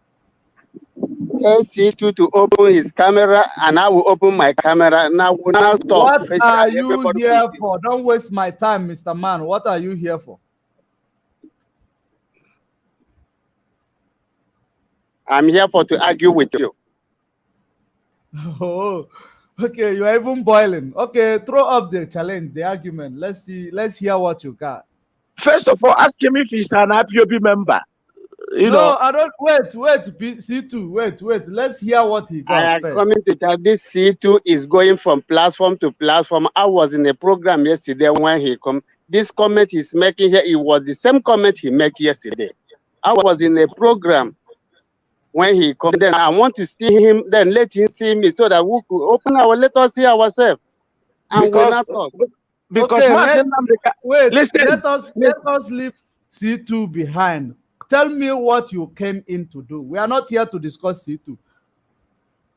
Tell C2 to open his camera, and I will open my camera. Now we'll now talk. What are you here for? Don't waste my time, Mr. Man. What are you here for? I'm here to argue with you. Oh, okay. You are even boiling. Okay, throw up the challenge, the argument. Let's see. Let's hear what you got. First of all, ask him if he's an IPOB member. You No, know, I don't. Wait, C2. Wait. Let's hear what he I got am first. coming to tell this C2 is going from platform to platform. I was in a program yesterday when he come. This comment he's making here, it was the same comment he made yesterday. I was in a program when he come. Then I want to see him. Then let him see me so that we could let us see ourselves. And we'll because not talk. because Okay, listen, let us leave C2 behind. Tell me what you came in to do. We are not here to discuss C2.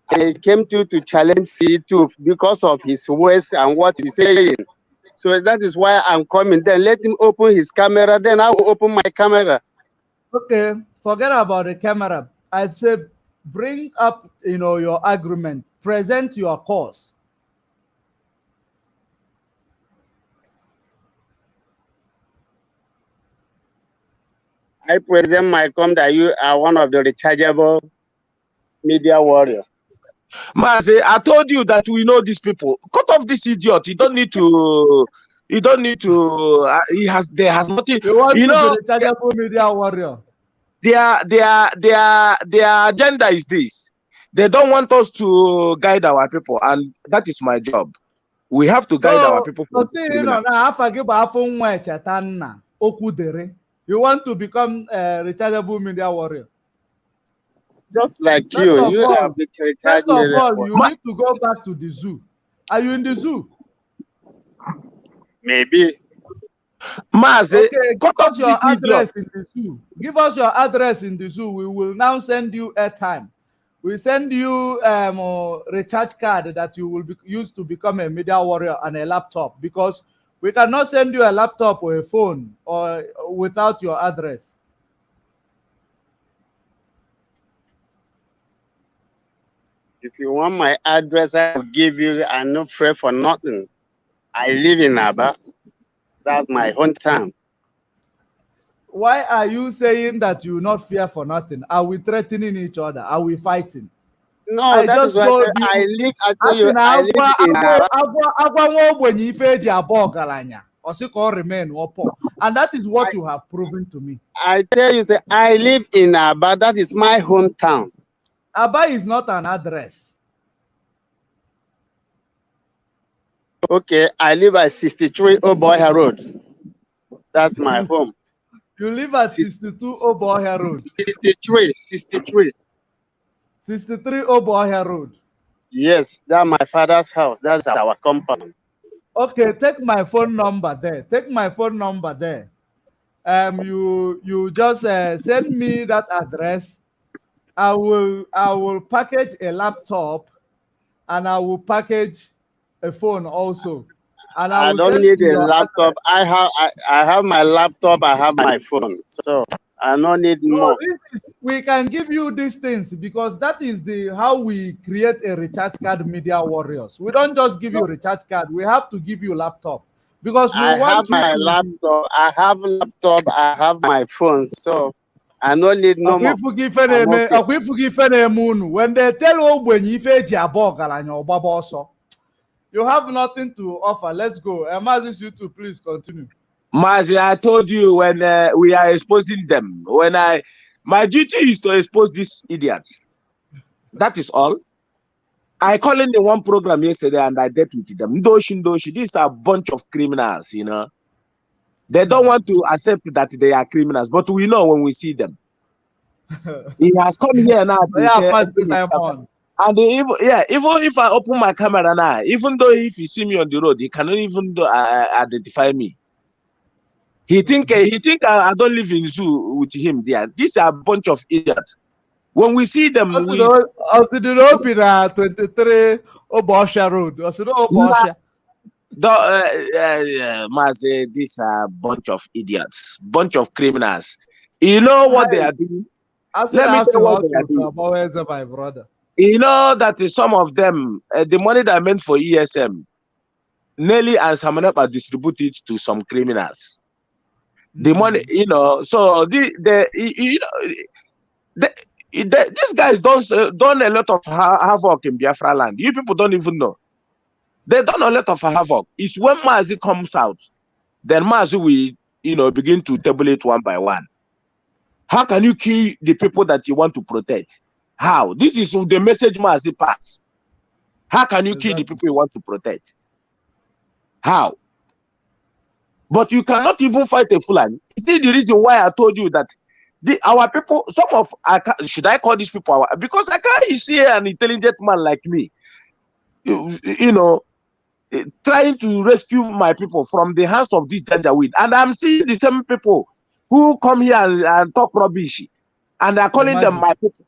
I came to challenge C2 because of his words and what he's saying. So that is why I'm coming. Then let him open his camera. Then I will open my camera. Okay, forget about the camera. I'd say bring up, your argument. Present your cause. I present my come that you are one of the rechargeable media warriors. Mazi, I told you that we know these people. Cut off this idiot. You don't need to. You don't need to. There has nothing. You want You to know, be the rechargeable media warrior. Their agenda is this. They don't want us to guide our people, and that is my job. We have to guide our people from criminals. You want to become a rechargeable media warrior. Just like First you, of you all, have the recharge media warrior. you need to go back to the zoo. Are you in the zoo? Maybe. Mazi, Okay, cut give off us your this address idiot. in the zoo. Give us your address in the zoo. We will now send you airtime. We send you a recharge card that you will use to become a media warrior and a laptop, because we cannot send you a laptop or a phone or without your address. If you want my address, I will give you. I'm not afraid for nothing. I live in Aba. That's my hometown. Why are you saying that you not fear for nothing? Are we threatening each other? Are we fighting? No, that is why I say I live. I tell you, I live in Aba. And that is what you have proven to me. I tell you, say I live in Aba. That is my hometown. Aba is not an address. Okay, I live at 63 Oboya Road. That's my home. You live at 62 Oboya Road. 63. 63 Oboya Road. Yes, that's my father's house. That's our compound. Okay, take my phone number there. You just send me that address. I will package a laptop, and I will package a phone also. And I don't need a laptop. I have my laptop. I have my phone. So I don't need more. We can give you these things because that is how we create a recharge card media warriors. We don't just give you a recharge card. We have to give you a laptop because we want you my laptop. I have laptop. I have my phone. So I don't need no more. When they tell you have nothing to offer. Let's go. Mazis, you two, please continue. Mazi, I told you when we are exposing them. My duty is to expose these idiots. That is all. I called in the one program yesterday and I dealt with them. Ndoshi, these are a bunch of criminals, you know. They don't want to accept that they are criminals, but we know when we see them. He has come here now. And even if I open my camera now, even though if you see me on the road, he cannot even identify me. He think I don't live in zoo with him there. These are a bunch of idiots. When we see them, I see the open 23 Obosha Road. I see the Obosha. Mazi, these are a bunch of idiots, bunch of criminals. You know what they are doing? Let me tell you what they are doing. My brother. You know that some of them, the money that I meant for ESM, Nelly and Samanep are distributed to some criminals. The money, you know, so these guys done a lot of havoc in Biafra land. You people don't even know. They done a lot of havoc. It's when Mazi comes out, then Mazi will begin to table it one by one. How can you kill the people that you want to protect? How? This is the message Mazi pass. How can you kill the people you want to protect? How? But you cannot even fight a Fulani. See the reason why I told you that our people, should I call these people because I can't see an intelligent man like me, trying to rescue my people from the hands of this Janjaweed. And I'm seeing the same people who come here and talk rubbish, and they're calling them my people.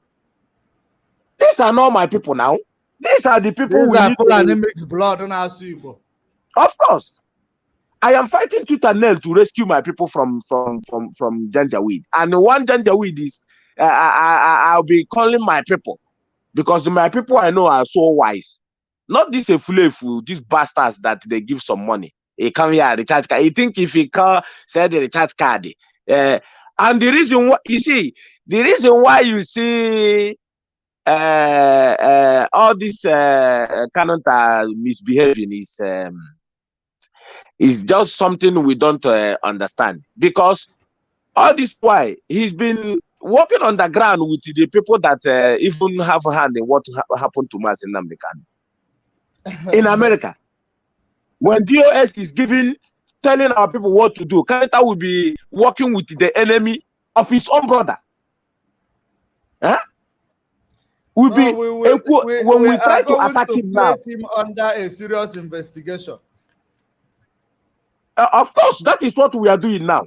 These are not my people now. These are the people we need to mix blood on our soup. Of course. I am fighting tooth and nail to rescue my people from Janjaweed. And one Janjaweed is I'll be calling my people, because my people I know are so wise. Not this fool, these bastards that they give some money. He come here, recharge card. He think if he say the recharge card. And the reason why you see all this canon misbehaving is just something we don't understand, because all this why he's been working on the ground with the people that even have a hand in what happened to Mazi Nnamdi Kanu in America. When DOS is telling our people what to do, Canada will be working with the enemy of his own brother. Huh? When we try to attack him now, him under a serious investigation. Of course, that is what we are doing now,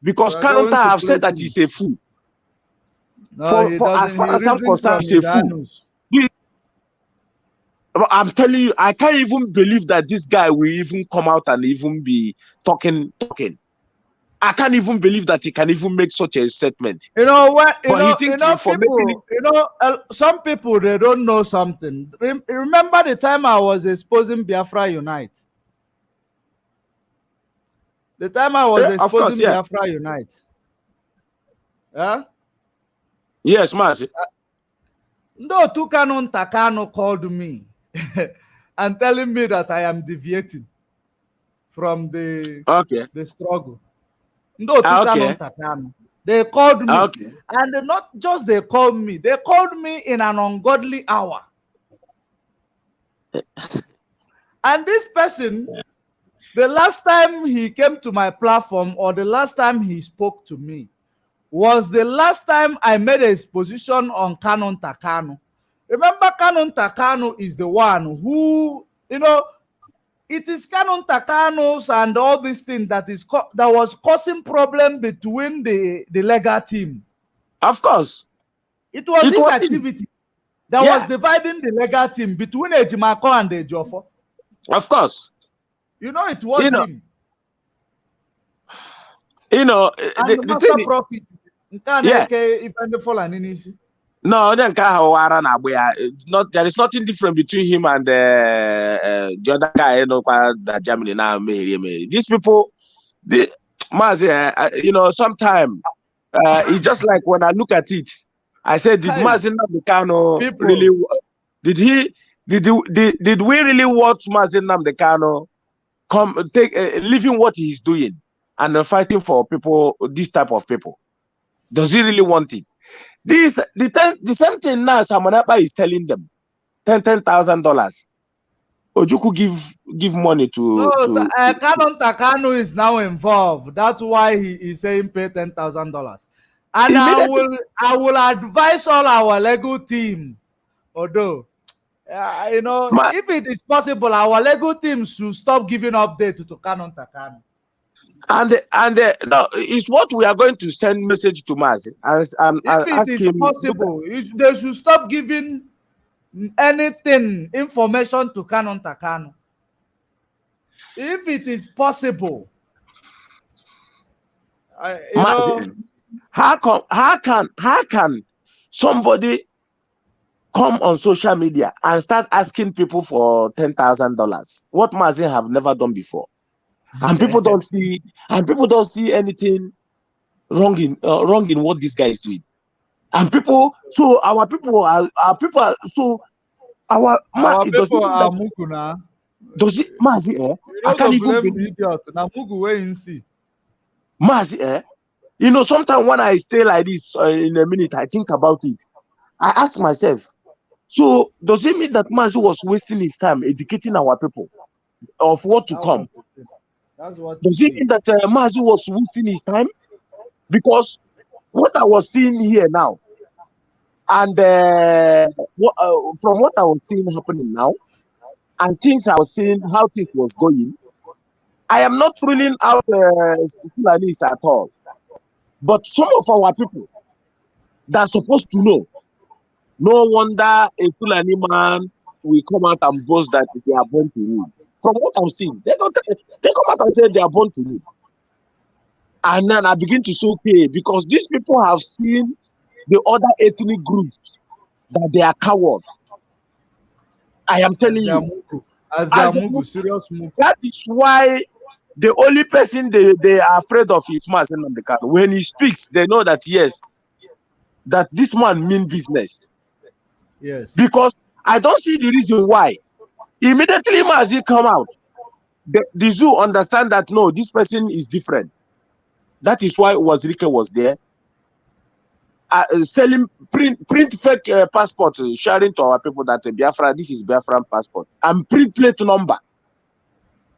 because Canada have said that he's a fool. No, as far as I'm concerned, he's a fool. I'm telling you, I can't even believe that this guy will even come out and even be talking. I can't even believe that he can even make such a statement. You know what? Some people, they don't know something. Remember the time I was exposing Biafra Unite? The time I was exposing Biafra Unite. Yeah? Yes, Mazi. No, Tukanon Takano called me and telling me that I am deviating from the struggle. No, Tukanon Takano. They called me. And not just they called me in an ungodly hour. And this person, the last time he came to my platform, or the last time he spoke to me, was the last time I made an exposition on Canon Takano. Remember, Canon Takano is the one who, it is Canon Takano's and all these things that was causing problem between the legal team. Of course. It was his activity that was dividing the legal team between Ejimako and Ejiofor. Of course. It was him. The master prophet. No, there is nothing different between him and the other guy, that Germany now. These people, sometimes it's just like when I look at it, I said, did Mazi Nnamdi Kanu really? Did we really watch Mazi Nnamdi Kanu leaving what he's doing and fighting for people, this type of people? Does he really want it? The same thing now Samanapa is telling them, $10,000. Ojukwu give money to. No, Canon Takano is now involved. That's why he is saying pay $10,000. And I will advise all our legal team, although if it is possible, our legal team should stop giving update to Canon Takano. And no, it's what we are going to send message to Mazi and if it is possible, they should stop giving information to Canon Takano. If it is possible, how can somebody come on social media and start asking people for $10,000? What Mazi have never done before. And people don't see anything wrong in what this guy is doing. And our people are Mukuna. Does it Mazi? I can't even believe idiot. Na Mugu wey in see. Mazi, you know, sometimes when I stay like this in a minute, I think about it. I ask myself, so does it mean that Mazi was wasting his time educating our people of what to come? That's what Does it it is. mean that Mazi was wasting his time? Because what I was seeing here now, and from what I was seeing happening now, and things I was seeing how things was going, I am not ruling out Fulanis at all. But some of our people that are supposed to know, no wonder a Fulani man will come out and boast that they are born to rule. From what I'm seeing, they come out and say they are born to rule. And then I begin to say, okay, because these people have seen the other ethnic groups that they are cowards. I am telling you. As they are Mugu, serious Mugu. That is why the only person they are afraid of is Mazen Namdekan. When he speaks, they know that yes, that this man mean business. Yes. Because I don't see the reason why. Immediately Mazi come out, the zoo understand that no, this person is different. That is why Wazirike was there. Selling print fake passport, sharing to our people that Biafra, this is Biafran passport, and print plate number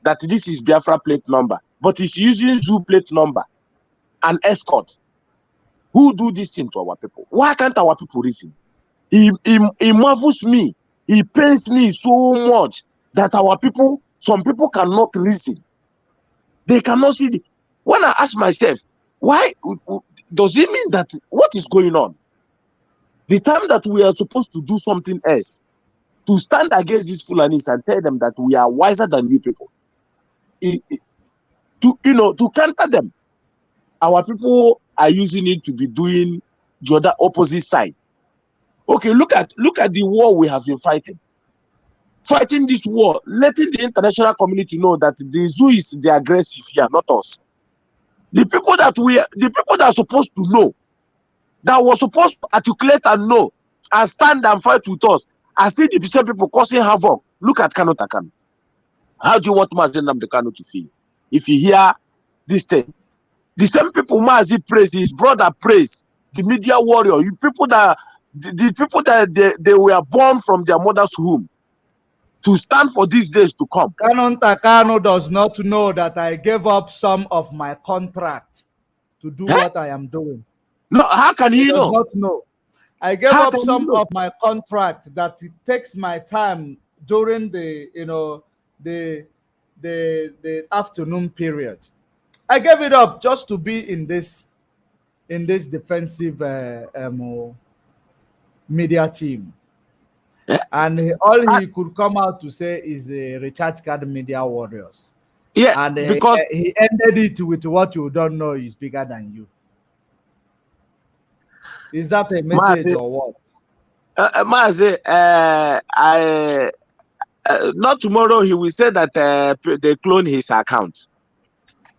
that this is Biafra plate number, but it's using zoo plate number and escort. Who do this thing to our people? Why can't our people reason? He marvels me. He pains me so much that our people, some people cannot reason. They cannot see the. When I ask myself, why does it mean that what is going on? The time that we are supposed to do something else, to stand against these Fulanis and tell them that we are wiser than you people, to counter them, our people are using it to be doing the other opposite side. Okay, look at the war we have been fighting. Fighting this war, letting the international community know that the zoo is the aggressive here, not us. The people that are supposed to know, that were supposed to articulate and know, and stand and fight with us, are still the same people causing havoc. Look at Kano Takano. How do you want Mazen Namdekano to feel if you hear this thing? The same people Mazi praise, his brother praise, the media warrior, you people that the people that they were born from their mother's womb to stand for these days to come. Canon Takano does not know that I gave up some of my contract to do what I am doing. No, how can he know? Does not know. I gave up some of my contract that it takes my time during the the afternoon period. I gave it up just to be in this defensive media team. And all he could come out to say is a recharge card media warriors. Yeah, and because he ended it with what you don't know is bigger than you. Is that a message or what? Mazi, not tomorrow he will say that they clone his account.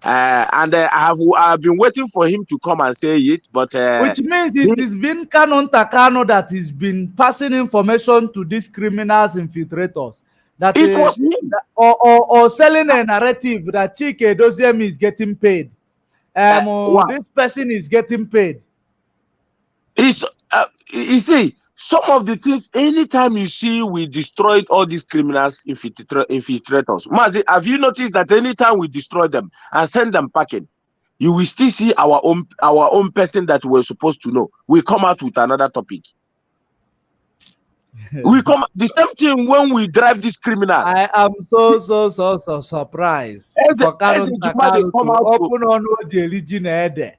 And I've been waiting for him to come and say it, but which means it has been Canon Takano that has been passing information to these criminals infiltrators that it was him. or selling a narrative that Chike Doziem is getting paid. This person is getting paid. It's you see, some of the things, anytime you see we destroyed all these criminals infiltrators, Mazi, have you noticed that anytime we destroy them and send them packing, you will still see our own person that we're supposed to know. We come out with another topic. We come the same thing when we drive this criminal. I am so surprised for Canon Takano to open on Ojeli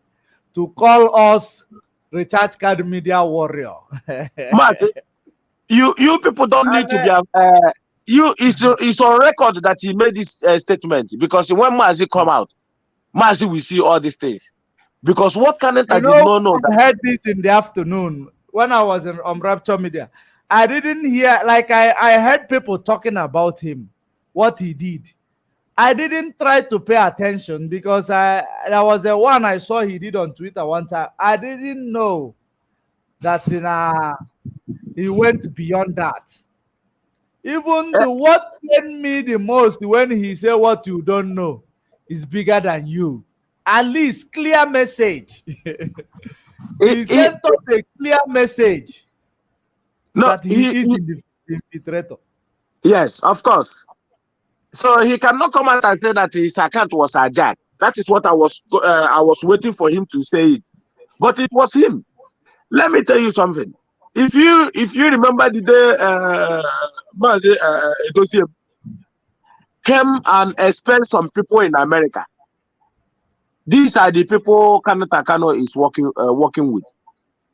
to call us recharge card media warrior. Mazi, you people don't need to be it's on record that he made this statement, because when Mazi come out, Mazi will see all these things. Because what Canada did not know that I heard this in the afternoon when I was on Rapture Media. I didn't hear, like I heard people talking about him, what he did. I didn't try to pay attention because there was a one I saw he did on Twitter one time. I didn't know that he went beyond that. Even what pained me the most when he said what you don't know is bigger than you. At least clear message. He he sent us a clear message no that he is in the infiltrator. yes, of course. So he cannot come out and say that his account was hijacked. That is what I was waiting for him to say it, but it was him. Let me tell you something. If you remember the day Mazi Edozie came and expelled some people in America, these are the people Kano Takano is working with.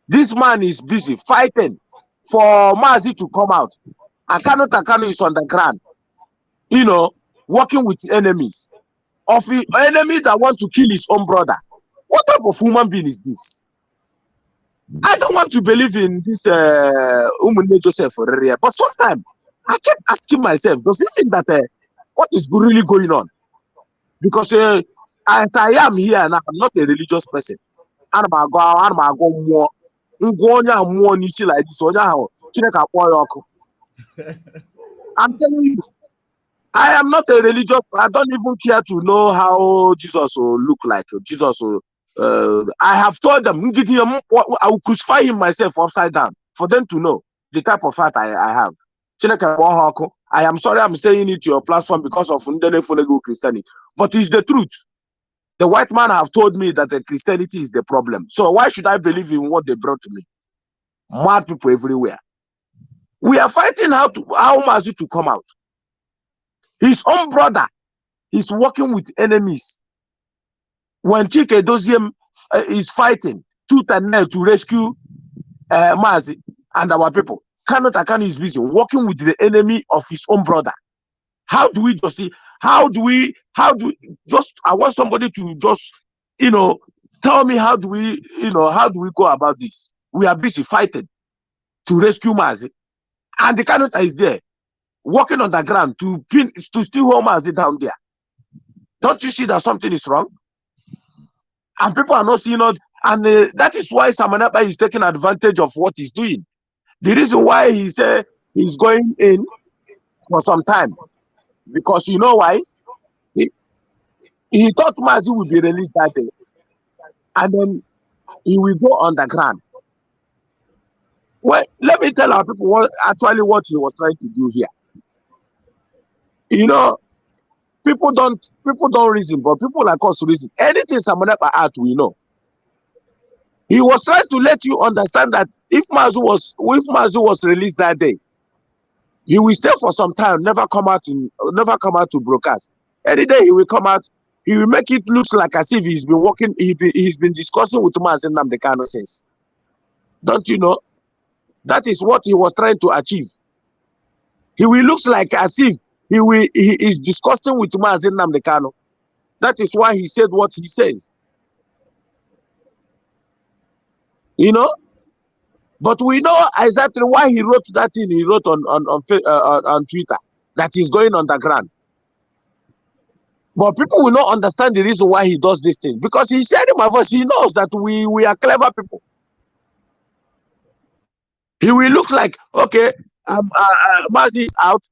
This man is busy fighting for Mazi to come out, and Kano Takano is on the ground, working with enemies of the enemy that want to kill his own brother. What type of human being is this? I don't want to believe in this Umune Joseph Orere, but sometimes I kept asking myself, does it mean that what is really going on? Because as I am here now, I'm not a religious person. I'm go more. Like this. I'm telling you, I am not a religious. I don't even care to know how Jesus will look like. Jesus will. I have told them I will crucify him myself upside down for them to know the type of heart I have. I am sorry I'm saying it to your platform because of Christianity, but it's the truth. The white man have told me that the Christianity is the problem. So why should I believe in what they brought to me? Mad people everywhere. We are fighting how Mazi to come out. His own brother is working with enemies. When Chike Doziem is fighting tooth and nail to rescue Mazi and our people, Kano Takano is busy working with the enemy of his own brother. How do we I want somebody to just, tell me how do we go about this? We are busy fighting to rescue Mazi, and the Kano is there working on the ground to still hold Mazi down there. Don't you see that something is wrong? And people are not seeing it, and that is why Samanapa is taking advantage of what he's doing. The reason why he said he's going in for some time, because you know why? He thought Mazi would be released that day, and then he will go underground. Well, let me tell our people what he was trying to do here. People don't reason, but people like us reason. Anything Samanapa art, we know. He was trying to let you understand that if Mazi was released that day, he will stay for some time, never come out to broadcast. Any day he will come out, he will make it look like as if he's been working, he's been discussing with Mazi Nnamdi Kanu since. Don't you know? That is what he was trying to achieve. He will look like as if he is discussing with Mazi Nnamdi Kanu. That is why he said what he says. But we know exactly why he wrote that thing he wrote on Twitter, that he's going underground. But people will not understand the reason why he does this thing, because he said in my voice, he knows that we are clever people. He will look like, okay, Mazi is out,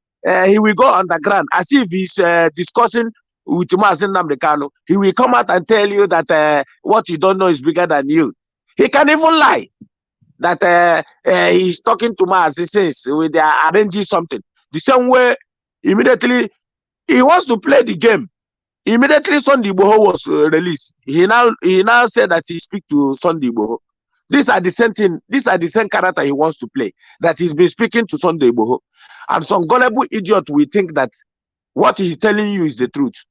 he will go underground as if he's discussing with Mazi Nnamdi Kanu. He will come out and tell you that what you don't know is bigger than you. He can even lie that he's talking to Mazi since they are arranging something. The same way, immediately, he wants to play the game. Immediately Sunday Igboho was released. He now said that he speak to Sunday Igboho. These are the same thing. These are the same character he wants to play. That he's been speaking to Sunday Igboho, and some gullible idiot will think that what he's telling you is the truth,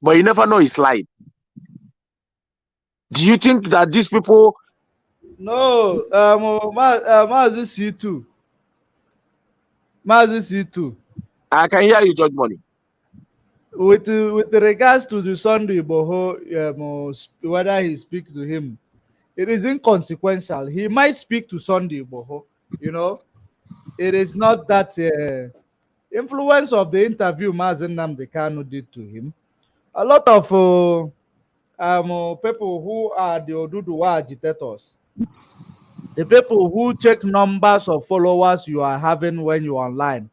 but you never know he's lying. Do you think that these people? No, Mazi C2. Mazi C2. I can hear you, Judge Money. With regards to the Sunday Igboho, whether he speaks to him, it is inconsequential. He might speak to Sunday Igboho, It is not that influence of the interview Mazi Nnamdi Kanu did to him. A lot of people who are the Oduduwa agitators, the people who check numbers of followers you are having when you're online,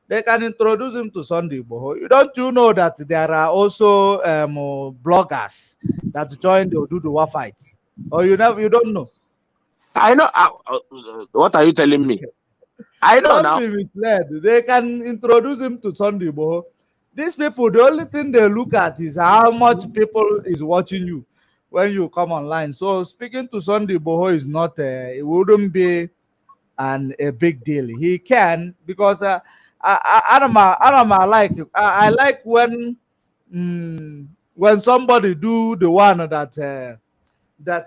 They can introduce him to Sunday Igboho. Don't you know that there are also bloggers that join the Oduduwa fight? Or you don't know? I know. What are you telling me? I know Don't now. be misled. They can introduce him to Sunday Igboho. These people, the only thing they look at is how much people is watching you when you come online. So speaking to Sunday Igboho is not, it wouldn't be a big deal. He can, because I like when somebody do the one that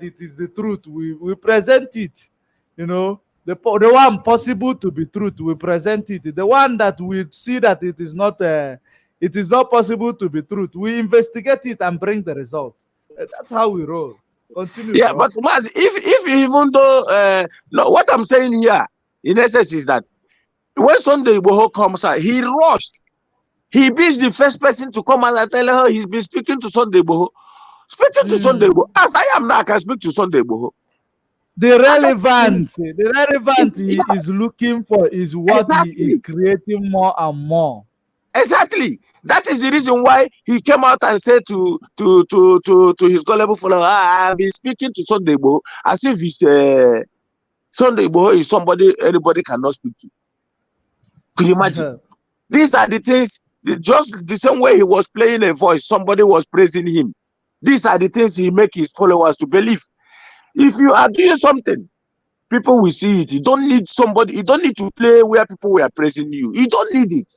it is the truth. We present it, the one possible to be truth. We present it. The one that we see that it is not possible to be truth. We investigate it and bring the result. That's how we roll. Continue, Yeah, bro. but Maz, if even though no, what I'm saying here in essence is that when Sunday Igboho comes out, he rushed. He is the first person to come out and tell her he's been speaking to Sunday Igboho. Speaking to Sunday Igboho. As I am now, I can speak to Sunday Igboho. The relevant he is looking for is what he is Exactly. creating more and more. Exactly. That is the reason why he came out and said to his gullible follower, I've been speaking to Sunday Igboho as if he's Sunday Igboho is somebody anybody cannot speak to. Could you imagine? These are the things, just the same way he was playing a voice, somebody was praising him. These are the things he make his followers to believe. If you are doing something, people will see it. You don't need somebody, you don't need to play where people were praising you. You don't need it.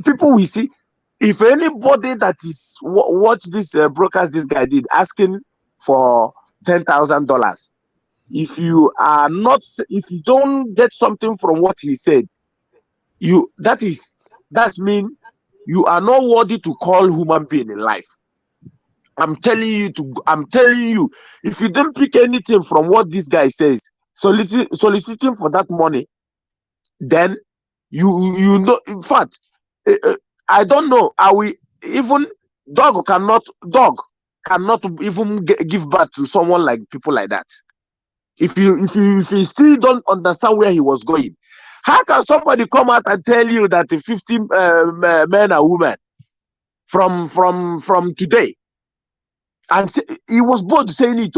People will see. If anybody that is watch this broadcast this guy did asking for $10,000, if you don't get something from what he said, that means you are not worthy to call human being in life. I'm telling you, if you don't pick anything from what this guy says, soliciting for that money, then you know. In fact, I don't know. Are we even dog cannot even give birth to someone like people like that? If you still don't understand where he was going, how can somebody come out and tell you that the 50 men and women from today, and he was bold saying it.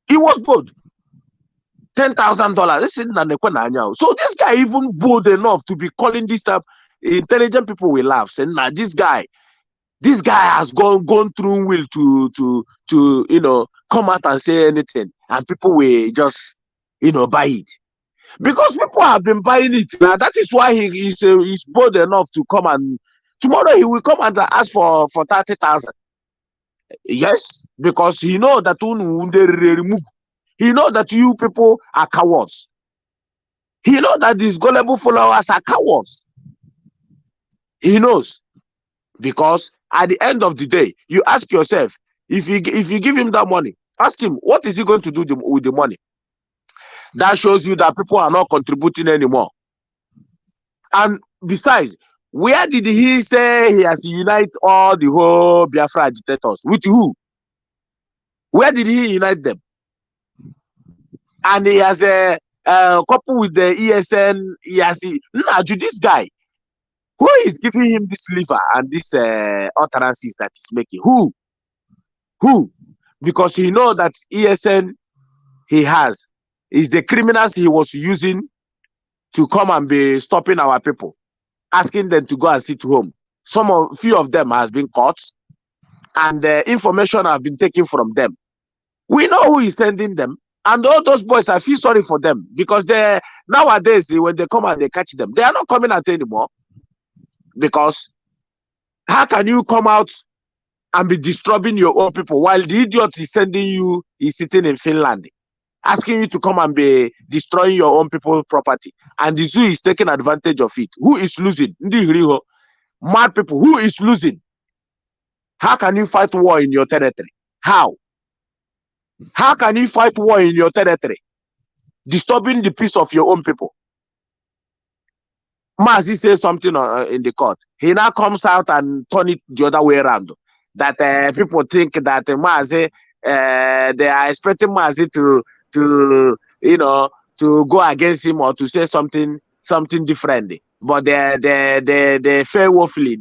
He was bold. $10,000. So this guy even bold enough to be calling this type intelligent people will laugh, saying, "Nah, this guy has gone through will to come out and say anything, and people will just buy it." Because people have been buying it. Now that is why he's bold enough to come, and tomorrow he will come and ask for 30,000. Yes, because he know that he know that you people are cowards. He know that these gullible followers are cowards. He knows, because at the end of the day, you ask yourself, if you give him that money, ask him what is he going to do with the money. That shows you that people are not contributing anymore. And besides, where did he say he has united all the whole Biafra agitators? With who? Where did he unite them? And he has a couple with the ESN. This guy, who is giving him this liver and this utterances that he's making? Who? Because he know that ESN is the criminals he was using to come and be stopping our people, asking them to go and sit home. Few of them has been caught, and the information have been taken from them. We know who is sending them, and all those boys, I feel sorry for them, because nowadays when they come and they catch them, they are not coming out anymore. Because how can you come out and be disturbing your own people while the idiot is sending you is sitting in Finland, asking you to come and be destroying your own people's property, and the zoo is taking advantage of it? Who is losing? Mad people. Who is losing? How can you fight war in your territory? How can you fight war in your territory, disturbing the peace of your own people? Mazi says something in the court. He now comes out and turn it the other way around. That people think that Mazi, they are expecting Mazi to to go against him or to say something different. But they fail woefully.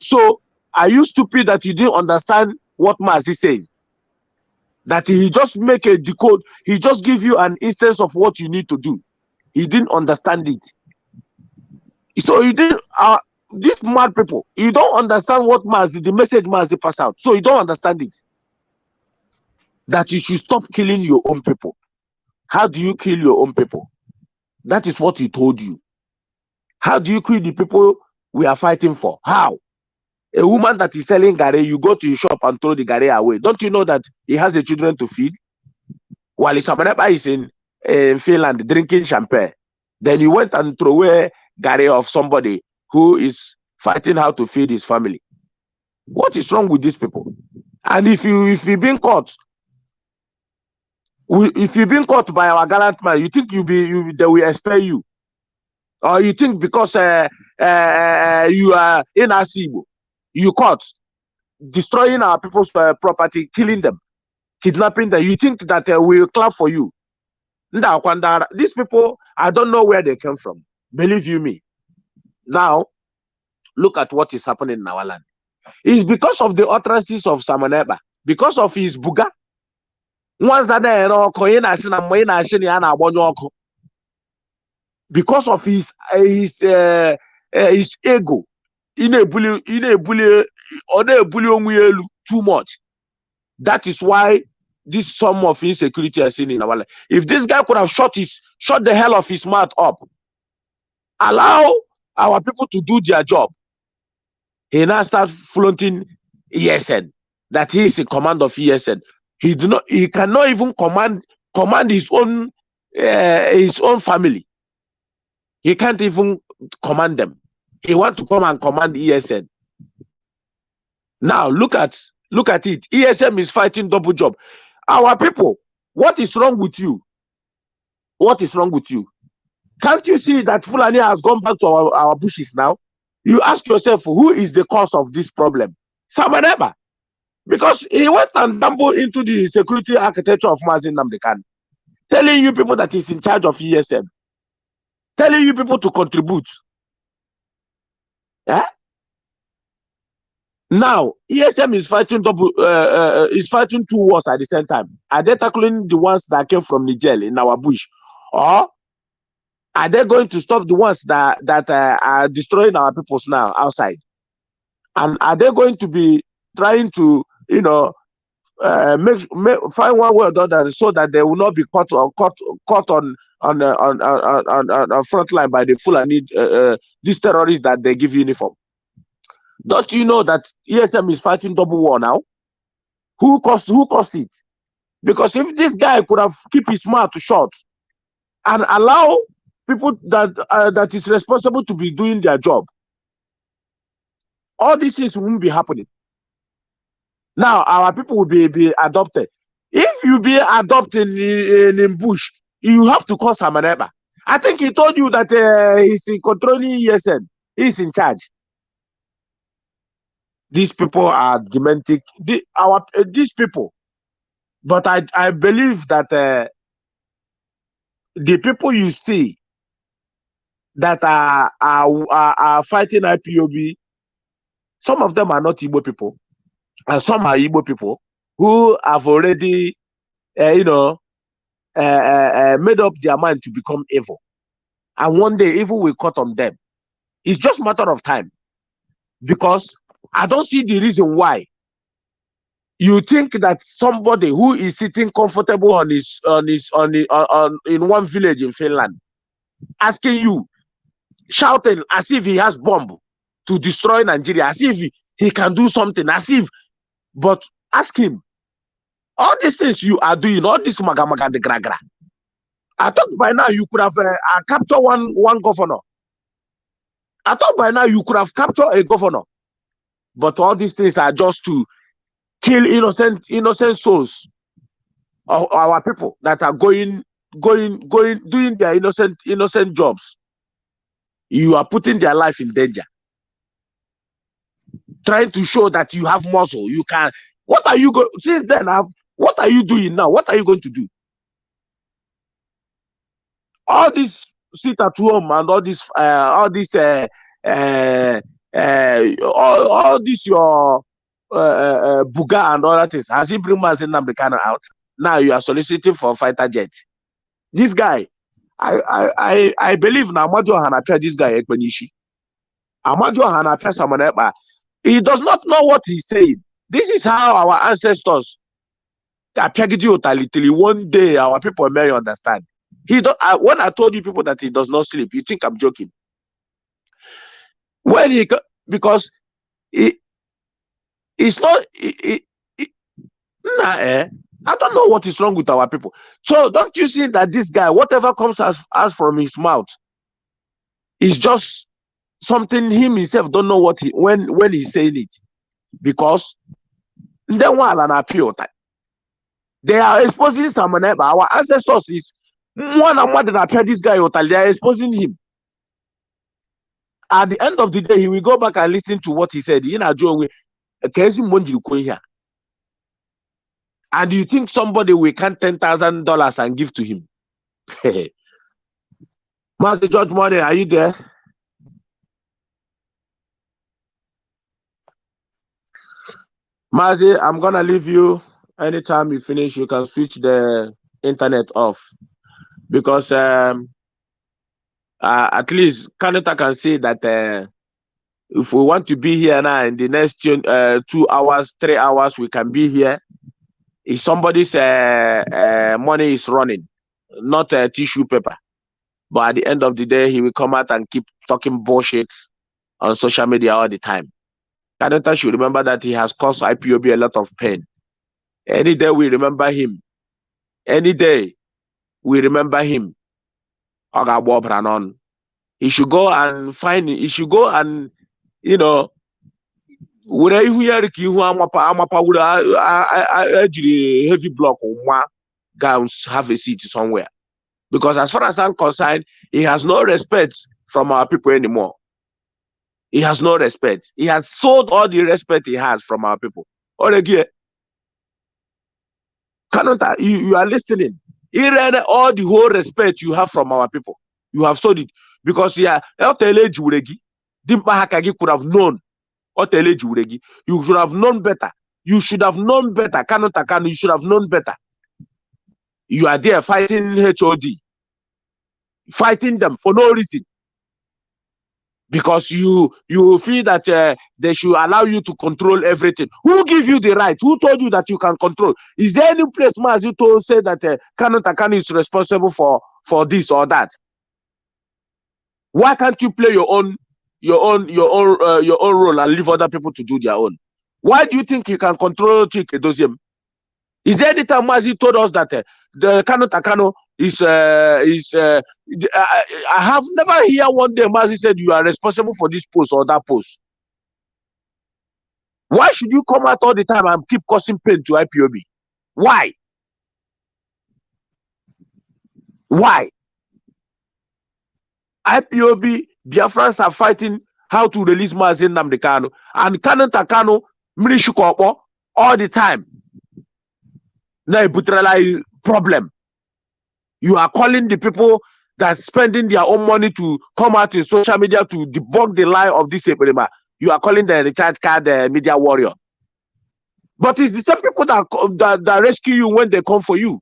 So are you stupid that you didn't understand what Mazi says? That he just make a decode, he just give you an instance of what you need to do. He didn't understand it. So you didn't these mad people, you don't understand what the message Mazi pass out. So you don't understand it. That you should stop killing your own people. How do you kill your own people? That is what he told you. How do you kill the people we are fighting for? How? A woman that is selling gare, you go to your shop and throw the gare away. Don't you know that he has a children to feed? While his is in Finland drinking champagne, then you went and throw away gare of somebody who is fighting how to feed his family. What is wrong with these people? And if you've been caught, by our gallant man, you think they will expel you, or you think because you are in Asibo, you caught destroying our people's property, killing them, kidnapping them, you think that we'll clap for you? These people, I don't know where they came from. Believe you me. Now, look at what is happening in our land. It's because of the utterances of Samaneba, because of his buga. Because of his ego, too much. That is why this sum of insecurity is seen in our life. If this guy could have shut the hell of his mouth up, allow our people to do their job, he now starts flaunting ESN, that he is in command of ESN. He cannot even command his own family. He can't even command them. He wants to come and command ESN. Now look at it. ESM is fighting double job. Our people, what is wrong with you? What is wrong with you? Can't you see that Fulani has gone back to our bushes now? You ask yourself, who is the cause of this problem? Samaneba. Because he went and dabbled into the security architecture of Mazi Nnamdi Kanu, telling you people that he's in charge of ESM, telling you people to contribute. Yeah? Now, ESM is fighting fighting two wars at the same time. Are they tackling the ones that came from Niger in our bush, or are they going to stop the ones that are destroying our peoples now outside? And are they going to be trying to, find one way or the other so that they will not be caught on front line by the Fulani, these terrorists that they give uniform? Don't you know that ESM is fighting double war now? Who caused it? Because if this guy could have kept his mouth shut and allow people that is responsible to be doing their job, all these things won't be happening. Now our people will be adopted. If you be adopted in bush, you have to call Samaneba. I think he told you that he's controlling ESN. He's in charge. These people are dementic. These people. But I believe that the people you see that are fighting IPOB, some of them are not Igbo people, and some are Igbo people who have already, made up their mind to become evil. And one day, evil will cut on them. It's just a matter of time. Because I don't see the reason why you think that somebody who is sitting comfortable in one village in Finland, asking you, shouting as if he has bomb to destroy Nigeria, as if he can do something, but ask him, all these things you are doing, all this magamaga and the gragra, I thought by now you could have captured one governor. I thought by now you could have captured a governor. But all these things are just to kill innocent souls of our people that are doing their innocent jobs. You are putting their life in danger. Trying to show that you have muscle. You can. What are you going? Since then, what are you doing now? What are you going to do? all this sit at home and all this all this your buga and all that is, has he bring Mazin Namdekano out? Now you are soliciting for fighter jet. This guy, I believe now Amaju Hanapia, this guy Ekbenishi. Amaju Hanapia Samanepa. He does not know what he's saying. This is how our ancestors one day our people may understand. He don't, when I told you people that he does not sleep, you think I'm joking. When he, because it's not, I don't know what is wrong with our people. So don't you see that this guy, whatever comes out from his mouth, is just something him himself don't know what he when he's saying it, because then while an appeal that they are exposing someone. Our ancestors is one and more than appear this guy. They are exposing him. At the end of the day, he will go back and listen to what he said. And you think somebody will count $10,000 and give to him? Master George Money, are you there? Mazi, I'm gonna leave you. Anytime you finish, you can switch the internet off, because at least Canada can say that if we want to be here now in the next 2 hours, 3 hours, we can be here. If somebody's money is running, not a tissue paper. But at the end of the day, he will come out and keep talking bullshit on social media all the time. Canada should remember that he has caused IPOB a lot of pain. Any day we remember him. Any day we remember him. He should go and find, he should go and, you know, heavy block gowns have a seat somewhere. Because as far as I'm concerned, he has no respect from our people anymore. He has no respect. He has sold all the respect he has from our people. Or again, you are listening. He ran all the whole respect you have from our people. You have sold it. Because could have known. You should have known better. You should have known better. You should have known better. You are there fighting HOD. Fighting them for no reason. Because you feel that they should allow you to control everything. Who give you the right? Who told you that you can control? Is there any place Mazi told say that Kanu is responsible for this or that? Why can't you play your own role and leave other people to do their own? Why do you think you can control Chike Doziem? Is there any time Mazi told us that the Kanu is I have never heard one day Mazi said you are responsible for this post or that post. Why should you come out all the time and keep causing pain to IPOB? Why? Why? IPOB, Biafrans are fighting how to release Mazi Nnamdi Kanu, and Kanu Mirishukopo all the time. Now a problem. You are calling the people that spending their own money to come out in social media to debunk the lie of this Ebrima. You are calling the recharge card media warrior. But it's the same people that rescue you when they come for you.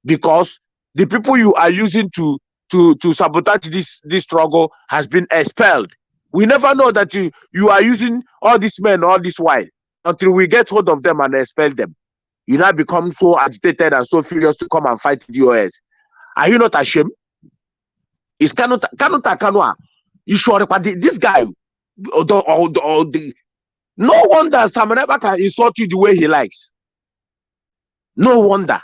Because the people you are using to sabotage this struggle has been expelled. We never know that you are using all these men all this while until we get hold of them and expel them. You now become so agitated and so furious to come and fight DOS. Are you not ashamed? Is Kanu? You sure about this guy? No wonder Samaneba can insult you the way he likes. No wonder.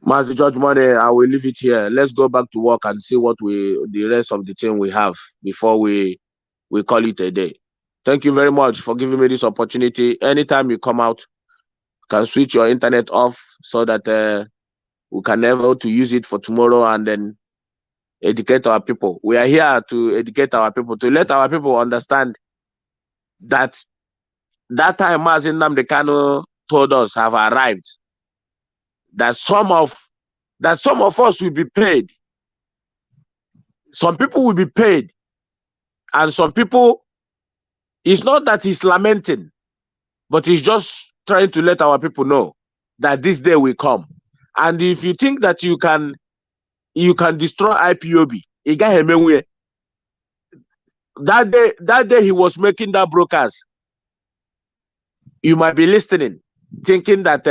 Master George Money, I will leave it here. Let's go back to work and see what the rest of the team we have before we call it a day. Thank you very much for giving me this opportunity. Anytime you come out, you can switch your internet off so that we can able to use it for tomorrow and then educate our people. We are here to educate our people, to let our people understand that time Mazi Nnamdi Kanu told us have arrived. that some of us will be paid. Some people will be paid, and some people, it's not that he's lamenting, but he's just trying to let our people know that this day will come. And if you think that you can destroy IPOB, that day he was making that broadcast, you might be listening, thinking that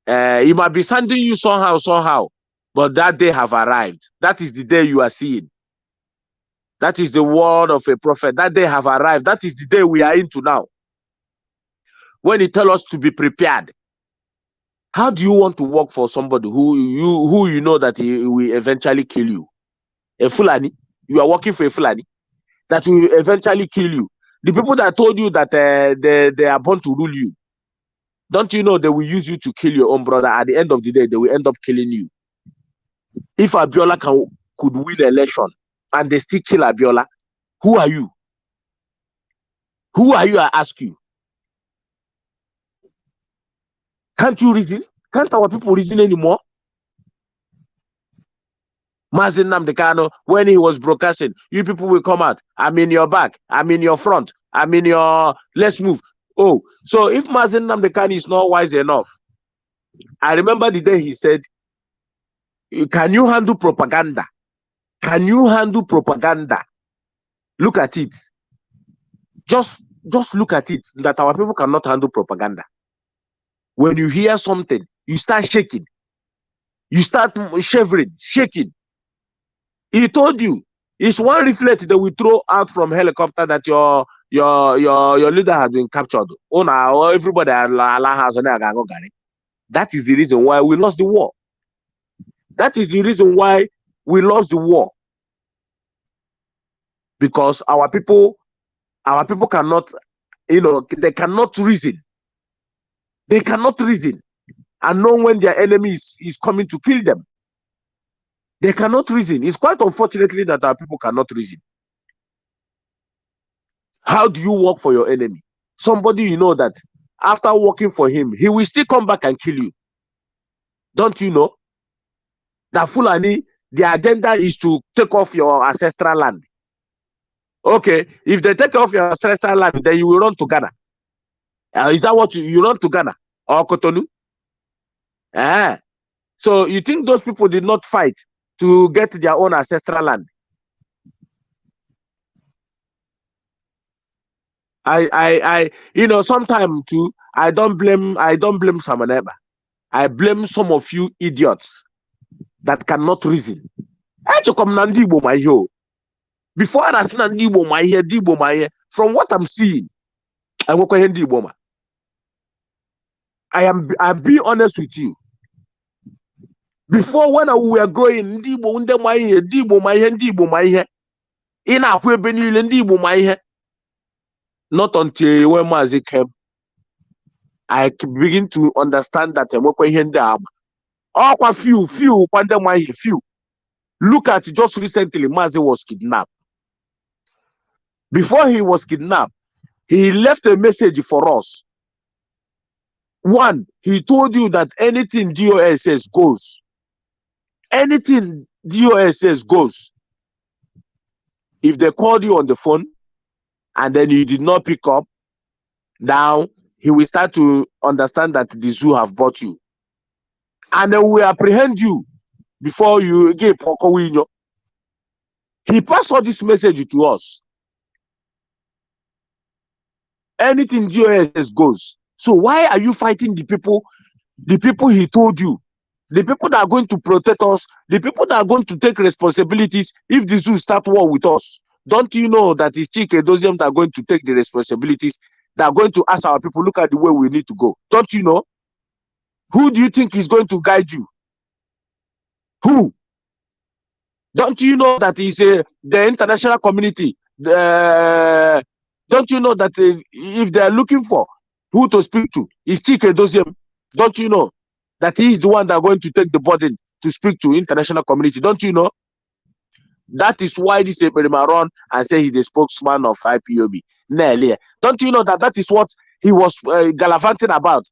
he might be sending you somehow, but that day have arrived. That is the day you are seeing. That is the word of a prophet. That day have arrived. That is the day we are into now. When he tells us to be prepared, how do you want to work for somebody who you know that he will eventually kill you? A Fulani, you are working for a Fulani that will eventually kill you. The people that told you that they are born to rule you, don't you know they will use you to kill your own brother? At the end of the day, they will end up killing you. If Abiola could win the election and they still kill Abiola, who are you? Who are you, I ask you? Can't you reason? Can't our people reason anymore? Mazin Namdekano, when he was broadcasting, you people will come out. I'm in your back. I'm in your front. I'm in your... Let's move. Oh, so if Mazin Namdekano is not wise enough, I remember the day he said, can you handle propaganda? Can you handle propaganda? Look at it. Just look at it, that our people cannot handle propaganda. When you hear something, you start shaking. You start shivering, shaking. He told you, it's one reflect that we throw out from helicopter that your leader has been captured. Oh, now everybody has. That is the reason why we lost the war. That is the reason why we lost the war. Because our people cannot, they cannot reason. They cannot reason and know when their enemy is coming to kill them. They cannot reason. It's quite unfortunately that our people cannot reason. How do you work for your enemy? Somebody you know that after working for him, he will still come back and kill you. Don't you know? That Fulani, the agenda is to take off your ancestral land. Okay, if they take off your ancestral land, then you will run to Ghana. Is that what you run to Ghana or Cotonou? So you think those people did not fight to get their own ancestral land? I sometimes too, I don't blame Samaneba. I blame some of you idiots that cannot reason. Before I see Nandi from what I'm seeing, I'm being honest with you. Before, when we were growing, not until when Mazi came, I begin to understand that few. Look at just recently, Mazi was kidnapped. Before he was kidnapped, he left a message for us. One, he told you that anything DOS says goes. Anything DOS says goes. If they called you on the phone and then you did not pick up, now he will start to understand that the zoo have bought you. And then we apprehend you before you get Pokowinyo. He passed all this message to us. Anything GOS goes. So why are you fighting the people he told you? The people that are going to protect us, the people that are going to take responsibilities if the zoo start war with us. Don't you know that it's Chike Doziem that are going to take the responsibilities, that are going to ask our people, look at the way we need to go? Don't you know? Who do you think is going to guide you? Who? Don't you know that is the international community? Don't you know that if they are looking for who to speak to, is Chike Doziem? Don't you know that he is the one that are going to take the burden to speak to international community? Don't you know? That is why this Eberima run and say he's the spokesman of IPOB. Don't you know that is what he was gallivanting about?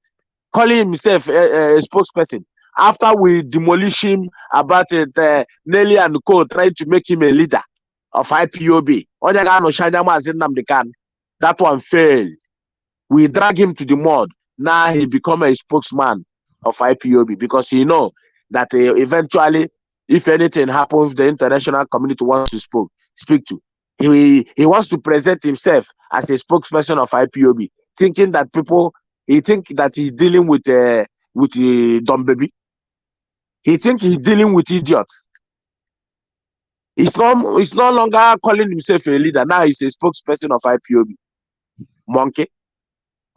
calling himself a spokesperson after we demolish him about it, Nelly and Co trying to make him a leader of IPOB. That one failed. We drag him to the mud. Now he become a spokesman of IPOB because he know that eventually, if anything happens, the international community wants to speak to. He wants to present himself as a spokesperson of IPOB, thinking that he think that he's dealing with dumb baby. He think he's dealing with idiots. He's no longer calling himself a leader. Now he's a spokesperson of IPOB. Monkey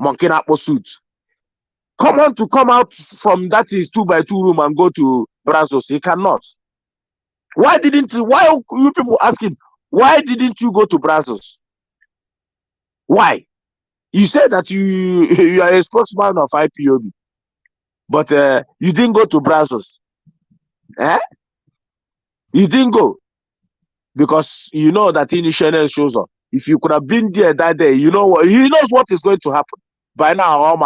not suit. Come out from that is 2x2 room and go to Brazos. He cannot. Why you people ask him, why didn't you go to Brazos? Why? You said that you are a spokesman of IPOB, but you didn't go to Brazos. You didn't go because you know that initial shows up. If you could have been there that day, you know what he knows what is going to happen. By now,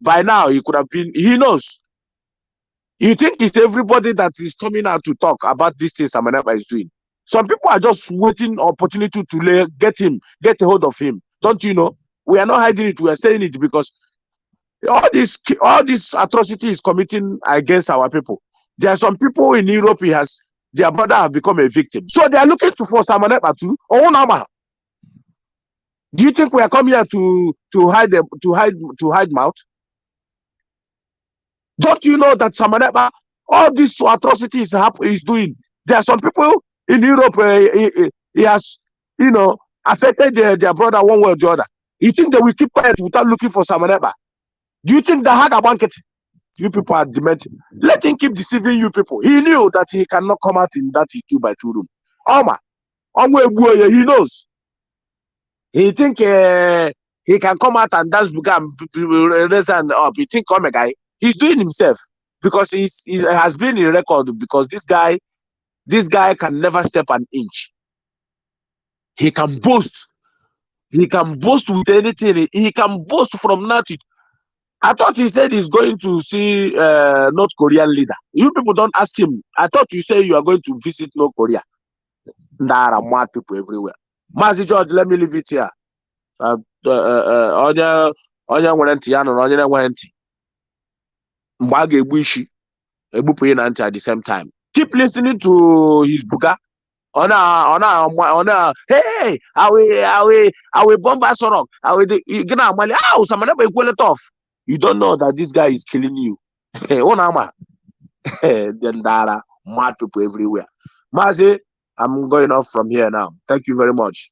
by now he could have been. He knows. You think it's everybody that is coming out to talk about these things Samaneba is doing? Some people are just waiting opportunity to get a hold of him. Don't you know? We are not hiding it. We are saying it because all this atrocity is committing against our people. There are some people in Europe. Their brother have become a victim, so they are looking to force Samaneba too. Oh, Nama. Do you think we are coming here to hide mouth? Don't you know that Samaneba, all these atrocities is doing? There are some people in Europe. He has, affected their brother one way or the other. You think they will keep quiet without looking for Samaneba? Do you think the Haga Banket? You people are demented. Let him keep deceiving you people. He knew that he cannot come out in that 2x2 room. He knows. He think he can come out and dance raise and up. He think come a guy. He's doing himself because he has been in record because this guy can never step an inch. He can boast. He can boast with anything. He can boast from nothing. I thought he said he's going to see North Korean leader. You people don't ask him. I thought you say you are going to visit North Korea. There are mad people everywhere. Mazi George, let me leave it here. Onye nwere ntị ya nụrụ onye na-enweghị ntị mgbe a ga-egbu isi egbupụ ya na ntị at the same time. Keep listening to his buga. Hey, I will bomb Asorok. You don't know that this guy is killing you. Then there are mad people everywhere. Mazi, I'm going off from here now. Thank you very much.